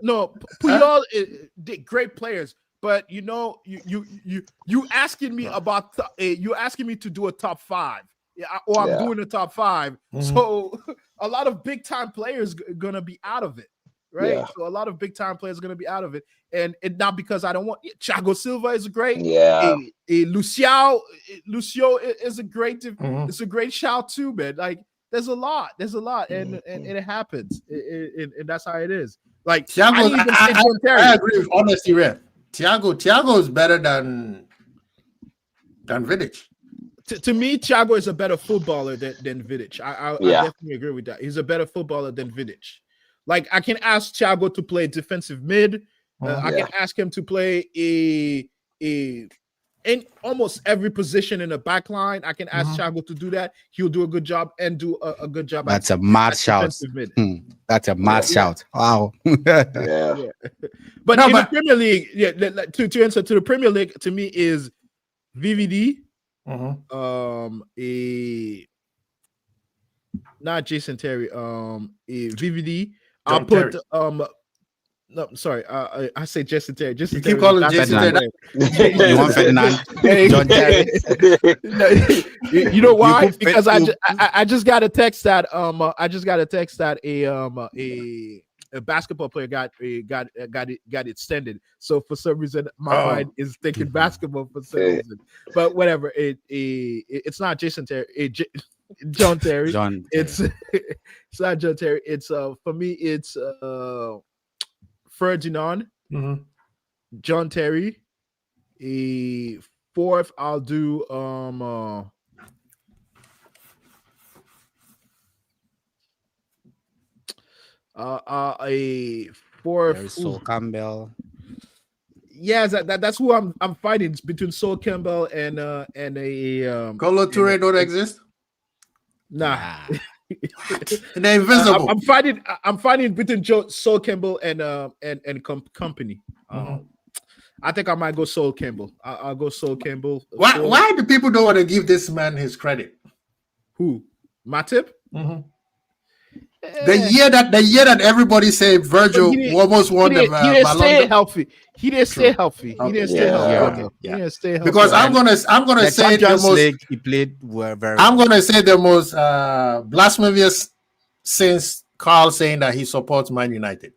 [SPEAKER 5] No. Puyol did great players, but you asking me about you asking me to do a top 5, or I'm doing a top 5. So a lot of big time players gonna be out of it, right?
[SPEAKER 2] Yeah.
[SPEAKER 5] So a lot of big time players are gonna be out of it, and not because I don't want. Thiago Silva is great.
[SPEAKER 2] Yeah.
[SPEAKER 5] Lucio is a great. It's a great shout too, man. Like there's a lot, and it happens, and that's how it is. Like
[SPEAKER 1] I agree with honesty, Red. Thiago is better than Vidic.
[SPEAKER 5] To me, Thiago is a better footballer than Vidic. I definitely agree with that. He's a better footballer than Vidic. Like I can ask Thiago to play defensive mid. I can ask him to play in almost every position in the back line. I can ask Thiago to do that. He'll do a good job and do a good job.
[SPEAKER 4] That's a mad shout. That's a mad shout. Wow.
[SPEAKER 2] Yeah.
[SPEAKER 5] But the Premier League, to answer to the Premier League, to me is VVD. Not Jason Terry. VVD. I'll put no, sorry. I say Jason Terry. Jason Terry.
[SPEAKER 1] Keep calling Jason Terry.
[SPEAKER 4] You want Ferdinand? John Terry.
[SPEAKER 5] You know why? Because I just got a text that a basketball player got extended. So for some reason, my mind is thinking basketball for some reason. But whatever. It's not Jason Terry. John Terry. It's not John Terry. It's for me. It's Ferdinand, John Terry. A fourth, I'll do a fourth.
[SPEAKER 4] Sol Campbell.
[SPEAKER 5] Yeah, that's who I'm fighting. It's between Sol Campbell and a
[SPEAKER 1] Kolo Touré don't exist.
[SPEAKER 5] Nah.
[SPEAKER 1] They're invisible.
[SPEAKER 5] I'm fighting between Sol Campbell and company. I think I might go Sol Campbell. I'll go Sol Campbell.
[SPEAKER 1] Why do people don't want to give this man his credit?
[SPEAKER 5] Who? Matip?
[SPEAKER 1] The year that everybody said Virgil almost won the
[SPEAKER 5] He didn't stay healthy. He didn't stay healthy. He didn't stay healthy. Okay. He didn't stay healthy.
[SPEAKER 1] Because I'm gonna say the most
[SPEAKER 4] league he played were very.
[SPEAKER 1] I'm gonna say the most blasphemous since Carl saying that he supports Man United.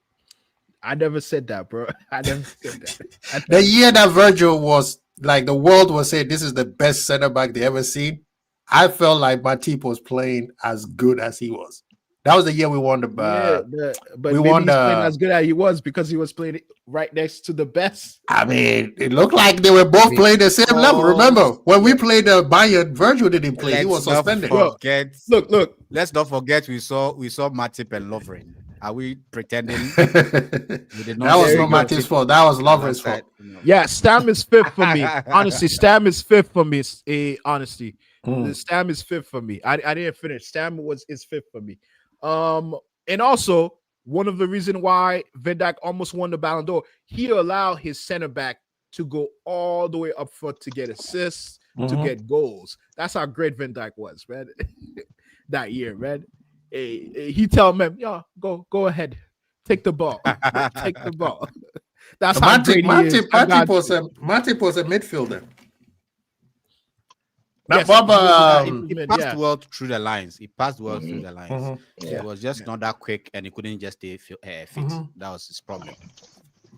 [SPEAKER 5] I never said that, bro. I never said that.
[SPEAKER 1] The year that Virgil was like the world was saying this is the best center back they ever seen, I felt like Matip was playing as good as he was. That was the year we won the.
[SPEAKER 5] But
[SPEAKER 1] we won the.
[SPEAKER 5] Playing as good as he was because he was playing right next to the best.
[SPEAKER 1] I mean, it looked like they were both playing the same level. Remember when we played the Bayern, Virgil didn't play; he was suspended.
[SPEAKER 5] Look.
[SPEAKER 4] Let's not forget we saw Matip and Lovren. Are we pretending?
[SPEAKER 1] That was not Matip's fault. That was Lovren's fault.
[SPEAKER 5] Yeah, Stam is fifth for me. Honestly, Stam is fifth for me. Honesty, Stam is fifth for me. I didn't finish. Stam is fifth for me. And also one of the reasons why Van Dijk almost won the Ballon d'Or, he allowed his center back to go all the way up front to get assists, to get goals. That's how great Van Dijk was, man. That year, man. He tell him, "Yeah, go ahead, take the ball, take the ball." That's how great he is.
[SPEAKER 1] Matip was a midfielder. Now,
[SPEAKER 4] yes,
[SPEAKER 1] Bob,
[SPEAKER 4] he passed well through the lines. He passed well through the lines. It was just not that quick, and he couldn't just stay fit. That was his problem.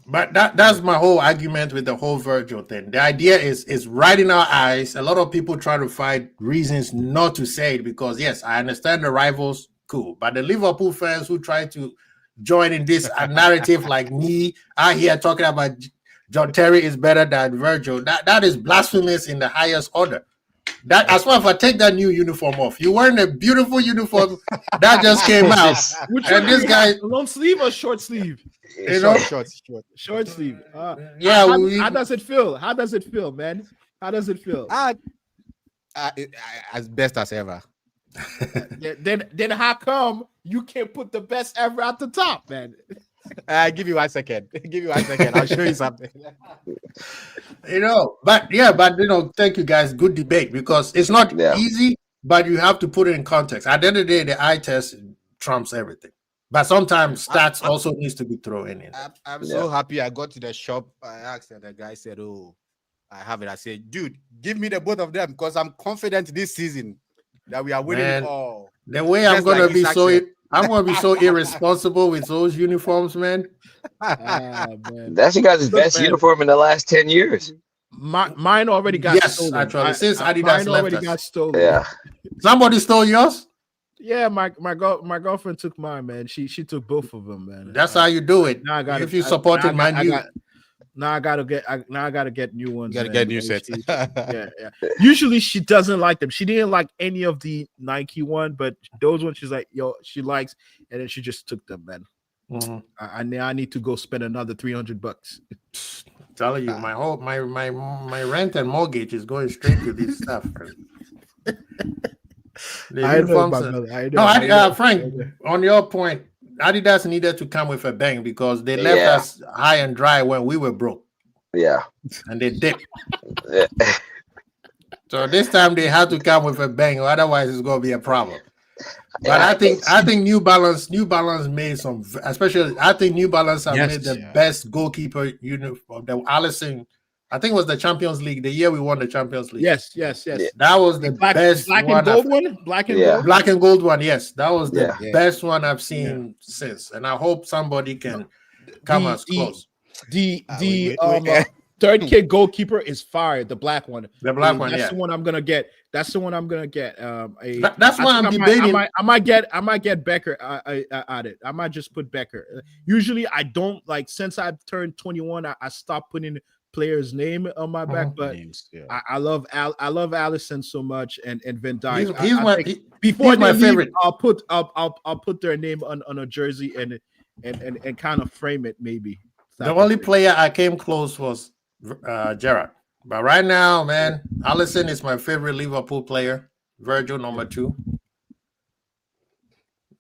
[SPEAKER 1] But that's my whole argument with the whole Virgil thing. The idea is right in our eyes. A lot of people try to find reasons not to say it because, yes, I understand the rivals, cool. But the Liverpool fans who try to join in this narrative like me out here talking about John Terry is better than Virgil, that is blasphemous in the highest order. That as well, if I take that new uniform off, you're wearing a beautiful uniform that just came out. And this guy,
[SPEAKER 5] long sleeve or short sleeve? Short sleeve. How does it feel? How does it feel, man? How does it feel?
[SPEAKER 4] As best as ever.
[SPEAKER 5] Then how come you can't put the best ever at the top, man?
[SPEAKER 4] Give you 1 second. Give you 1 second. I'll show you something.
[SPEAKER 1] But thank you guys. Good debate because it's not easy, but you have to put it in context. At the end of the day, the eye test trumps everything. But sometimes stats also needs to be thrown in.
[SPEAKER 4] I'm so happy I got to the shop. I asked and the guy said, "Oh, I have it." I said, "Dude, give me the both of them because I'm confident this season that we are winning it all."
[SPEAKER 1] The way I'm gonna be so irresponsible with those uniforms, man.
[SPEAKER 2] Man. That's you guys' best uniform in the last 10 years.
[SPEAKER 5] Mine already got stolen.
[SPEAKER 1] Actually, since Adidas left
[SPEAKER 5] got stolen.
[SPEAKER 2] Yeah.
[SPEAKER 1] Somebody stole yours?
[SPEAKER 5] Yeah, my girlfriend took mine, man. She took both of them, man.
[SPEAKER 1] That's how you do it. Now if you supported mine,
[SPEAKER 5] I gotta get new ones.
[SPEAKER 4] You gotta get new sets.
[SPEAKER 5] Yeah. Usually she doesn't like them. She didn't like any of the Nike one, but those ones she's like, she likes, and then she just took them, man.
[SPEAKER 1] Mm-hmm.
[SPEAKER 5] I need to go spend another $300.
[SPEAKER 1] I'm telling you, my rent and mortgage is going straight to this stuff. Frank, on your point, Adidas needed to come with a bang because they left us high and dry when we were broke.
[SPEAKER 2] Yeah.
[SPEAKER 1] And they dipped. So this time they had to come with a bang, otherwise it's gonna be a problem. But I think New Balance made some, especially I think New Balance have made the best goalkeeper uniform. The Allison, I think it was the Champions League, the year we won the Champions League.
[SPEAKER 5] Yes.
[SPEAKER 1] That was the best
[SPEAKER 5] black and gold one. Black and gold one.
[SPEAKER 1] Yes, that was the best one I've seen since, and I hope somebody can come as close.
[SPEAKER 5] The third kid goalkeeper is fire. The black one.
[SPEAKER 1] The black one.
[SPEAKER 5] That's the one I'm gonna get. That's the one I'm gonna get.
[SPEAKER 1] That's why I'm debating.
[SPEAKER 5] I might get Becker at it. I might just put Becker. Usually I don't like. Since I've turned 21, I stopped putting player's name on my back, but I love Allison so much and Van Dijk. He's my favorite. I'll put their name on a jersey and kind of frame it maybe.
[SPEAKER 1] The only player I came close was Gerrard, but right now, man, Allison is my favorite Liverpool player. Virgil number 2,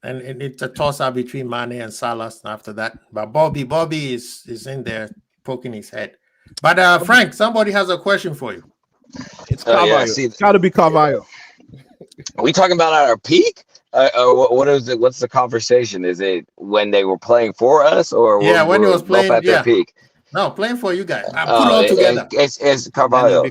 [SPEAKER 1] and it's a toss-up between Mane and Salah after that. But Bobby is in there poking his head. But Frank, somebody has a question for you.
[SPEAKER 5] It's Carvalho. It's got to be Carvalho.
[SPEAKER 2] Are we talking about at our peak? What is it? What's the conversation? Is it when they were playing for us, or
[SPEAKER 1] when he was playing
[SPEAKER 2] at their peak?
[SPEAKER 1] No, playing for you guys. I put it all together.
[SPEAKER 2] It's Carvalho. We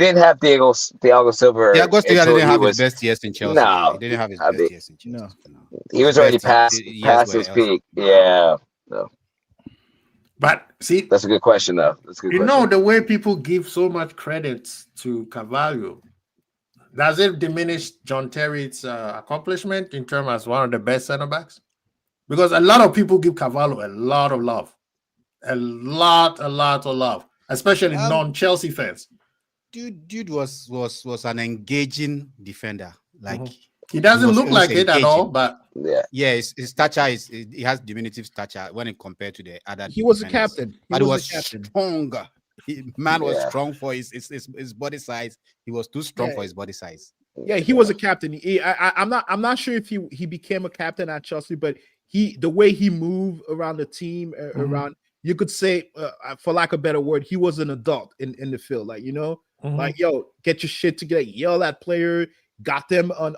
[SPEAKER 2] didn't have Thiago Silva.
[SPEAKER 4] Thiago Silva didn't have his best years in Chelsea. No, he didn't have his best years in Chelsea. No.
[SPEAKER 2] He was already past his peak. Yeah. No.
[SPEAKER 1] But see,
[SPEAKER 2] that's a good question, though. That's a good question.
[SPEAKER 1] The way people give so much credit to Carvalho, does it diminish John Terry's accomplishment in terms as one of the best center backs? Because a lot of people give Carvalho a lot of love, a lot of love, especially non-Chelsea fans.
[SPEAKER 4] Dude was an engaging defender. Like
[SPEAKER 1] he doesn't look like it at all, but
[SPEAKER 4] his stature he has diminutive stature when it compared to the other.
[SPEAKER 5] He was a captain,
[SPEAKER 4] but he was stronger. Man was strong for his body size. He was too strong for his body size.
[SPEAKER 5] Yeah, he was a captain. I'm not sure if he became a captain at Chelsea, but the way he moved around the team, around, you could say, for lack of a better word, he was an adult in the field. Like, like, yo, get your shit together, yell at player, got them on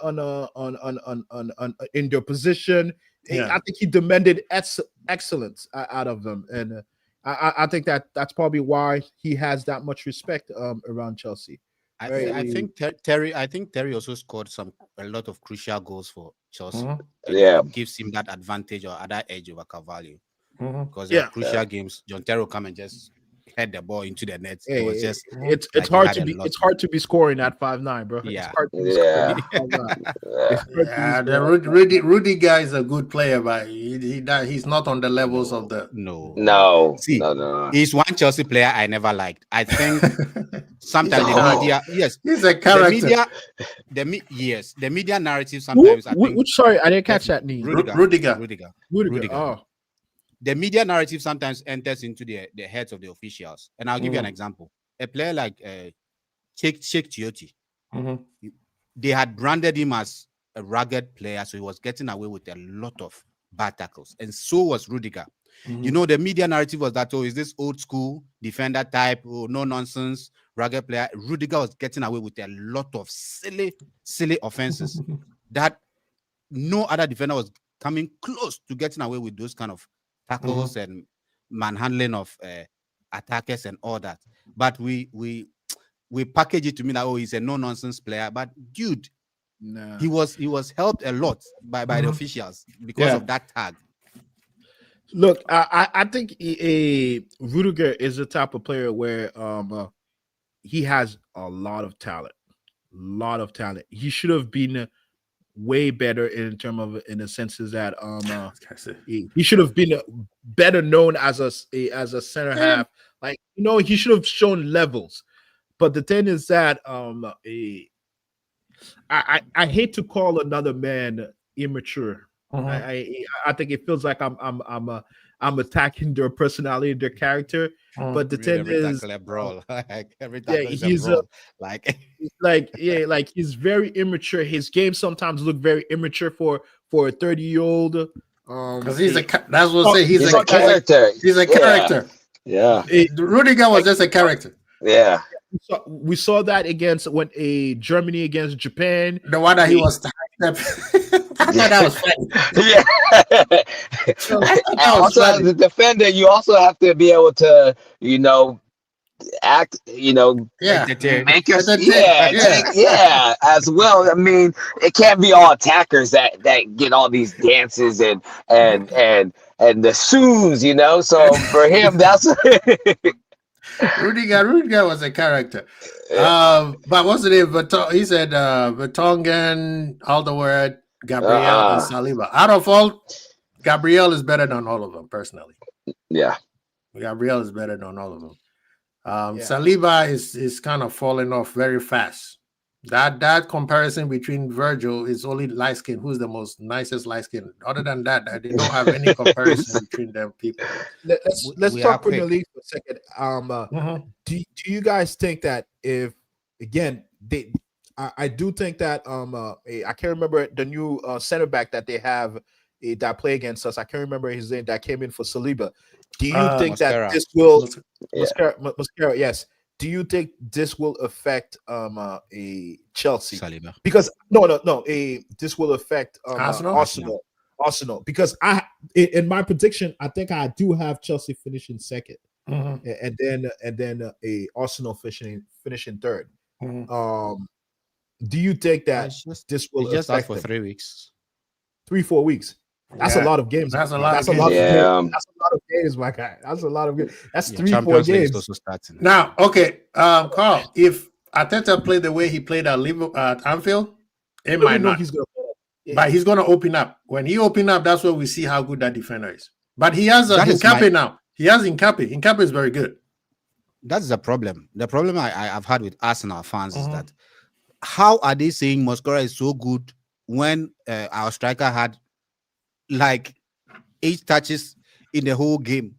[SPEAKER 5] in their position. I think he demanded excellence out of them, and I think that's probably why he has that much respect around Chelsea.
[SPEAKER 4] I think Terry also scored a lot of crucial goals for Chelsea. Gives him that advantage or other edge over Carvalho. Because in crucial games, John Terry will come and just head the ball into the net. It was just
[SPEAKER 5] it's hard to be scoring at 5'9", bro.
[SPEAKER 4] Yeah,
[SPEAKER 1] the Rudy guy is a good player, but he's not on the levels of the
[SPEAKER 2] no.
[SPEAKER 4] He's one Chelsea player I never liked. I think sometimes the media,
[SPEAKER 1] he's a character.
[SPEAKER 4] The media narrative sometimes.
[SPEAKER 5] Sorry, I didn't catch that name.
[SPEAKER 1] Rudiger.
[SPEAKER 5] Oh.
[SPEAKER 4] The media narrative sometimes enters into the heads of the officials. And I'll give you an example. A player like Sheikh Chiotti, they had branded him as a rugged player, so he was getting away with a lot of bad tackles, and so was Rudiger. You know, the media narrative was that, oh, is this old school defender type, oh, no nonsense, rugged player. Rudiger was getting away with a lot of silly offenses that no other defender was coming close to getting away with those kind of tackles and manhandling of attackers and all that. But we package it to mean that, oh, he's a no nonsense player. But dude, he was helped a lot by the officials because of that tag.
[SPEAKER 5] Look, I think Rudiger is the type of player where he has a lot of talent. He should have been way better in the senses that he should have been better known as a center half. Like, you know, he should have shown levels. But the thing is that I hate to call another man immature. I think it feels like I'm attacking their personality, their character. But the thing is,
[SPEAKER 4] brawl. Every
[SPEAKER 5] he's like he's very immature. His games sometimes look very immature for a 30-year-old.
[SPEAKER 1] Because he's that's what say he's
[SPEAKER 2] a character.
[SPEAKER 1] He's a character.
[SPEAKER 2] Yeah.
[SPEAKER 1] Rudiger was just a character.
[SPEAKER 2] Yeah.
[SPEAKER 5] We saw that against Germany against Japan.
[SPEAKER 1] The one that he was I thought that was funny.
[SPEAKER 2] Yeah. Also, as a defender, you also have to be able to, you know, act, you know, make us, as well. I mean, it can't be all attackers that get all these dances and the shoes, you know. So for him, that's.
[SPEAKER 1] Rudiger was a character. But what's the name? He said Vertonghen, Alderweireld, Gabriel, and Saliba. Out of all, Gabriel is better than all of them, personally.
[SPEAKER 2] Yeah.
[SPEAKER 1] Gabriel is better than all of them. Saliba is kind of falling off very fast. That comparison between Virgil is only light skin. Who's the most nicest light skin? Other than that, they don't have any comparison between them people.
[SPEAKER 5] Let's talk Premier League for a second. Do you guys think that if again I do think that I can't remember the new center back that they have that play against us. I can't remember his name that came in for Saliba. Do you think that this will Mascara? Yes. Do you think this will affect a Chelsea?
[SPEAKER 4] Saliba.
[SPEAKER 5] Because this will affect Arsenal. Because in my prediction, I think I do have Chelsea finishing second, and then a Arsenal finishing third. Do you think that this will affect
[SPEAKER 4] for 3 weeks,
[SPEAKER 5] 3-4 weeks? That's a lot of games.
[SPEAKER 1] That's a lot of
[SPEAKER 5] games, my guy. That's a lot of games. That's 3-4 games.
[SPEAKER 4] Also starting.
[SPEAKER 1] Now, okay, Carl, if Arteta played the way he played at Anfield, it might not. But he's going to open up. When he open up, that's where we see how good that defender is. But he has Nkape now. He has Nkape. Nkape is very good.
[SPEAKER 4] That's the problem. The problem I've had with Arsenal fans is that how are they saying Mosquera is so good when our striker had like 8 touches in the whole game?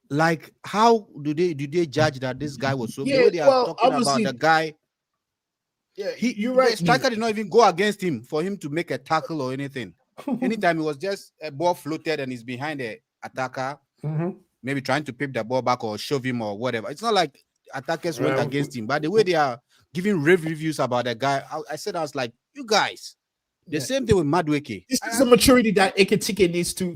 [SPEAKER 4] Like, how do they judge that this guy was so good? They are talking about the guy.
[SPEAKER 5] Yeah, you're right.
[SPEAKER 4] The striker did not even go against him for him to make a tackle or anything. Anytime it was just a ball floated and he's behind the attacker, maybe trying to pip the ball back or shove him or whatever. It's not like attackers went against him, but the way they are giving rave reviews about the guy, I was like, you guys. The same thing with Madueke.
[SPEAKER 5] This is a maturity that Ekitike needs to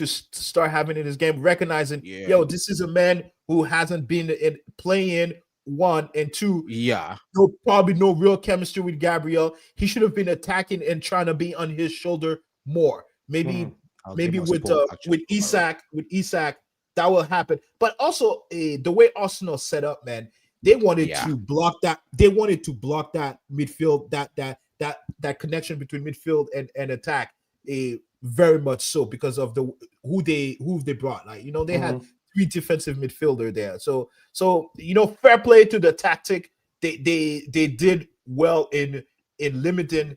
[SPEAKER 5] start having in his game, recognizing, this is a man who hasn't been playing 1 and 2.
[SPEAKER 4] Yeah.
[SPEAKER 5] Probably no real chemistry with Gabriel. He should have been attacking and trying to be on his shoulder more. Maybe with Isak, that will happen. But also the way Arsenal set up, man, they wanted to block that. They wanted to block that midfield, that connection between midfield and attack, very much so, because of who they brought. Like, they had 3 defensive midfielder there. So fair play to the tactic. They did well in limiting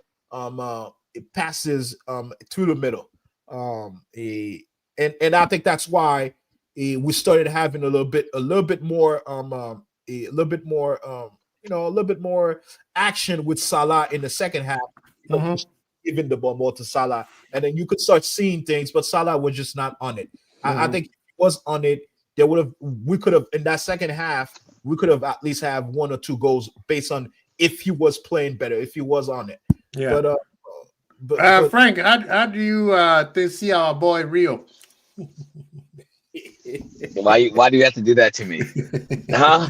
[SPEAKER 5] passes to the middle. And I think that's why we started having a little bit more a little bit more action with Salah in the second half, giving the ball more to Salah, and then you could start seeing things. But Salah was just not on it. I think if he was on it, we could have in that second half, we could have at least have 1 or 2 goals based on if he was playing better, if he was on it.
[SPEAKER 1] Yeah.
[SPEAKER 5] But
[SPEAKER 1] Frank, how do you see our boy Rio?
[SPEAKER 2] Why do you have to do that to me? Huh?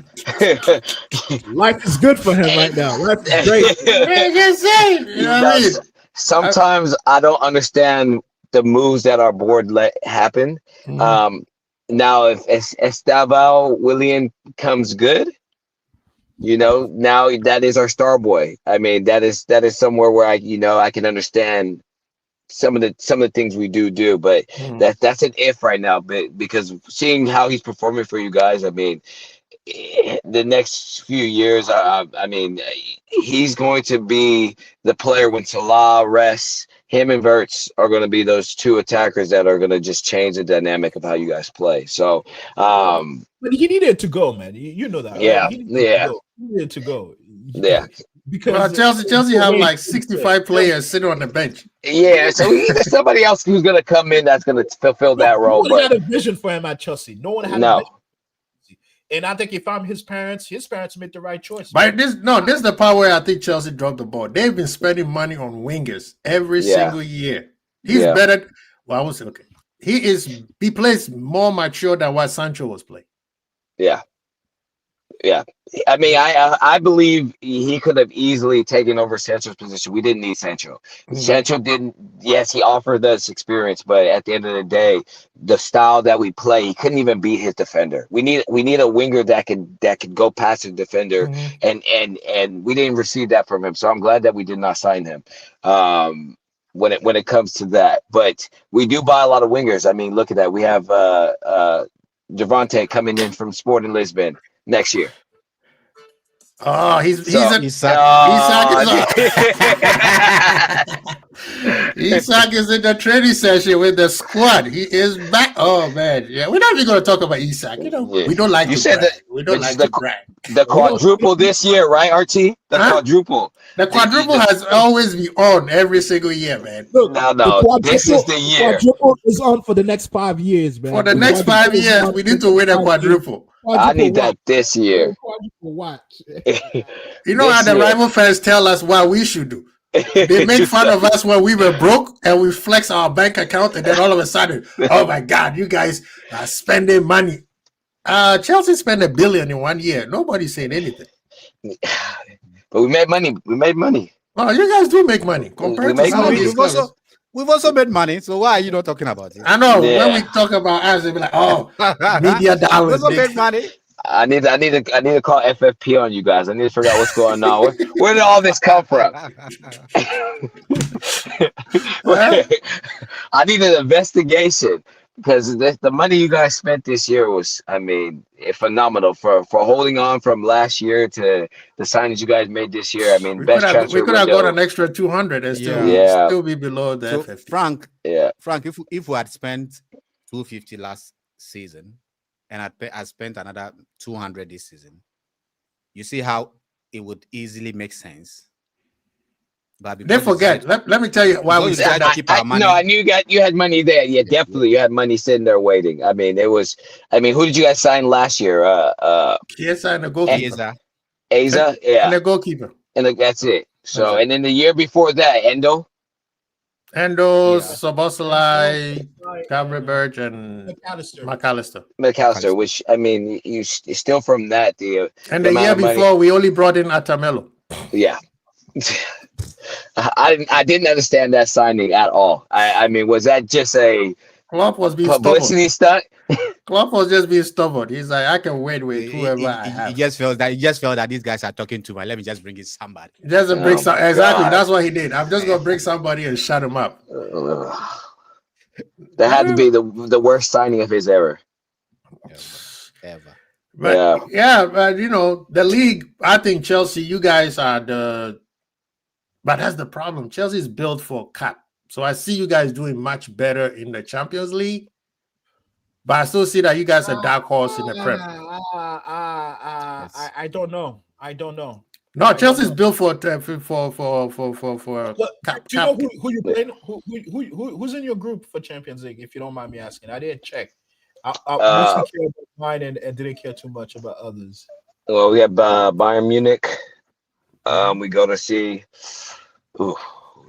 [SPEAKER 5] Life is good for him right now. Life is great.
[SPEAKER 1] You know what I mean?
[SPEAKER 2] Sometimes I don't understand the moves that our board let happen. Now, if Estaval William comes good, now that is our star boy. I mean, that is somewhere where I can understand some of the things we do, but that's an if right now. But because seeing how he's performing for you guys, I mean, the next few years, I mean, he's going to be the player when Salah rests. Him and Verts are going to be those 2 attackers that are going to just change the dynamic of how you guys play. So,
[SPEAKER 5] but he needed to go, man. You know that.
[SPEAKER 2] Yeah,
[SPEAKER 5] right? He needed to go.
[SPEAKER 2] Yeah.
[SPEAKER 5] Because
[SPEAKER 1] Chelsea have like 65 players sitting on the bench.
[SPEAKER 2] Yeah, so there's somebody else who's going to come in that's going to fulfill that role.
[SPEAKER 5] No one had a vision for him at Chelsea. No one had a vision. And I think if I'm his parents made the right choice.
[SPEAKER 1] But this is the part where I think Chelsea dropped the ball. They've been spending money on wingers every single year. He's better. Well, I would say okay. He plays more mature than what Sancho was playing.
[SPEAKER 2] Yeah. I mean, I believe he could have easily taken over Sancho's position. We didn't need Sancho. Sancho didn't. Yes, he offered us experience, but at the end of the day, the style that we play, he couldn't even beat his defender. We need a winger that could go past his defender, and we didn't receive that from him. So I'm glad that we did not sign him. When it comes to that, but we do buy a lot of wingers. I mean, look at that. We have Javante coming in from Sporting Lisbon next year.
[SPEAKER 1] Oh, Isak is in the training session with the squad. He is back. Oh man, yeah. We're not even going to talk about Isak. We don't like. You said that we don't like
[SPEAKER 2] the quadruple this year, right, RT? Quadruple.
[SPEAKER 1] The quadruple has always been on every single year, man.
[SPEAKER 5] Look,
[SPEAKER 2] no. This is the year.
[SPEAKER 5] Quadruple is on for the next 5 years, man.
[SPEAKER 1] For the next 5 years, we need to win a quadruple.
[SPEAKER 2] I need that this year.
[SPEAKER 5] Watch.
[SPEAKER 1] You know how the rival fans tell us what we should do. They make fun of us when we were broke and we flex our bank account, and then all of a sudden, oh my God, you guys are spending money. Chelsea spent $1 billion in 1 year. Nobody's saying anything.
[SPEAKER 2] But we made money.
[SPEAKER 1] Oh, you guys do make money compared to some of these clubs.
[SPEAKER 4] We've also made money, so why are you not talking about it?
[SPEAKER 1] I know when we talk about us, they be like, "Oh, media dollars."
[SPEAKER 4] We also made money.
[SPEAKER 2] I need to call FFP on you guys. I need to figure out what's going on. Where did all this come from? I need an investigation because the money you guys spent this year was, I mean, phenomenal for holding on from last year to the signings you guys made this year. I mean, we could
[SPEAKER 1] have got an extra 200 and still be below the FFP.
[SPEAKER 4] Frank, if we had spent 250 last season and I spent another 200 this season, you see how it would easily make sense. But they
[SPEAKER 1] forget. Let me tell you why we said
[SPEAKER 2] that. No, I knew you had money there. Yeah, definitely, you had money sitting there waiting. I mean, who did you guys sign last year?
[SPEAKER 1] Chiesa and the goalkeeper.
[SPEAKER 2] Asa, yeah,
[SPEAKER 1] and the goalkeeper.
[SPEAKER 2] And that's it. So, and then the year before that, Endo,
[SPEAKER 1] Soboslai, Gabriel Birch, and
[SPEAKER 2] McAllister. Which I mean, you still from that.
[SPEAKER 1] And the year before, we only brought in Atamelo.
[SPEAKER 2] Yeah. I didn't understand that signing at all. I mean, was that just a
[SPEAKER 1] Klopp was being
[SPEAKER 2] publicity stunt?
[SPEAKER 1] Klopp was just being stubborn. He's like, I can wait with whoever I have.
[SPEAKER 4] He just felt that these guys are talking too much. Let me just bring in somebody.
[SPEAKER 1] Exactly. That's what he did. I'm just gonna bring somebody and shut him up.
[SPEAKER 2] That had to be the worst signing of his era.
[SPEAKER 4] Ever.
[SPEAKER 1] But but the league, I think Chelsea, you guys are but that's the problem. Chelsea's built for cap. So I see you guys doing much better in the Champions League. But I still see that you guys are dark horse in the Prem.
[SPEAKER 5] I don't know. I don't know.
[SPEAKER 1] No, Chelsea's built for Well,
[SPEAKER 5] do you know who you playing? Who's in your group for Champions League? If you don't mind me asking, I didn't check. I mostly care about mine and didn't care too much about others.
[SPEAKER 2] Well, we have Bayern Munich. We go to see.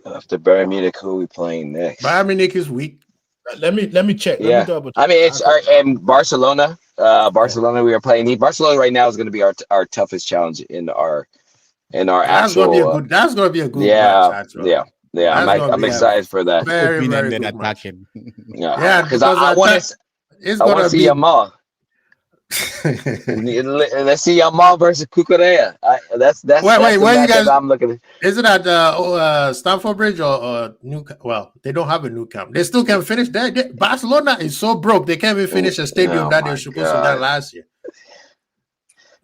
[SPEAKER 2] After Bayern Munich, who are we playing next?
[SPEAKER 1] Bayern Munich is weak.
[SPEAKER 5] Let me check.
[SPEAKER 2] Yeah.
[SPEAKER 5] Let me double check.
[SPEAKER 2] I mean, it's and Barcelona. Barcelona, we are playing. Barcelona right now is going to be our toughest challenge in our
[SPEAKER 1] That's
[SPEAKER 2] actual.
[SPEAKER 1] That's gonna be a good
[SPEAKER 2] Yeah,
[SPEAKER 1] match, actually.
[SPEAKER 2] yeah. I'm excited for that.
[SPEAKER 1] Very, very
[SPEAKER 4] Open-ended
[SPEAKER 1] good match.
[SPEAKER 4] attacking.
[SPEAKER 2] Yeah, because I want to.
[SPEAKER 1] It's
[SPEAKER 2] I want
[SPEAKER 1] gonna
[SPEAKER 2] to see
[SPEAKER 1] be
[SPEAKER 2] Yamal. Let's see Yamal versus Kukurea. That's
[SPEAKER 1] Wait,
[SPEAKER 2] the
[SPEAKER 1] where you
[SPEAKER 2] matchup
[SPEAKER 1] guys?
[SPEAKER 2] I'm looking at.
[SPEAKER 1] Is it at Stamford Bridge or New? Well, they don't have a new camp. They still can finish. Barcelona is so broke they can't even finish a stadium that they're supposed to get last year.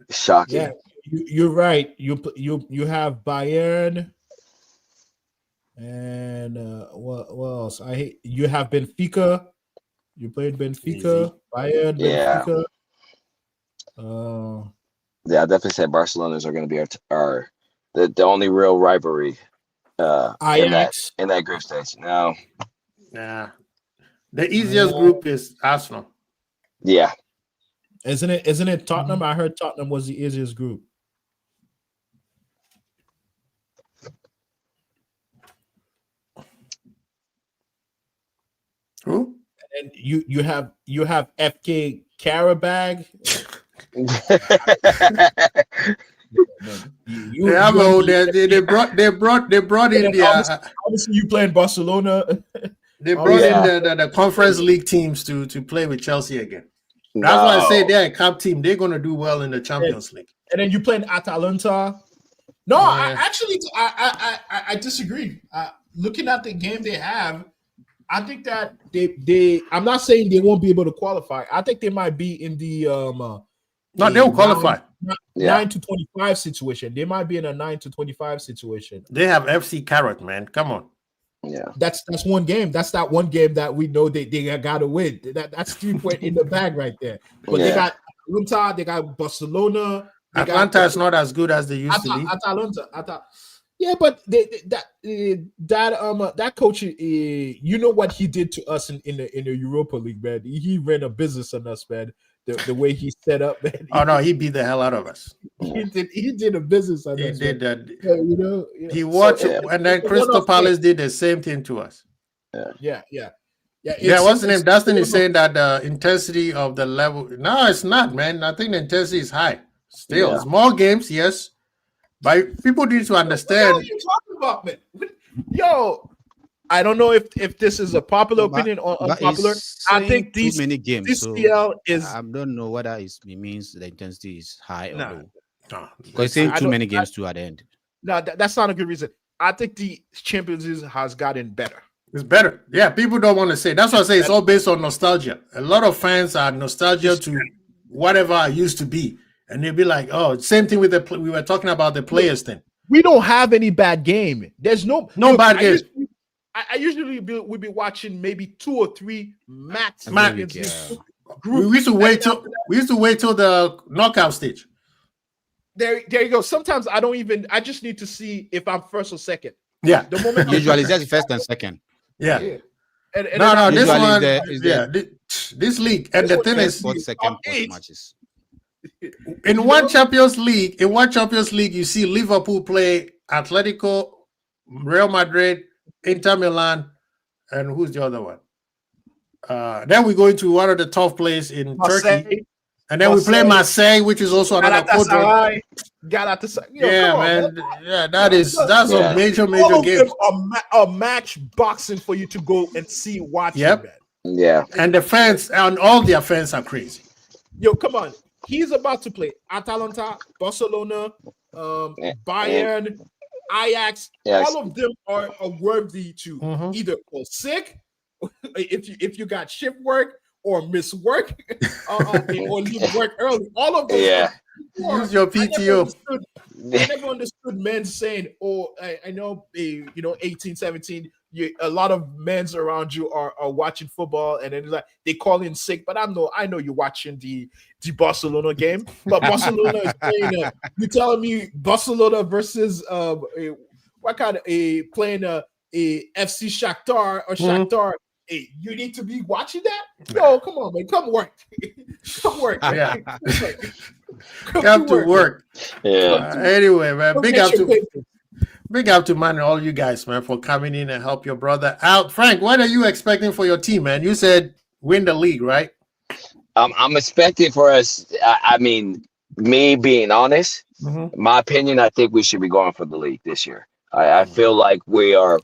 [SPEAKER 2] Shocking.
[SPEAKER 5] Yeah, you're right. You have Bayern, and what else? You have Benfica. You played Benfica, Bayern,
[SPEAKER 2] Yeah.
[SPEAKER 5] Benfica.
[SPEAKER 2] Yeah, I definitely say Barcelona's are going to be the only real rivalry
[SPEAKER 5] Ajax.
[SPEAKER 2] in that group stage. No.
[SPEAKER 1] Yeah, the easiest group is Arsenal.
[SPEAKER 2] Yeah.
[SPEAKER 5] Isn't it Tottenham? I heard Tottenham was the easiest group.
[SPEAKER 1] Who?
[SPEAKER 5] And you have FK Karabag.
[SPEAKER 1] They brought in the
[SPEAKER 5] obviously you playing Barcelona.
[SPEAKER 1] They brought in the Conference League teams to play with Chelsea again. That's why I say they're a cup team. They're going to do well in the Champions League.
[SPEAKER 5] And then you playing Atalanta. No, I disagree. Looking at the game they have, I think that they I'm not saying they won't be able to qualify. I think they might be in the
[SPEAKER 1] no, they'll qualify.
[SPEAKER 5] 9 to 25 situation. They might be in a 9 to 25 situation.
[SPEAKER 1] They have FC Carrot, man. Come on.
[SPEAKER 2] Yeah.
[SPEAKER 5] That's one game. That's that one game that we know they got to win. That's 3 points in the bag right there. But they got Atalanta, they got Barcelona.
[SPEAKER 1] Atlanta is not as good as they used to be.
[SPEAKER 5] Atalanta. Yeah, but that coach, you know what he did to us in the Europa League, man. He ran a business on us, man. The way he set up, man.
[SPEAKER 1] Oh no, he beat the hell out of us.
[SPEAKER 5] He did a business on us.
[SPEAKER 1] He did that.
[SPEAKER 5] He
[SPEAKER 1] watched, and then Crystal Palace did the same thing to us.
[SPEAKER 5] Yeah.
[SPEAKER 1] What's the name? Dustin is saying that the intensity of the level. No, it's not, man. I think the intensity is high. Still, small games, yes. But people need to understand.
[SPEAKER 5] What are you talking about, man? Yo, I don't know if this is a popular opinion or unpopular. I think
[SPEAKER 4] too many games.
[SPEAKER 5] This CL is.
[SPEAKER 4] I don't know whether it means the intensity is high or low.
[SPEAKER 1] No,
[SPEAKER 4] because saying too many games too at the end.
[SPEAKER 5] No, that's not a good reason. I think the Champions League has gotten better.
[SPEAKER 1] It's better. Yeah, people don't want to say. That's why I say it's all based on nostalgia. A lot of fans are nostalgia to whatever I used to be. And they'll be like, oh, same thing with we were talking about the players thing.
[SPEAKER 5] We don't have any bad game. There's no
[SPEAKER 1] bad game.
[SPEAKER 5] I usually we'll be watching maybe 2 or 3 max.
[SPEAKER 1] We used to wait till the knockout stage.
[SPEAKER 5] There you go. Sometimes I just need to see if I'm first or second.
[SPEAKER 1] Yeah.
[SPEAKER 5] The moment
[SPEAKER 4] usually it's just first and second.
[SPEAKER 1] Yeah.
[SPEAKER 5] And
[SPEAKER 1] this one, this league. And the thing is,
[SPEAKER 4] second matches.
[SPEAKER 1] In one Champions League, you see Liverpool play Atletico, Real Madrid, Inter Milan, and who's the other one? Then we go into one of the tough plays in
[SPEAKER 5] Marseille,
[SPEAKER 1] Turkey, and then we play Marseille, which is also another
[SPEAKER 5] Galatasaray.
[SPEAKER 1] Man. Yeah, that's a major game.
[SPEAKER 5] A match boxing for you to go and see watching.
[SPEAKER 1] Yep.
[SPEAKER 2] Yeah.
[SPEAKER 1] And the fans and all their fans are crazy.
[SPEAKER 5] Yo, come on. He's about to play Atalanta, Barcelona, Bayern, Ajax.
[SPEAKER 2] Yes.
[SPEAKER 5] All of them are worthy to either go sick if you got shift work or miss work or leave work early. All of them.
[SPEAKER 2] Yeah.
[SPEAKER 1] Use your PTO.
[SPEAKER 5] I never understood men saying, "Oh, I know, 18, 17, a lot of men's around you are watching football, and then like they call in sick. But I know you're watching the Barcelona game, but Barcelona is playing. You telling me Barcelona versus what kind of playing a FC Shakhtar or Shakhtar? Hey, you need to be watching that? No, come on, man. Come work. Come work.
[SPEAKER 1] Yeah.
[SPEAKER 5] Come
[SPEAKER 1] to work.
[SPEAKER 2] Yeah.
[SPEAKER 1] Anyway, man, big up to man and all you guys, man, for coming in and help your brother out. Frank, what are you expecting for your team, man? You said win the league, right?
[SPEAKER 2] I'm expecting for us. I mean, me being honest, my opinion, I think we should be going for the league this year. I feel like we are.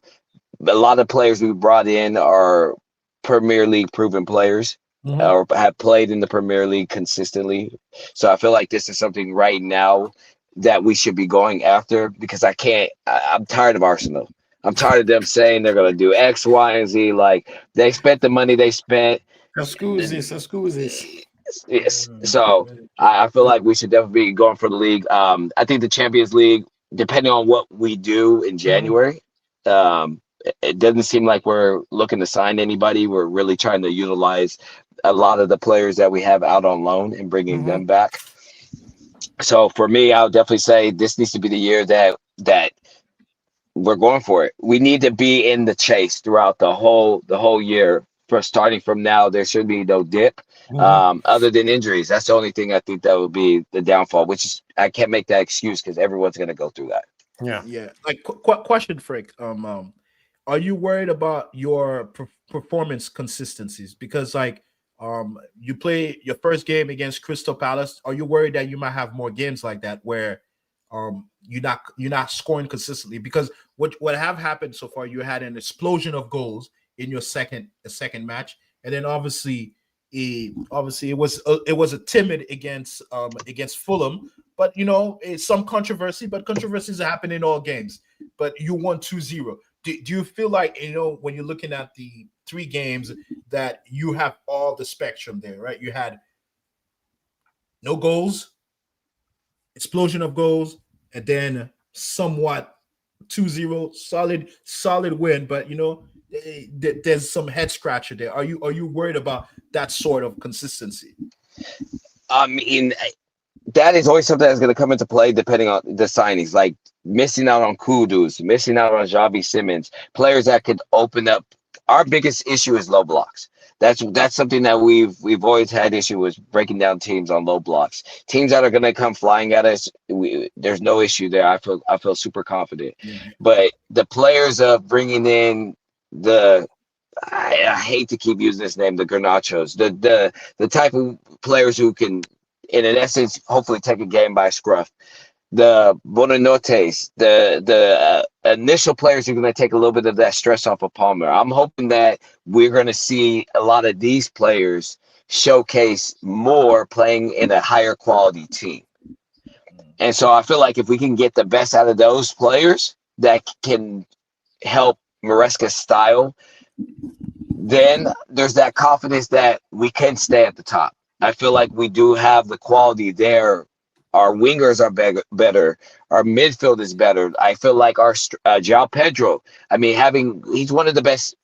[SPEAKER 2] A lot of players we brought in are Premier League proven players or have played in the Premier League consistently. So I feel like this is something right now that we should be going after, because I'm tired of Arsenal. I'm tired of them saying they're going to do X, Y, and Z. Like, they spent the money they spent.
[SPEAKER 1] Excuses.
[SPEAKER 2] Yes. So I feel like we should definitely be going for the league. I think the Champions League, depending on what we do in January, it doesn't seem like we're looking to sign anybody. We're really trying to utilize a lot of the players that we have out on loan and bringing them back. So for me, I would definitely say this needs to be the year that we're going for it. We need to be in the chase throughout the whole year. Starting from now, there should be no dip, other than injuries. That's the only thing I think that would be the downfall. Which is, I can't make that excuse because everyone's going to go through that.
[SPEAKER 5] Yeah. Like, question, Frank. Are you worried about your performance consistencies? Because like you play your first game against Crystal Palace. Are you worried that you might have more games like that where you're not scoring consistently? Because what have happened so far, you had an explosion of goals in your second match, and then obviously it was a timid against Fulham, but some controversy, but controversies happen in all games. But you won 2-0. Do you feel like, when you're looking at the 3 games, that you have all the spectrum there, right? You had no goals, explosion of goals, and then somewhat 2-0, solid win, but there's some head scratcher there. Are you worried about that sort of consistency?
[SPEAKER 2] I mean, that is always something that's going to come into play depending on the signings, like missing out on Kudus, missing out on Xavi Simons, players that could open up. Our biggest issue is low blocks. That's something that we've always had issue with, breaking down teams on low blocks. Teams that are going to come flying at us, there's no issue there. I feel super confident. But the players of bringing in I hate to keep using this name, the Garnachos, the type of players who can, in an essence, hopefully take a game by scruff. The Bonanotes, the initial players are going to take a little bit of that stress off of Palmer. I'm hoping that we're going to see a lot of these players showcase more playing in a higher quality team. And so I feel like if we can get the best out of those players that can help Maresca's style, then there's that confidence that we can stay at the top. I feel like we do have the quality there. Our wingers are better. Our midfield is better. I feel like our João Pedro, I mean, he's one of the best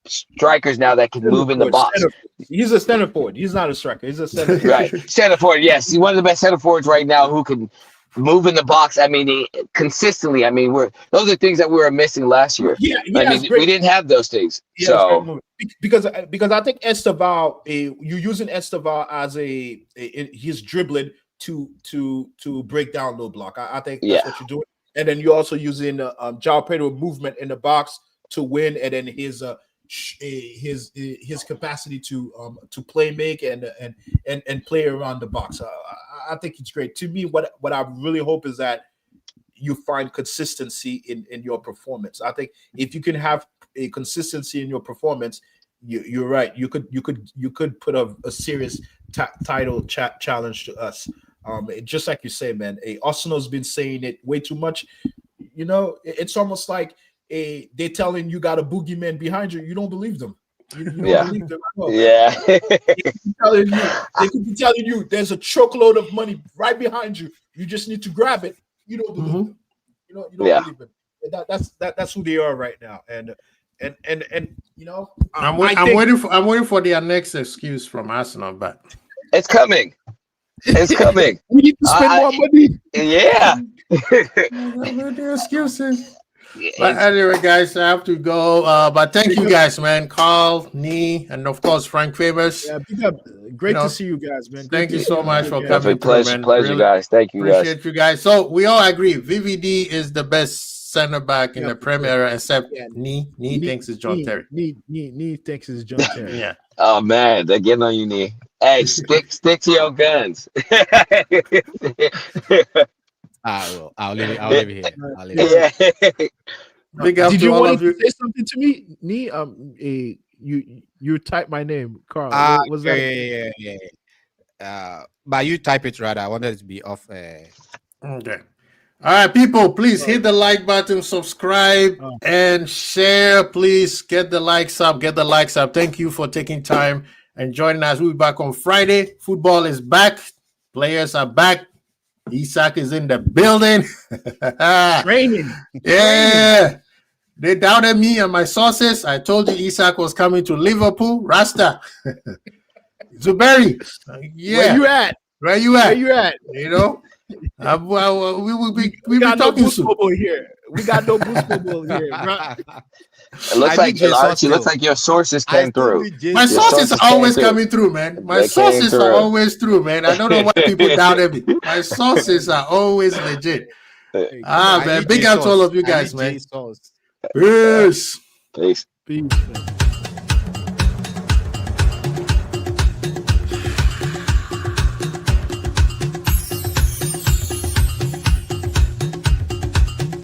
[SPEAKER 2] strikers now that can move in the box.
[SPEAKER 5] He's a center forward. He's not a striker. He's a center forward.
[SPEAKER 2] Right. Center forward, yes. He's one of the best center forwards right now who can move in the box. I mean, consistently. I mean, those are things that we were missing last year.
[SPEAKER 5] Yeah,
[SPEAKER 2] I mean, we didn't have those things.
[SPEAKER 5] Yeah,
[SPEAKER 2] so
[SPEAKER 5] because I think Esteval, you're using Esteval as he's dribbling to break down low block. I think that's what you're doing. And then you're also using João Pedro movement in the box to win, and then his capacity to play make and play around the box. I think it's great. To me, what I really hope is that you find consistency in your performance. I think if you can have a consistency in your performance, you're right. You could put a serious title challenge to us. Just like you say, man, Arsenal's been saying it way too much. It's almost like they're telling you got a boogeyman behind you. You don't believe them. You don't believe them at all.
[SPEAKER 2] Yeah.
[SPEAKER 5] They could be telling you there's a truckload of money right behind you. You just need to grab it. You don't believe them. You don't believe them. that's who they are right now. And you know,
[SPEAKER 1] I'm
[SPEAKER 5] I think
[SPEAKER 1] waiting for their next excuse from Arsenal, but
[SPEAKER 2] It's coming. It's coming.
[SPEAKER 5] we need to spend more money.
[SPEAKER 2] Yeah.
[SPEAKER 1] the excuses. But anyway, guys, I have to go. But thank you guys, man. Carl, Nee, and of course Frank Famous.
[SPEAKER 5] Yeah, big up. Great to see you guys, man.
[SPEAKER 1] Thank you so much for
[SPEAKER 5] guys.
[SPEAKER 1] coming through, man.
[SPEAKER 2] Pleasure,
[SPEAKER 1] Really
[SPEAKER 2] guys. Thank you, guys.
[SPEAKER 1] appreciate you guys. So we all agree VVD is the best center back in the Premier Era, except Nee. Nee thinks it's John Terry.
[SPEAKER 5] Nee thinks it's John Terry.
[SPEAKER 1] Yeah.
[SPEAKER 2] Oh man, they're getting on you, Nee. Hey, stick to your guns.
[SPEAKER 4] I'll leave it here. I'll leave it here.
[SPEAKER 2] Yeah.
[SPEAKER 1] Big up
[SPEAKER 5] Did
[SPEAKER 1] to
[SPEAKER 5] you
[SPEAKER 1] all
[SPEAKER 5] want
[SPEAKER 1] of
[SPEAKER 5] to
[SPEAKER 1] you.
[SPEAKER 5] say something to me? Nee, you type my name, Carl. What was that?
[SPEAKER 4] Yeah. But you type it rather. I wanted it to be off.
[SPEAKER 1] Okay. All right, people, please hit the like button, subscribe, and share. Please get the likes up. Thank you for taking time and joining us. We'll be back on Friday. Football is back. Players are back. Isak is in the building.
[SPEAKER 5] Training.
[SPEAKER 1] Yeah. They doubted me and my sources. I told you Isak was coming to Liverpool. Rasta. Zuberi. Yeah.
[SPEAKER 5] Where you at?
[SPEAKER 1] Where you at?
[SPEAKER 5] Where you at?
[SPEAKER 1] You know? We will be
[SPEAKER 5] got no
[SPEAKER 1] talking
[SPEAKER 5] boost
[SPEAKER 1] soon.
[SPEAKER 5] bubble here. We got no boost bubble here.
[SPEAKER 2] It looks like Archie. Looks like your sources came through.
[SPEAKER 1] My sources are always coming through, man. My sources are always through, man. I don't know why people doubted me. My sources are always legit. Man. Big out to all of you guys, man. Peace.
[SPEAKER 2] Peace.
[SPEAKER 5] Peace.